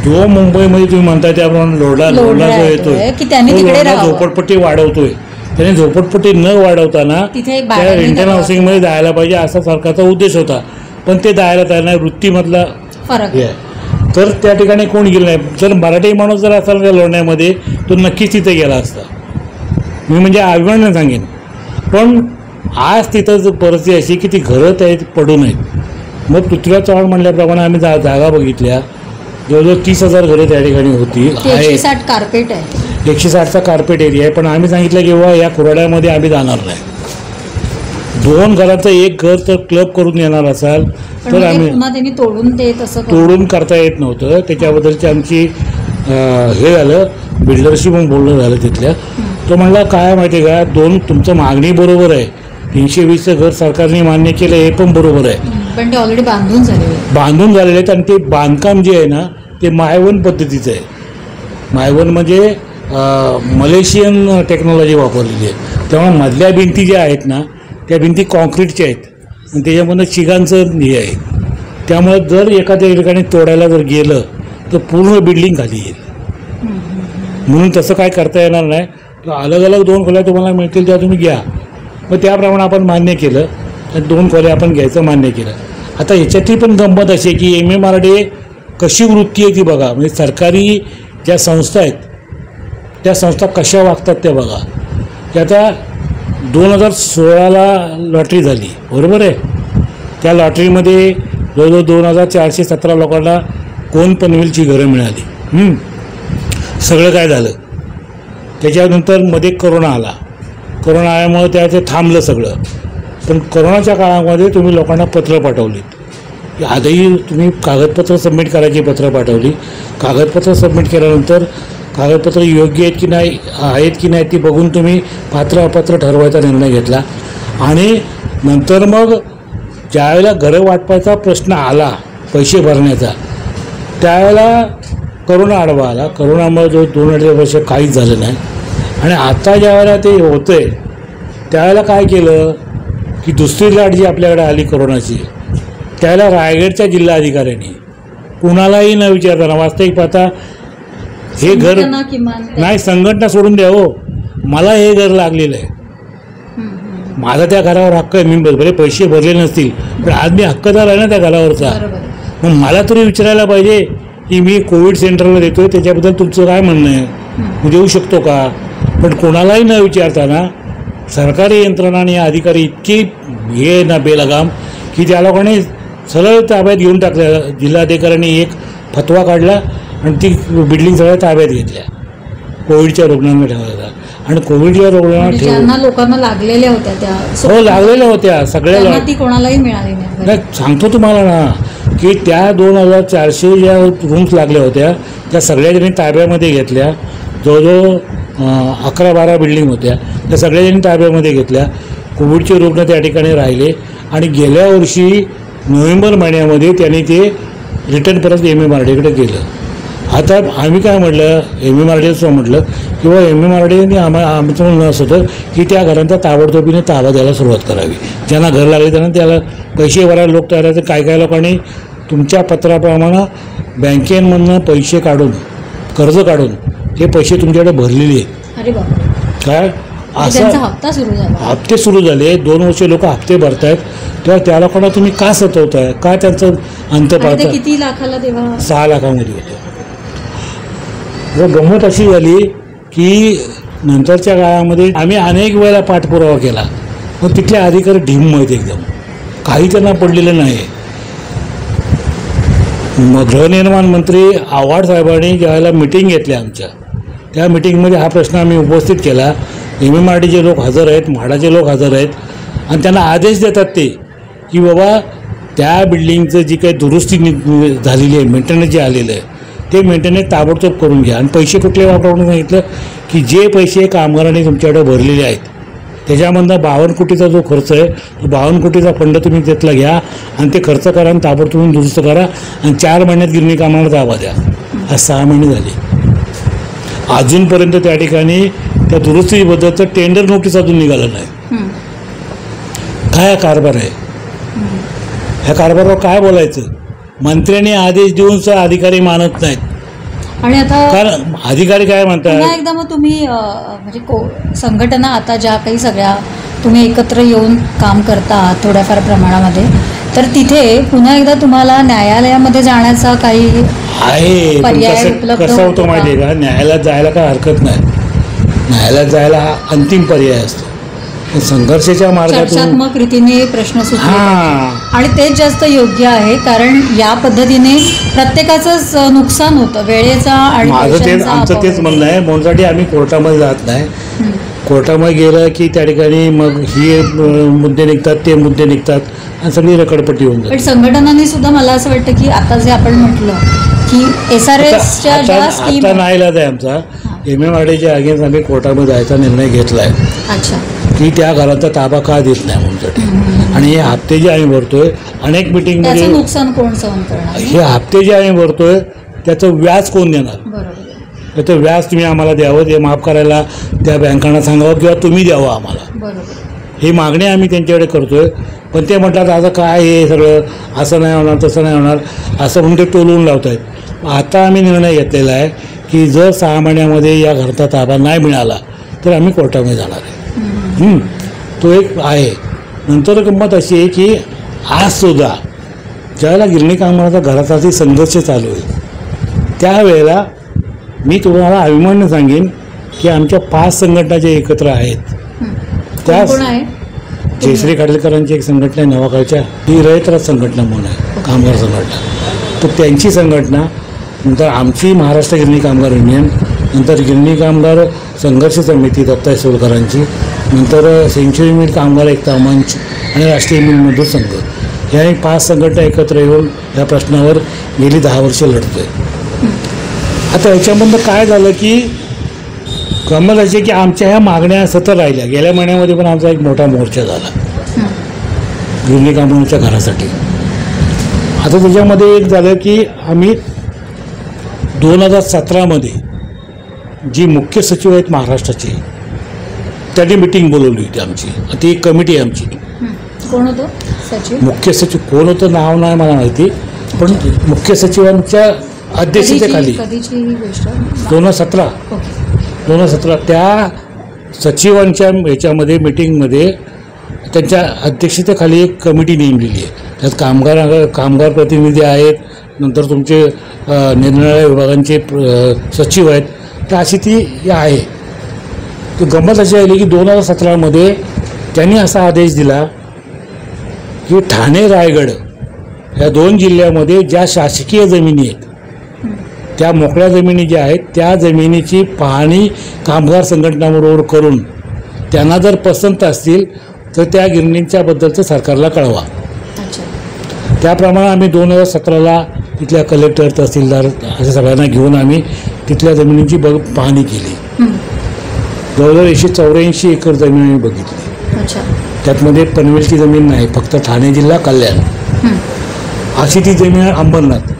जो मुंबईमध्ये तुम्ही म्हणताय त्याप्रमाणे लोढा जो येतोय की त्यांनी तिकडे झोपडपट्टी वाढवतोय, त्याने झोपडपट्टी न वाढवताना तिथे त्या रेंटल हाऊसिंगमध्ये जायला पाहिजे असा सरकारचा उद्देश होता. पण ते जायला तयार नाही, वृत्तीमधला फरक आहे. तर त्या ठिकाणी कोण गेलं नाही. जर मराठी माणूस जर असाल त्या लढण्यामध्ये तो नक्कीच तिथे गेला असता, मी म्हणजे अभिमानाने सांगेन. पण आज तिथं परिस्थिती अशी की ती घरं त्या पडू नयेत. मग पृथ्वीराज चव्हाण म्हणल्याप्रमाणे आम्ही जागा बघितल्या, जवळजवळ 30,000 घरं त्या ठिकाणी होती. 160 कार्पेट आहे, 160चा कार्पेट एरिया आहे. पण आम्ही सांगितलं की बाबा या कुऱ्हाड्यामध्ये आम्ही जाणार नाही. 2 घराचं एक घर तर क्लब करून येणार असाल तर आम्ही त्यांनी तोडून करता येत नव्हतं. त्याच्याबद्दलची आमची हे झालं, बिल्डरशी पण बोलणं झालं तिथल्या. तो म्हणला काय माहिती आहे का, तुमचं मागणी बरोबर आहे, 320चं घर सरकारने मान्य केलं हे पण बरोबर आहे, पण ते ऑलरेडी बांधून झालेले आहेत. आणि ते बांधकाम जे आहे ना ते मायवन पद्धतीचं आहे. मायवन म्हणजे मलेशियन टेक्नॉलॉजी वापरलेली आहे. त्यामुळे मधल्या भिंती ज्या आहेत ना त्या भिंती कॉन्क्रीटच्या आहेत आणि त्याच्यामधनं चिगांचं हे आहे. त्यामुळे जर एखाद्या ठिकाणी तोडायला जर गेलं तर पूर्ण बिल्डिंग खाली येईल. म्हणून तसं काय करता येणार नाही. तर अलग अलग 2 खोल्या तुम्हाला मिळतील त्या तुम्ही घ्या. मग त्याप्रमाणे आपण मान्य केलं, तर 2 खोल्या आपण घ्यायचं मान्य केलं. आता ह्याच्यातली पण गंमत अशी आहे की MMRDA कशी वृत्ती आहे ती बघा. म्हणजे सरकारी ज्या संस्था आहेत त्या संस्था कशा वागतात त्या बघा. की आता 2016ला लॉटरी झाली, बरोबर आहे. त्या लॉटरीमध्ये जवळजवळ 2417 लोकांना कोण पनवेलची घरं मिळाली. सगळं काय झालं, त्याच्यानंतर मध्ये कोरोना आला. कोरोना आल्यामुळे त्याचं थांबलं सगळं. पण कोरोनाच्या काळामध्ये तुम्ही लोकांना पत्र पाठवलीत. आजही तुम्ही कागदपत्र सबमिट करायची पत्र पाठवली. कागदपत्र सबमिट केल्यानंतर कागदपत्र योग्य आहेत की नाही ती बघून तुम्ही पात्र अपात्र ठरवायचा निर्णय घेतला. आणि नंतर मग ज्यावेळेला घरं वाटपायचा प्रश्न आला पैसे भरण्याचा, त्यावेळेला करोना आडवा आला. करोनामुळे जो 2-2.5 वर्ष काहीच झालं नाही. आणि आता ज्यावेळेला ते होतं आहे त्यावेळेला काय केलं की दुसरी लाट जी आपल्याकडे आली करोनाची, त्यावेळेला रायगडच्या जिल्हाधिकाऱ्यांनी कुणालाही न विचारताना वास्तविक पाहता हे घर नाही, संघटना सोडून द्या हो, मला हे घर लागलेलं आहे, माझा त्या घरावर हक्क आहे, मी बरे पैसे भरले नसतील पण आज मी हक्कदार आहे ना त्या घरावरचा. मग मला तरी विचारायला पाहिजे की मी कोविड सेंटरला देतोय त्याच्याबद्दल तुमचं काय म्हणणं आहे, मी देऊ शकतो का. पण कोणालाही न विचारताना सरकारी यंत्रणा आणि अधिकारी इतकी हे ना बेलगाम की त्या लोकांनी सरळ ताब्यात घेऊन टाकल्या. जिल्हाधिकाऱ्यांनी एक फतवा काढला आणि ती बिल्डिंग सगळ्या ताब्यात घेतल्या, कोविडच्या रुग्णांना ठेवायला. आणि कोविडच्या रुग्णांना लोकांना लागलेल्या होत्या त्या, हो लागलेल्या होत्या सगळ्याला, ती कोणालाही मिळाली नाही. सांगतो तुम्हाला ना की त्या 2400 ज्या रूम्स लागल्या होत्या त्या सगळ्या जणी ताब्यामध्ये घेतल्या. जवळजवळ 11-12 बिल्डिंग होत्या, त्या सगळ्या जणी ताब्यामध्ये घेतल्या. कोविडचे रुग्ण त्या ठिकाणी राहिले. आणि गेल्या वर्षी नोव्हेंबर महिन्यामध्ये त्यांनी ते रिटर्न परत MMRDAकडे गेलं. आता आम्ही काय म्हटलं, MMRDAचं म्हटलं किंवा MMRDAने आमचं म्हणणं असं होतं की त्या घरांचा ताबडतोबीने ताबा द्यायला सुरुवात करावी. ज्यांना घर लागले त्यांना त्याला पैसे भरायला लोक तयार आहेत. काय लोकांनी तुमच्या पत्राप्रमाणे बँकेमधनं पैसे काढून, कर्ज काढून हे पैसे तुमच्याकडे भरलेले आहेत. काय असं हप्ते सुरू झाले, 2 वर्ष लोक हप्ते भरतायत. तेव्हा त्या लोकांना तुम्ही का सतवताय, का त्यांचं अंत पाहताय. किती लाखाला तेव्हा 6 लाखामध्ये होतं. गंमत अशी झाली की नंतरच्या काळामध्ये आम्ही अनेक वेळेला पाठपुरावा केला पण तिथले अधिकारी ढिम्म आहेत एकदम, काही त्यांना पडलेलं नाही. मग गृहनिर्माण मंत्री आव्हाड साहेबांनी ज्यावेळेला मिटिंग घेतल्या आमच्या, त्या मिटिंगमध्ये हा प्रश्न आम्ही उपस्थित केला. MMRDAचे लोक हजर आहेत, म्हाडाचे लोक हजर आहेत आणि त्यांना आदेश देतात ते की बाबा त्या बिल्डिंगचं जी काही दुरुस्ती झालेली आहे, मेंटेनन्स जे आलेलं आहे ते मेंटेनन्स ताबडतोब करून घ्या. आणि पैसे कुठले वापरून सांगितलं की जे पैसे कामगारांनी तुमच्याकडे भरलेले आहेत त्याच्यामधनं 52 कोटीचा जो खर्च आहे तो 52 कोटीचा फंड तुम्ही त्यातला घ्या आणि ते खर्च करा आणि ताबडतोब दुरुस्त करा आणि 4 महिन्यात गिरणी कामाला ताबा द्या. आज 6 महिने झाले, अजूनपर्यंत त्या ठिकाणी त्या दुरुस्तीबद्दलचं टेंडर नोटीस अजून निघालं नाही. हं. काय हा कारभार आहे? ह्या कारभारावर काय बोलायचं? मंत्र्यांनी आदेश देऊन सुद्धा अधिकारी मानत नाहीत. आणि आता कारण अधिकारी काय पुन्हा म्हणतात, एकदा मग तुम्ही म्हणजे संघटना आता ज्या काही सगळ्या तुम्ही एकत्र येऊन काम करता आहात थोड्याफार प्रमाणामध्ये, तर तिथे पुन्हा एकदा तुम्हाला न्यायालयामध्ये जाण्याचा काही आहे. पण पर्याय उपलब्ध कसं होतो होतं माहिती आहे का, न्यायालयात जायला काय हरकत नाही. न्यायालयात जायला हा अंतिम पर्याय असतो. पण संघर्षाच्या मार्गातून चर्चात्मक रीतीने प्रश्न सुटले हां आणि तेच जास्त योग्य आहे, कारण या पद्धतीने प्रत्येकाचंच नुकसान होतं, वेळेचा आणि माझं तेच पैशांचा आमचं तेच अपव्यय. म्हणणं आहे. म्हणूनसाठी आम्ही कोर्टामध्ये जात नाही. हं. कोर्टामध्ये गेलं की त्या ठिकाणी मग ही मुद्दे निघतात, ते मुद्दे निघतात आणि सगळी रखडपट्टी होऊन पण जाते. संघटनांनी सुद्धा मला असं वाटतं की आता जे आपण म्हटलं की SRSच्या ज्या स्कीम आता नाईलाज आहे आमचा. MMRDच्या अगेन्स्ट आम्ही कोर्टामध्ये जायचा निर्णय घेतला आहे अच्छा की त्या घरांचा ताबा का देत नाही म्हणूनसाठी. आणि हे हप्ते जे आम्ही भरतोय अनेक मिटिंगमध्ये, त्याचं नुकसान कोण सहन करणार? हे हप्ते जे आम्ही भरतोय त्याचं व्याज कोण देणार? बरोबर. त्याचं व्याज तुम्ही आम्हाला द्यावं, ते माफ करायला त्या बँकांना सांगावं किंवा तुम्ही द्यावं आम्हाला. बरोबर. ही मागणी आम्ही त्यांच्याकडे करतोय. पण ते म्हणतात आता काय हे सगळं असं नाही होणार, तसं नाही होणार, असं म्हणून ते टोलवून लावत आहेत. आता आम्ही निर्णय घेतलेला आहे की जर 6 महिन्यामध्ये या घराचा ताबा नाही मिळाला तर आम्ही कोर्टामध्ये जाणार आहे. तो एक आहे. नंतर गंमत अशी आहे की आजसुद्धा ज्यावेळेला गिरणी कामगाराचा घरासाठी संघर्ष चालू आहे त्यावेळेला मी तुम्हाला अभिमानाने सांगेन की आमच्या 5 संघटना ज्या एकत्र आहेत त्या कोण आहे? जयश्री खाडीलकरांची एक संघटना आहे नवाकाळच्या, ही रयतराज संघटना म्हणून आहे, कामगार संघटना. तर त्यांची संघटना, नंतर आमची महाराष्ट्र गिरणी कामगार युनियन, नंतर गिरणी कामगार संघर्ष समिती दत्ता सोलकरांची, नंतर सेंचुरी मिल कामगार एकता मंच आणि राष्ट्रीय मिल मजदूर संघ, ह्या 5 संघटना एकत्र येऊन या प्रश्नावर गेली 10 वर्ष लढतोय. आता याच्यामधलं काय झालं की गंमत अशी की आमच्या ह्या मागण्या सतत राहिल्या. गेल्या महिन्यामध्ये पण आमचा एक मोठा मोर्चा झाला गिरणी कामगारांच्या घरासाठी. आता त्याच्यामध्ये एक झालं की आम्ही 2017मध्ये जी मुख्य सचिव आहेत महाराष्ट्राचे त्यांनी मिटिंग बोलवली होती आमची. ती एक कमिटी आहे आमची. कोण होतं सचिव? मुख्य सचिव कोण होतं नाव नाही मला माहिती, पण मुख्य सचिवांच्या अध्यक्षतेखाली कधीची ही गोष्ट? 2017 त्या सचिवांच्या याच्यामध्ये मिटिंगमध्ये त्यांच्या अध्यक्षतेखाली एक कमिटी नेमलेली आहे. त्यात कामगार प्रतिनिधी आहेत, नंतर तुमचे निरनिराळ्या विभागांचे सचिव आहेत. तर अशी ती आहे. तर गंमत अशी आली की 2017मध्ये त्यांनी असा आदेश दिला की ठाणे रायगड या 2 जिल्ह्यामध्ये ज्या शासकीय जमिनी आहेत त्या मोकळ्या जमिनी ज्या आहेत त्या जमिनीची पाहणी कामगार संघटनाबरोबर करून त्यांना जर पसंत असतील तर त्या गिरणींच्याबद्दलचं सरकारला कळवा. त्याप्रमाणे आम्ही 2017ला तिथल्या कलेक्टर तहसीलदार अशा सगळ्यांना घेऊन आम्ही तिथल्या जमिनींची पाहणी केली. जवळजवळ 184 एकर जमीन आम्ही बघितली. त्यातमध्ये पनवेलची जमीन नाही, फक्त ठाणे जिल्हा कल्याण अशी ती जमीन आहे. अंबरनाथ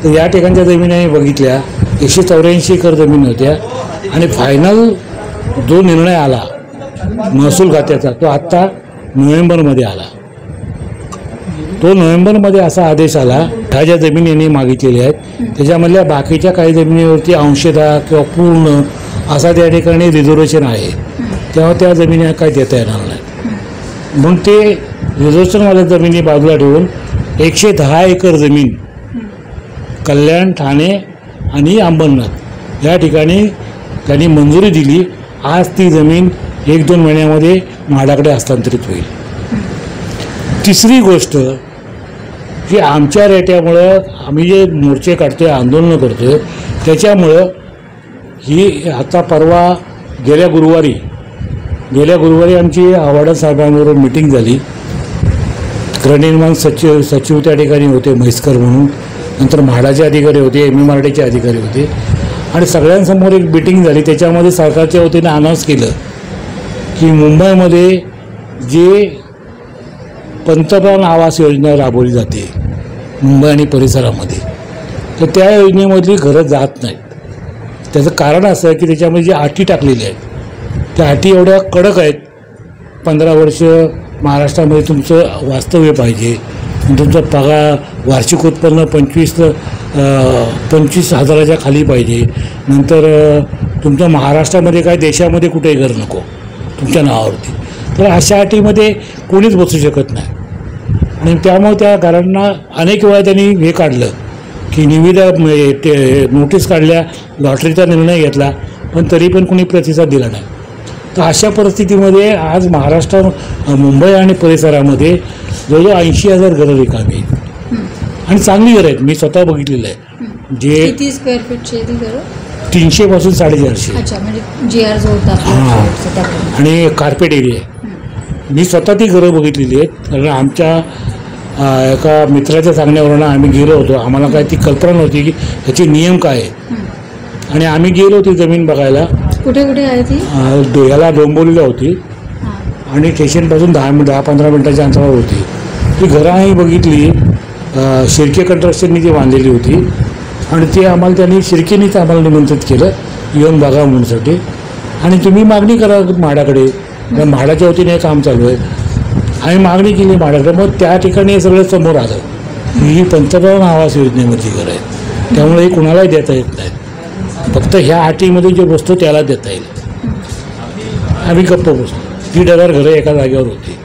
तर या ठिकाणच्या जमिनी आम्ही बघितल्या. 184 एकर जमीन होत्या. आणि फायनल जो निर्णय आला महसूल खात्याचा तो आत्ता नोव्हेंबरमध्ये आला. तो नोव्हेंबरमध्ये असा आदेश आला ह्या ज्या जमिनी यांनी मागितलेल्या आहेत त्याच्यामधल्या बाकीच्या काही जमिनीवरती अंशतः किंवा पूर्ण असा त्या ठिकाणी रिझर्वेशन आहे, तेव्हा त्या जमिनी काय देता येणार नाही. म्हणून ते रिझर्वेशनवाल्या जमिनी बाजूला ठेवून 110 एकर जमीन कल्याण, ठाणे आणि अंबरनाथ या ठिकाणी त्यांनी मंजुरी दिली. आज ती जमीन 1-2 महिन्यामध्ये म्हाडाकडे हस्तांतरित होईल. तिसरी गोष्ट की आमच्या रेट्यामुळं आम्ही जे मोर्चे काढतोय, आंदोलनं करतोय, त्याच्यामुळं ही आता परवा गेल्या गुरुवारी आमची आव्हाड साहेबांबरोबर मिटिंग झाली. गृहनिर्माण सचिव त्या ठिकाणी होते म्हैसकर म्हणून, नंतर म्हाडाचे अधिकारी होते, MMRDचे अधिकारी होते आणि सगळ्यांसमोर एक मिटिंग झाली. त्याच्यामध्ये सरकारच्या वतीने अनाऊन्स केलं की मुंबईमध्ये जे पंतप्रधान आवास योजना राबवली जाते मुंबई आणि परिसरामध्ये, तर त्या योजनेमधली घरं जात नाहीत. त्याचं कारण असं आहे की त्याच्यामध्ये जी अटी टाकलेली आहेत त्या अटी एवढ्या कडक आहेत. 15 वर्ष महाराष्ट्रामध्ये तुमचं वास्तव्य पाहिजे, तुमचा पगार वार्षिक उत्पन्न 25,000च्या खाली पाहिजे. नंतर तुमचं महाराष्ट्रामध्ये काय देशामध्ये कुठेही घर नको तुमच्या नावावरती. तर अशा अटीमध्ये कोणीच बसू शकत नाही. आणि त्यामुळे त्या घरांना अनेक वेळा त्यांनी हे काढलं की निविदा ते नोटीस काढल्या, लॉटरीचा निर्णय घेतला, पण तरी पण कोणी प्रतिसाद दिला नाही. तर अशा परिस्थितीमध्ये आज महाराष्ट्र, मुंबई आणि परिसरामध्ये जवळजवळ 80,000 घरं रिकामी आहेत आणि चांगली घरं आहेत. मी स्वतः बघितलेलं आहे. जे किती स्क्वेअर फीटची आहे ती घरं? 300 पासून 450. अच्छा, म्हणजे GR जो होता हां, आणि कार्पेट एरिया आहे. मी स्वतः ती घरं बघितलेली आहेत. कारण आमच्या एका मित्राच्या सांगण्यावरून आम्ही गेलो होतो. आम्हाला काय ती कल्पना नव्हती की ह्याचे नियम काय आहे. आणि आम्ही गेलो ती जमीन बघायला. कुठे कुठे आहे ती? याला डोंबिवलीला होती आणि स्टेशनपासून 10-15 मिनिटाच्या अंतरावर होती. ती घरं आम्ही बघितली. शिर्के कंस्ट्रक्शननी ती बांधलेली होती आणि ते आम्हाला त्यांनी शिर्केनीच आम्हाला निमंत्रित केलं येऊन बघा म्हणूनसाठी. आणि तुम्ही मागणी करा म्हाडाकडे, त्या म्हाडाच्या वतीने काम चालू आहे. आम्ही मागणी केली म्हाडाकडे. मग त्या ठिकाणी हे सगळं समोर आलं. ही पंतप्रधान आवास योजनेमधली घरं आहेत, त्यामुळे हे कुणालाही देता येत नाही. फक्त ह्या अटीमध्ये जे बसतो त्याला देता येईल. आम्ही गप्प बसतो. 1,500 घरं एका जागेवर होती.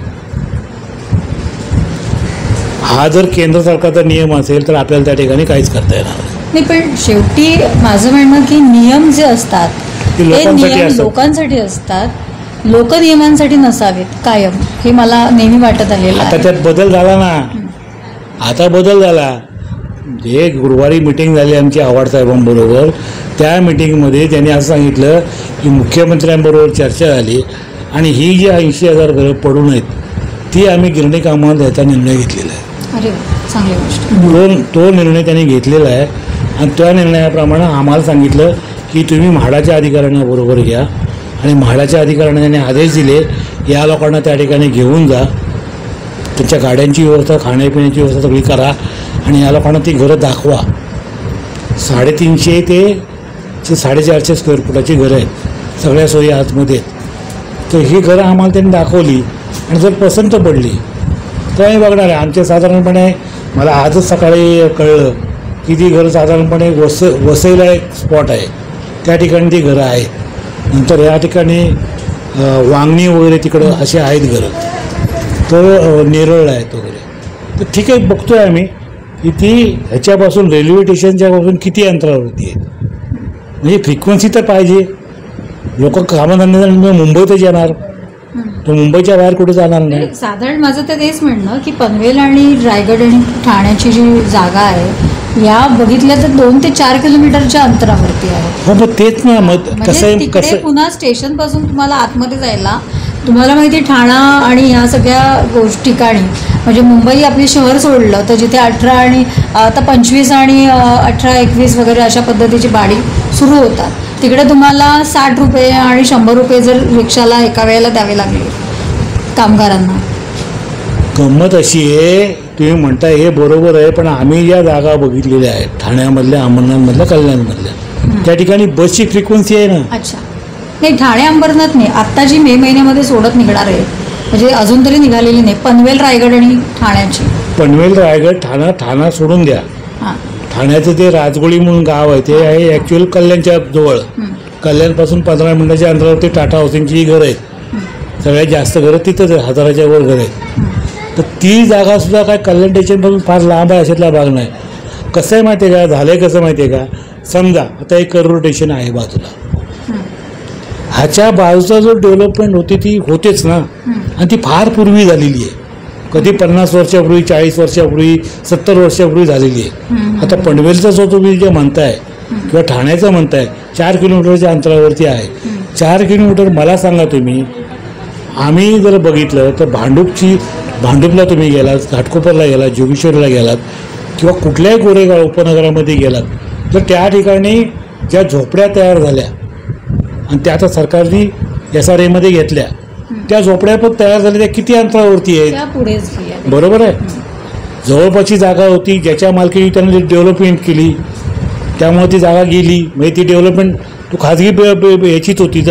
हा जर केंद्र सरकारचा नियम असेल तर आपल्याला त्या ठिकाणी काहीच करता येणार नाही. पण शेवटी माझं म्हणणं की नियम जे असतात ते नियम लोकांसाठी असतात, लोक नियमांसाठी नसावेत कायम, हे मला नेहमी वाटत आलेलं आहे. आता त्यात बदल झाला ना. आता बदल झाला. जे गुरुवारी मिटिंग झाली आमची आव्हाड साहेबांबरोबर, त्या मिटिंगमध्ये त्यांनी असं सांगितलं की मुख्यमंत्र्यांबरोबर चर्चा झाली आणि ही जी 80,000 घरं पडून आहेत ती आम्ही गिरणी कामावर द्यायचा निर्णय घेतलेला आहे. अरे चांगली गोष्ट. तो निर्णय त्यांनी घेतलेला आहे आणि त्या निर्णयाप्रमाणे आम्हाला सांगितलं की तुम्ही म्हाडाच्या अधिकाऱ्यांना बरोबर घ्या आणि म्हाडाच्या अधिकाऱ्यांना त्यांनी आदेश दिले या लोकांना त्या ठिकाणी घेऊन जा, त्यांच्या गाड्यांची व्यवस्था, खाण्यापिण्याची व्यवस्था सगळी करा आणि या लोकांना ती घरं दाखवा. 350 ते 450 स्क्वेअर फुटाची घरं आहेत, सगळ्या सोयी आतमध्ये आहेत. तर ही घरं आम्हाला त्यांनी दाखवली आणि जर पसंत पडली तर आम्ही बघणार आहे. आमच्या साधारणपणे मला आजच सकाळी कळलं की ती घरं साधारणपणे वसईला एक स्पॉट आहे, त्या ठिकाणी ती घरं आहेत. नंतर या ठिकाणी वांगणी वगैरे तिकडं असे आहेत घरं. तो नेरळला आहेत वगैरे. तर ठीक आहे, बघतो आहे आम्ही की ती ह्याच्यापासून रेल्वे स्टेशनच्यापासून किती अंतरावरती आहे. म्हणजे फ्रिक्वेन्सी तर पाहिजे. लोक कामधंद्याने मुंबईतच येणार, तो मुंबईच्या बाहेर कुठे जाणार नाही. साधारण माझं तर तेच म्हणणं की पनवेल आणि रायगड आणि ठाण्याची जी जागा आहे या बघितल्या तर 2 ते 4 किलोमीटरच्या अंतरावरती आहे. हो, मग तेच ना. मग कसं आहे, तिकडे पुन्हा स्टेशन पासून तुम्हाला आतमध्ये जायला, तुम्हाला माहिती ठाणा आणि ह्या सगळ्या ठिकाणी, म्हणजे मुंबई आपली शहर सोडलं तर जिथे 18 आणि आता 25 आणि 18-21 वगैरे अशा पद्धतीची भाडी सुरू होतात, तिकडे तुम्हाला 60 रुपये आणि 100 रुपये जर रिक्षाला एका वेळेला द्यावे लागले कामगारांना. गंमत अशी आहे, तुम्ही म्हणताय हे बरोबर आहे, पण आम्ही ज्या जागा बघितलेल्या आहेत ठाण्यामधल्या, अंबरनाथमधल्या, कल्याणमधल्या, त्या ठिकाणी बसची फ्रिक्वेन्सी आहे ना. अच्छा, नाही ठाणे अंबरनाथ नाही, आत्ता जी मे महिन्यामध्ये सोडत निघणार आहे, म्हणजे अजून तरी निघालेली नाही, पनवेल, रायगड आणि ठाण्याची. पनवेल, रायगड, ठाणा सोडून द्या. ठाण्याचं ते राजगोळी म्हणून गाव आहे, ते आहे ॲक्च्युअल कल्याणच्या जवळ. कल्याणपासून 15 मिनिटाच्या अंतरावरती टाटा हाऊसिंगची घरं आहेत. सगळ्यात जास्त घरं तिथंच आहे, 1000च्या वर घरं आहेत. तर ती जागासुद्धा काय कल्याण स्टेशनपासून फार लांब आहे अशातला भाग नाही. कसं आहे माहिती आहे का, झालं आहे कसं माहिती आहे का, समजा आता एक करूर स्टेशन आहे बाजूला, ह्याच्या बाजूचा जो डेव्हलपमेंट होती ती होतेच ना, आणि ती फार पूर्वी झालेली आहे. कधी 50 वर्षापूर्वी, 40 वर्षापूर्वी, 70 वर्षापूर्वी झालेली आहे. आता पनवेलचा जो तुम्ही जे म्हणताय किंवा ठाण्याचं म्हणताय 4 किलोमीटरच्या अंतरावरती आहे. 4 किलोमीटर मला सांगा तुम्ही, आम्ही जर बघितलं तर भांडूपला तुम्ही गेलात, घाटकोपरला गेलात, जोगेश्वरीला गेलात किंवा कुठल्याही गोरेगाव उपनगरामध्ये गेलात तर त्या ठिकाणी ज्या झोपड्या तयार झाल्या आणि त्या आता सरकारने SRA मध्ये घेतल्या, त्या झोपड्या पण तयार झाल्या, त्या किती अंतरावरती आहेत, बरोबर आहे. जवळपासची जागा होती, ज्याच्या मालकीने त्यांनी डेव्हलपमेंट केली, त्यामुळे ती जागा गेली, म्हणजे ती डेव्हलपमेंट तो खाजगी याचीच होती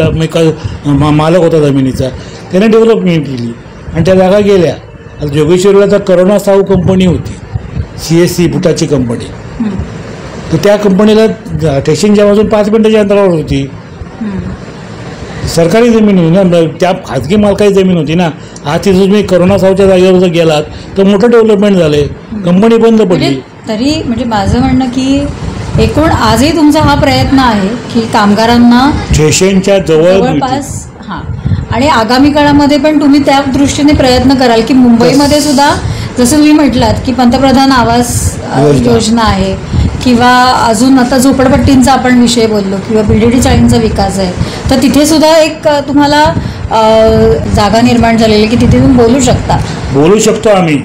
मालक होता जमिनीचा, त्याने डेव्हलपमेंट केली आणि त्या जागा गेल्या. आता जोगेश्वरीला तर करोना साऊ कंपनी होती, CSC बुटाची कंपनी, तर त्या कंपनीला स्टेशनच्या बाजून 5 मिनिटाच्या अंतरावर होती. सरकारी जमीन होती ना, त्या खाजगी मालकाची जमीन होती ना. आज तिथं तुम्ही करोना साऊच्या जागेवर जर गेलात तर मोठं डेव्हलपमेंट झाले, कंपनी बंद पडली. तरी म्हणजे माझं म्हणणं की एकूण आजही तुमचा हा प्रयत्न आहे की कामगारांना स्टेशनच्या जवळपास हां, आणि आगामी काळामध्ये पण तुम्ही त्या दृष्टीने प्रयत्न कराल की मुंबईमध्ये सुद्धा जसं तुम्ही म्हटलात की पंतप्रधान आवास योजना आहे किंवा अजून आता झोपडपट्टींचा आपण विषय बोललो किंवा BDD चाळींचा विकास आहे, तर तिथे सुद्धा एक तुम्हाला जागा निर्माण झालेली की तिथे तुम्ही बोलू शकतो. आम्ही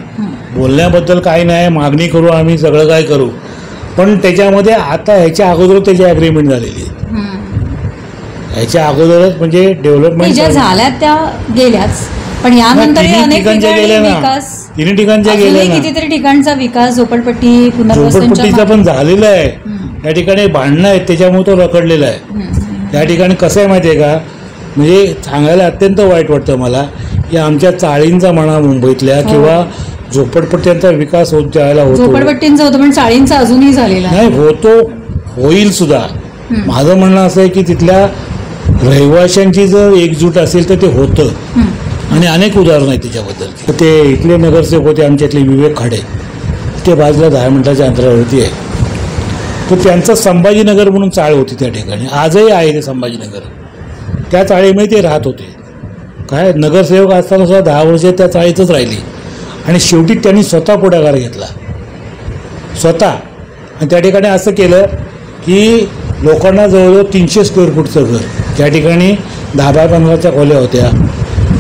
बोलण्याबद्दल काही नाही, मागणी करू आम्ही, सगळं काय करू, पण त्याच्यामध्ये आता ह्याच्या अगोदर त्याची ॲग्रीमेंट झालेली आहे. ह्याच्या अगोदरच म्हणजे डेव्हलपमेंट ज्या झाल्या त्या गेल्याच, पण यानंतर अनेक विकास तिन्ही ठिकाणच्या गेल्या, कितीतरी ठिकाणचा विकास झोपडपट्टी झोपडपट्टीचा पण झालेला आहे. त्या ठिकाणी भांडणं आहेत, त्याच्यामुळे तो रखडलेला आहे. त्या ठिकाणी कसं आहे माहिती आहे का, म्हणजे सांगायला अत्यंत वाईट वाटतं मला की आमच्या चाळींचा म्हणा मुंबईतल्या किंवा झोपडपट्ट्यांचा विकास होत जायला होतो. झोपडपट्टींचा होतो पण चाळींचा अजूनही झालेला नाही, होईल सुद्धा. माझं म्हणणं असं आहे की तिथल्या रहिवाशांची जर एकजूट असेल तर ते होतं, आणि अनेक उदाहरणं आहेत त्याच्याबद्दल. ते इथले नगरसेवक होते आमच्यातले विवेक खाडे, ते बाजूला 10 मिनिटाच्या अंतरावरती आहे. तर त्यांचं संभाजीनगर म्हणून चाळ होती त्या ठिकाणी, आजही आहे ते संभाजीनगर. त्या चाळीमध्ये ते राहत होते. काय नगरसेवक असताना सुद्धा 10 वर्ष त्या चाळीतच राहिली, आणि शेवटी त्यांनी स्वतः पुढाकार घेतला स्वतः, आणि त्या ठिकाणी असं केलं की लोकांना जवळजवळ 300 स्क्वेअर फूटचं घर, त्या ठिकाणी 10 बाय 15च्या खोल्या होत्या,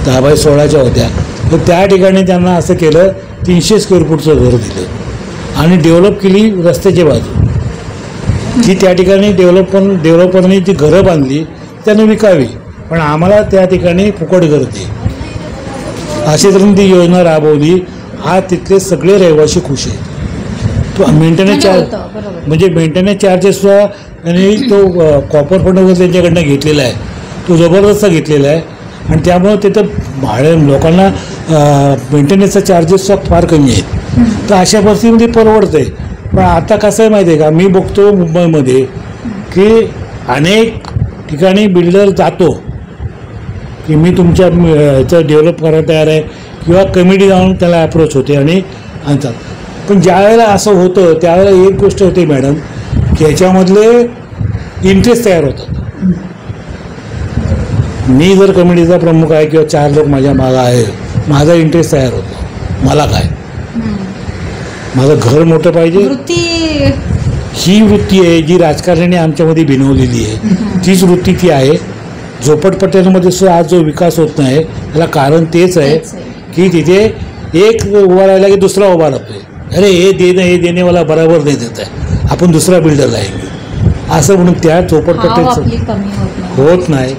10 बाय 16च्या होत्या, तर त्या ठिकाणी त्यांना असं केलं 300 स्क्वेअर फूटचं घर दिलं आणि डेव्हलप केली रस्त्याची बाजू. ती त्या ठिकाणी डेव्हलपरनी ती घरं बांधली, त्यांना विकावी, पण आम्हाला त्या ठिकाणी फुकट घर दे, अशी तऱ्हेने ती योजना राबवली. आज तिथले सगळे रहिवासी खुश आहेत. तो मेंटेनन्स चार्ज म्हणजे मेंटेनन्स चार्जेस सुद्धा त्यांनी तो कॉपर फंड वगैरे त्यांच्याकडनं घेतलेला आहे, तो जबरदस्त घेतलेला आहे, आणि त्यामुळं तिथं भाडे लोकांना मेंटेनन्सचा चार्जेस फार कमी आहेत. तर अशा परिस्थितीमध्ये परवडतं आहे. पण आता कसं आहे माहिती आहे का, मी बघतो मुंबईमध्ये की अनेक ठिकाणी बिल्डर जातो की मी तुमच्या ह्याचं डेव्हलप करायला तयार आहे, किंवा कमिटी जाऊन त्याला अप्रोच होते आणि आणतात. पण ज्या वेळेला असं होतं त्यावेळेला एक गोष्ट होते मॅडम की ह्याच्यामधले इंटरेस्ट तयार होतात. मी जर कमिटीचा प्रमुख आहे किंवा 4 लोक माझ्या मागं आहे, माझा इंटरेस्ट तयार होतो. मला काय, माझं घर मोठं पाहिजे, ही वृत्ती आहे जी राजकारण्याने आमच्यामध्ये भिनवलेली आहे. तीच वृत्ती ती आहे. झोपडपट्ट्यांमध्ये सुद्धा आज जो विकास होत नाही त्याला कारण तेच आहे की तिथे एक उभा राहिला की दुसरा उभा राहतोय, अरे हे देणेवाला बरोबर नाही देत आहे, आपण दुसरा बिल्डर आहे असं म्हणून त्या झोपडपट्टीचं होत नाही,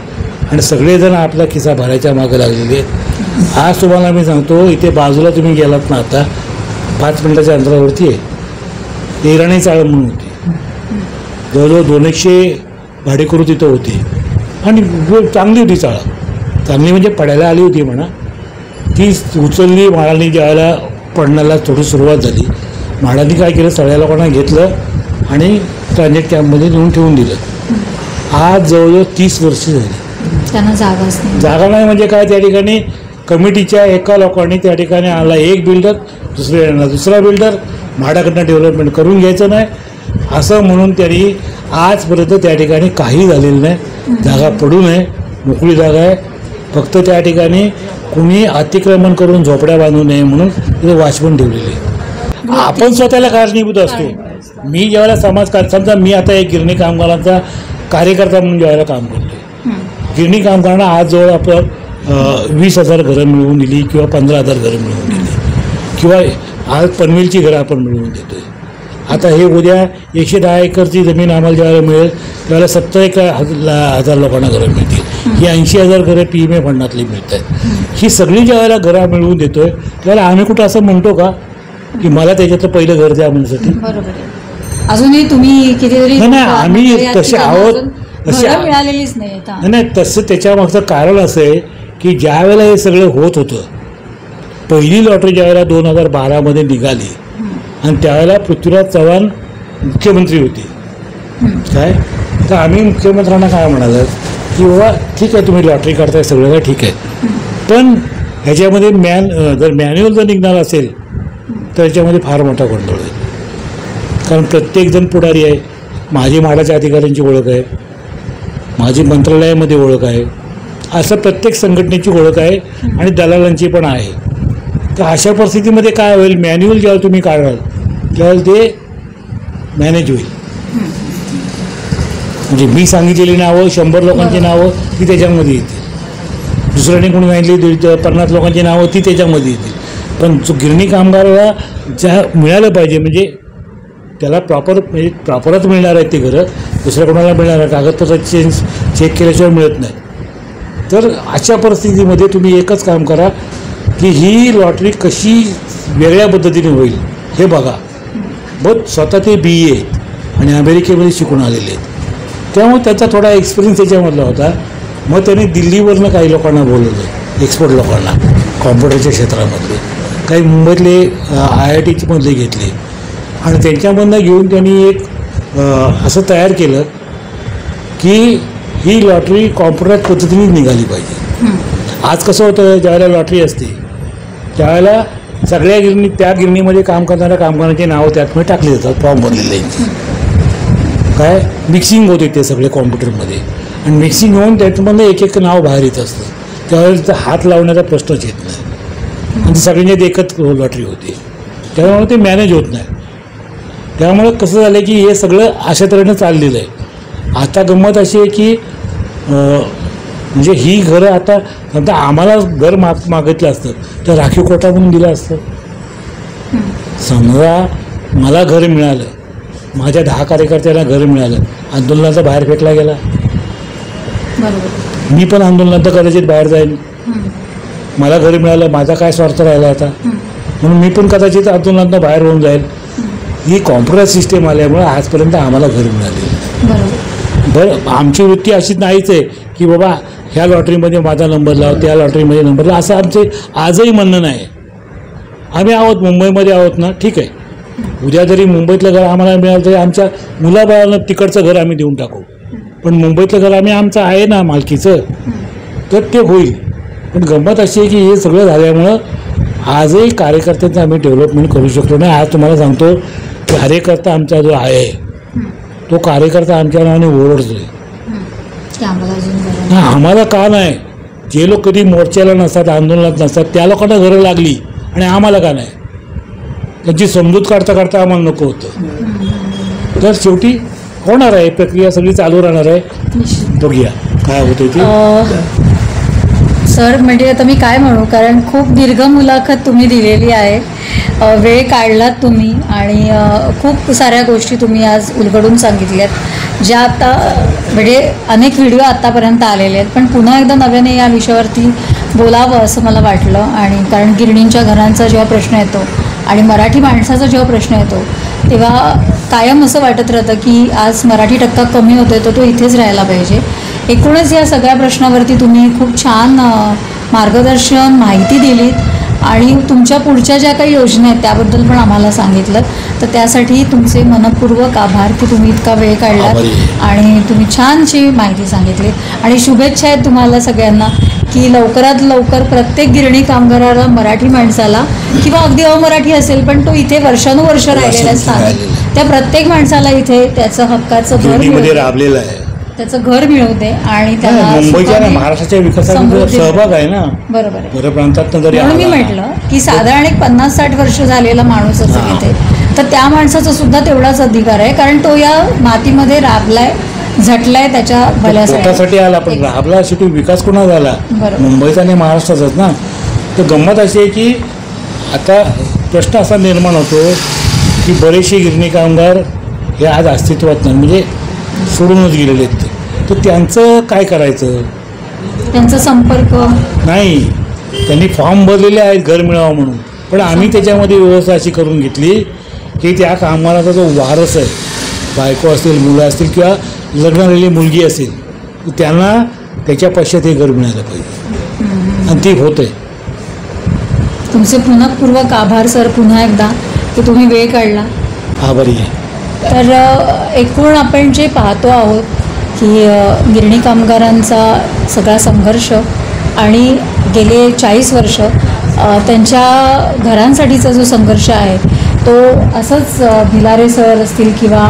आणि सगळेजण आपला खिसा भरायच्या मागे लागलेले आहेत. आज तुम्हाला मी सांगतो, इथे बाजूला तुम्ही गेलात ना, आता 5 मिनिटाच्या अंतरावरती आहे, इराणी चाळ म्हणून होती, जवळजवळ 200 भाडेकरू तिथं होते, आणि चांगली होती चाळ, चांगली म्हणजे पडायला आली होती म्हणा. ती उचलली म्हाडांनी, ज्यावेळेला पडण्याला थोडी सुरुवात झाली, म्हाडांनी काय केलं, सगळ्या लोकांना घेतलं आणि ट्रान्झिट कॅम्पमध्ये नेऊन ठेवून दिलं. आज जवळजवळ 30 वर्ष झाली, त्यांना जागा नाही. म्हणजे काय, त्या ठिकाणी कमिटीच्या एका लोकांनी त्या ठिकाणी आला एक बिल्डर, दुसरा बिल्डर, म्हाडाकडनं डेव्हलपमेंट करून घ्यायचं नाही असं म्हणून त्यांनी आजपर्यंत त्या ठिकाणी काही झालेलं नाही. जागा पडू नये, मोकळी जागा आहे, फक्त त्या ठिकाणी कुणी अतिक्रमण करून झोपड्या बांधू नये म्हणून तिथे वॉचमन ठेवलेले. आपण स्वतःला कारणीभूत असतो. मी ज्यावेळेला समजा मी आता एक गिरणी कामगारांचा कार्यकर्ता म्हणून ज्यावेळेला काम करतो, गिरणी कामगारांना आज जवळ आपण 20,000 घरं मिळवून दिली किंवा 15,000 घरं मिळवून दिली, किंवा आज पनवेलची घरं आपण मिळवून देतोय. आता हे उद्या 110 एकरची जमीन आम्हाला ज्यावेळेला मिळेल त्यावेळेला 70,000 लोकांना घरं मिळतील. ही 80,000 घरं PMA फंडातली मिळत आहेत. ही सगळी ज्यावेळेला घरं मिळवून देतोय त्यावेळेला आम्ही कुठं असं म्हणतो का की मला त्याच्यातलं पहिलं घर द्या म्हणण्यासाठी? अजूनही तुम्ही कितीतरी नाही, आम्ही तसे आहोत. घरं मिळालेलीच नाही आता. नाही, तसं त्याच्यामागचं कारण असं आहे की ज्या वेळेला हे सगळं होत होतं, पहिली लॉटरी ज्यावेळेला 2012मध्ये निघाली आणि त्यावेळेला पृथ्वीराज चव्हाण मुख्यमंत्री होते काय, तर आम्ही मुख्यमंत्र्यांना काय म्हणालं की बाबा ठीक आहे तुम्ही लॉटरी काढताय सगळं काय ठीक आहे, पण ह्याच्यामध्ये जर मॅन्युअल जर निघणार असेल तर याच्यामध्ये फार मोठा गोंधळ आहे. कारण प्रत्येकजण पुढारी आहे, माझी म्हाडाच्या अधिकाऱ्यांची ओळख आहे, माझी मंत्रालयामध्ये ओळख आहे, असं प्रत्येक संघटनेची ओळख आहे आणि दलालांची पण आहे. तर अशा परिस्थितीमध्ये काय होईल, मॅन्युअल जेव्हा तुम्ही काढाल त्यावेळेला ते मॅनेज होईल. म्हणजे मी सांगितलेली नावं 100 लोकांची नावं ती त्याच्यामध्ये येतील, दुसऱ्याने कोणी सांगितली 50 लोकांची नावं ती त्याच्यामध्ये येतील. पण जो गिरणी कामगाराला ज्या मिळालं पाहिजे म्हणजे त्याला प्रॉपरच मिळणार आहेत ते घरं, दुसऱ्या कोणाला मिळणार आहे कागदपत्र चेक केल्याशिवाय मिळत नाही. तर अशा परिस्थितीमध्ये तुम्ही एकच काम करा की ही लॉटरी कशी वेगळ्या पद्धतीने होईल हे बघा. बहुत स्वतः ते BA आणि अमेरिकेमध्ये शिकून आलेले आहेत, त्यामुळे त्याचा थोडा एक्सपिरियन्स त्याच्यामधला होता. मग त्याने दिल्लीवरनं काही लोकांना बोलवलं, एक्सपर्ट लोकांना कॉम्प्युटरच्या क्षेत्रामधले, काही मुंबईतले IIT मधले घेतले आणि त्यांच्यामधनं घेऊन त्यांनी एक असं तयार केलं की ही लॉटरी कॉम्प्युटर पद्धतीने निघाली पाहिजे. आज कसं होतं, ज्यावेळेला लॉटरी असते त्यावेळेला सगळ्या त्या गिरणीमध्ये काम करणाऱ्या कामगारांची नावं त्यातमध्ये टाकली जातात, फॉर्म भरलेले काय मिक्सिंग होते ते सगळे कॉम्प्युटरमध्ये आणि मिक्सिंग होऊन त्याच्यामध्ये एक नाव बाहेर येत असतं. त्यावेळेस हात लावण्याचा प्रश्नच येत नाही आणि सगळ्यांच्यात एकच लॉटरी होते, त्यामुळे ते मॅनेज होत नाही. त्यामुळे कसं झालं की हे सगळं अशा तऱ्हेनं चाललेलं आहे. आता गंमत अशी आहे की म्हणजे ही घरं आता आम्हाला घर मागितलं असतं तर राखीव कोटा म्हणून दिलं असतं. समजा मला घर मिळालं, माझ्या 10 कार्यकर्त्यांना घर मिळालं, आंदोलनाचा बाहेर फेकला गेला, मी पण आंदोलनात कदाचित बाहेर जाईन. मला घर मिळालं, माझा काय स्वार्थ राहिला आता, म्हणून मी पण कदाचित आंदोलनात बाहेर होऊन जाईल. ही कॉम्प्युटर सिस्टीम आल्यामुळे आजपर्यंत आम्हाला घर मिळाले. बरं, आमची वृत्ती अशीच नाहीच आहे की बाबा ह्या लॉटरीमध्ये माझा नंबर लाव, त्या लॉटरीमध्ये नंबर लाव, असं आमचे आजही म्हणणं नाही. आम्ही आहोत, मुंबईमध्ये आहोत ना, ठीक आहे, उद्या जरी मुंबईतलं घर आम्हाला मिळालं तरी आमच्या मुलाबाळांना तिकडचं घर आम्ही देऊन टाकू, पण मुंबईतलं घर आम्ही आमचं आहे ना मालकीचं, तर ते होईल. पण गंमत अशी आहे की हे सगळं झाल्यामुळं आजही कार्यकर्त्यांचं आम्ही डेव्हलपमेंट करू शकलो नाही. आज तुम्हाला सांगतो कार्यकर्ता आमचा जो आहे तो कार्यकर्ता आमच्या नावाने ओरडतोय. आम्हाला का नाही, जे लोक कधी मोर्चाला नसतात, आंदोलनात नसतात, त्या लोकांना घरं लागली आणि आम्हाला का नाही, त्यांची समजूत काढता काढता आम्हाला नको होतं. तर शेवटी होणार आहे, प्रक्रिया सगळी चालू राहणार आहे, बघूया काय होतं ते. सर, म्हणजे आता मी काय म्हणू, कारण खूप दीर्घ मुलाखत तुम्ही दिलेली आहे, वेळ काढलात तुम्ही आणि खूप साऱ्या गोष्टी तुम्ही आज उलगडून सांगितल्यात ज्या आता म्हणजे अनेक व्हिडिओ आत्तापर्यंत आलेले आहेत, पण पुन्हा एकदा नव्याने या विषयावरती बोलावं असं मला वाटलं. आणि कारण गिरणींच्या घरांचा जेव्हा प्रश्न येतो आणि मराठी माणसाचा जेव्हा प्रश्न येतो तेव्हा कायम असं वाटत राहतं की आज मराठी टक्का कमी होतोय तर तो इथेच राहायला पाहिजे. एकूणच या सगळ्या प्रश्नावरती तुम्ही खूप छान मार्गदर्शन, माहिती दिलीत आणि तुमच्या पुढच्या ज्या काही योजना आहेत त्याबद्दल पण आम्हाला सांगितलं. तर त्यासाठी तुमचे मनपूर्वक आभार की तुम्ही इतका वेळ काढलात आणि तुम्ही छानशी माहिती सांगितली. आणि शुभेच्छा आहेत तुम्हाला सगळ्यांना की लवकरात लवकर प्रत्येक गिरणी कामगाराला, मराठी माणसाला किंवा अगदी अमराठी असेल पण तो इथे वर्षानुवर्ष राहिलेला स्थानिक, त्या प्रत्येक माणसाला इथे त्याचं हक्काचं घर राबलेलं आहे, त्याचं घर मिळवू दे आणि त्याला मुंबईच्या महाराष्ट्राच्या विकासात सहभाग आहे ना. बरोबर आहे. बरं, प्रांतात जरी म्हणून मी म्हटलं की साधारण एक 50-60 वर्ष झालेला माणूस असेल इथे तर त्या माणसाचा सुद्धा तेवढाच अधिकार आहे, कारण तो या मातीमध्ये राबलाय, झटलाय, त्याच्या भल्यासाठी आला. पण राबला शेवटी विकास कोणा झाला, मुंबईचा आणि महाराष्ट्राचाच ना. तर गंमत अशी आहे की आता प्रश्न असा निर्माण होतो की बरेचसे गिरणी कामगार हे आज अस्तित्वात नाही, म्हणजे सोडूनच गेलेले आहेत. तर त्यांचं काय करायचं, त्यांचा संपर्क नाही. त्यांनी फॉर्म भरलेले आहेत घर मिळावं म्हणून, पण आम्ही त्याच्यामध्ये व्यवस्था अशी करून घेतली की त्या कामगाराचा जो वारस आहे, बायको असतील, मुलं असतील किंवा लग्नालेली मुलगी असेल तर त्यांना त्याच्या पश्चात हे घर मिळालं पाहिजे आणि ते होतं आहे. तुमचे पुनःपूर्वक आभार सर पुन्हा एकदा की तुम्ही वेळ काढला. आभारी आहे. तर एकूण आपण जे पाहतो आहोत की गिरणी कामगारांचा सगळा संघर्ष आणि गेले 40 वर्ष त्यांच्या घरांसाठीचा जो संघर्ष आहे तो असंच भिलारे सर असतील किंवा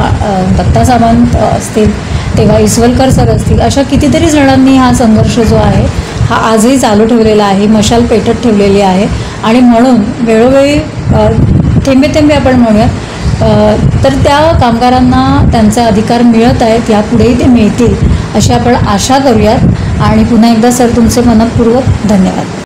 दत्ता सामंत असतील तेव्हा इसवलकर सर असतील अशा कितीतरी जणांनी हा संघर्ष जो आहे हा आजही चालू ठेवलेला आहे. मशाल पेटत ठेवलेली आहे आणि म्हणून वेळोवेळी थेंबे थेंबे आपण म्हणूयात तर त्या कामगारांना त्यांचे अधिकार मिळत आहेत, यापुढेही ते मिळतील अशी आपण आशा करूयात. आणि पुन्हा एकदा सर तुमचे मनपूर्वक धन्यवाद.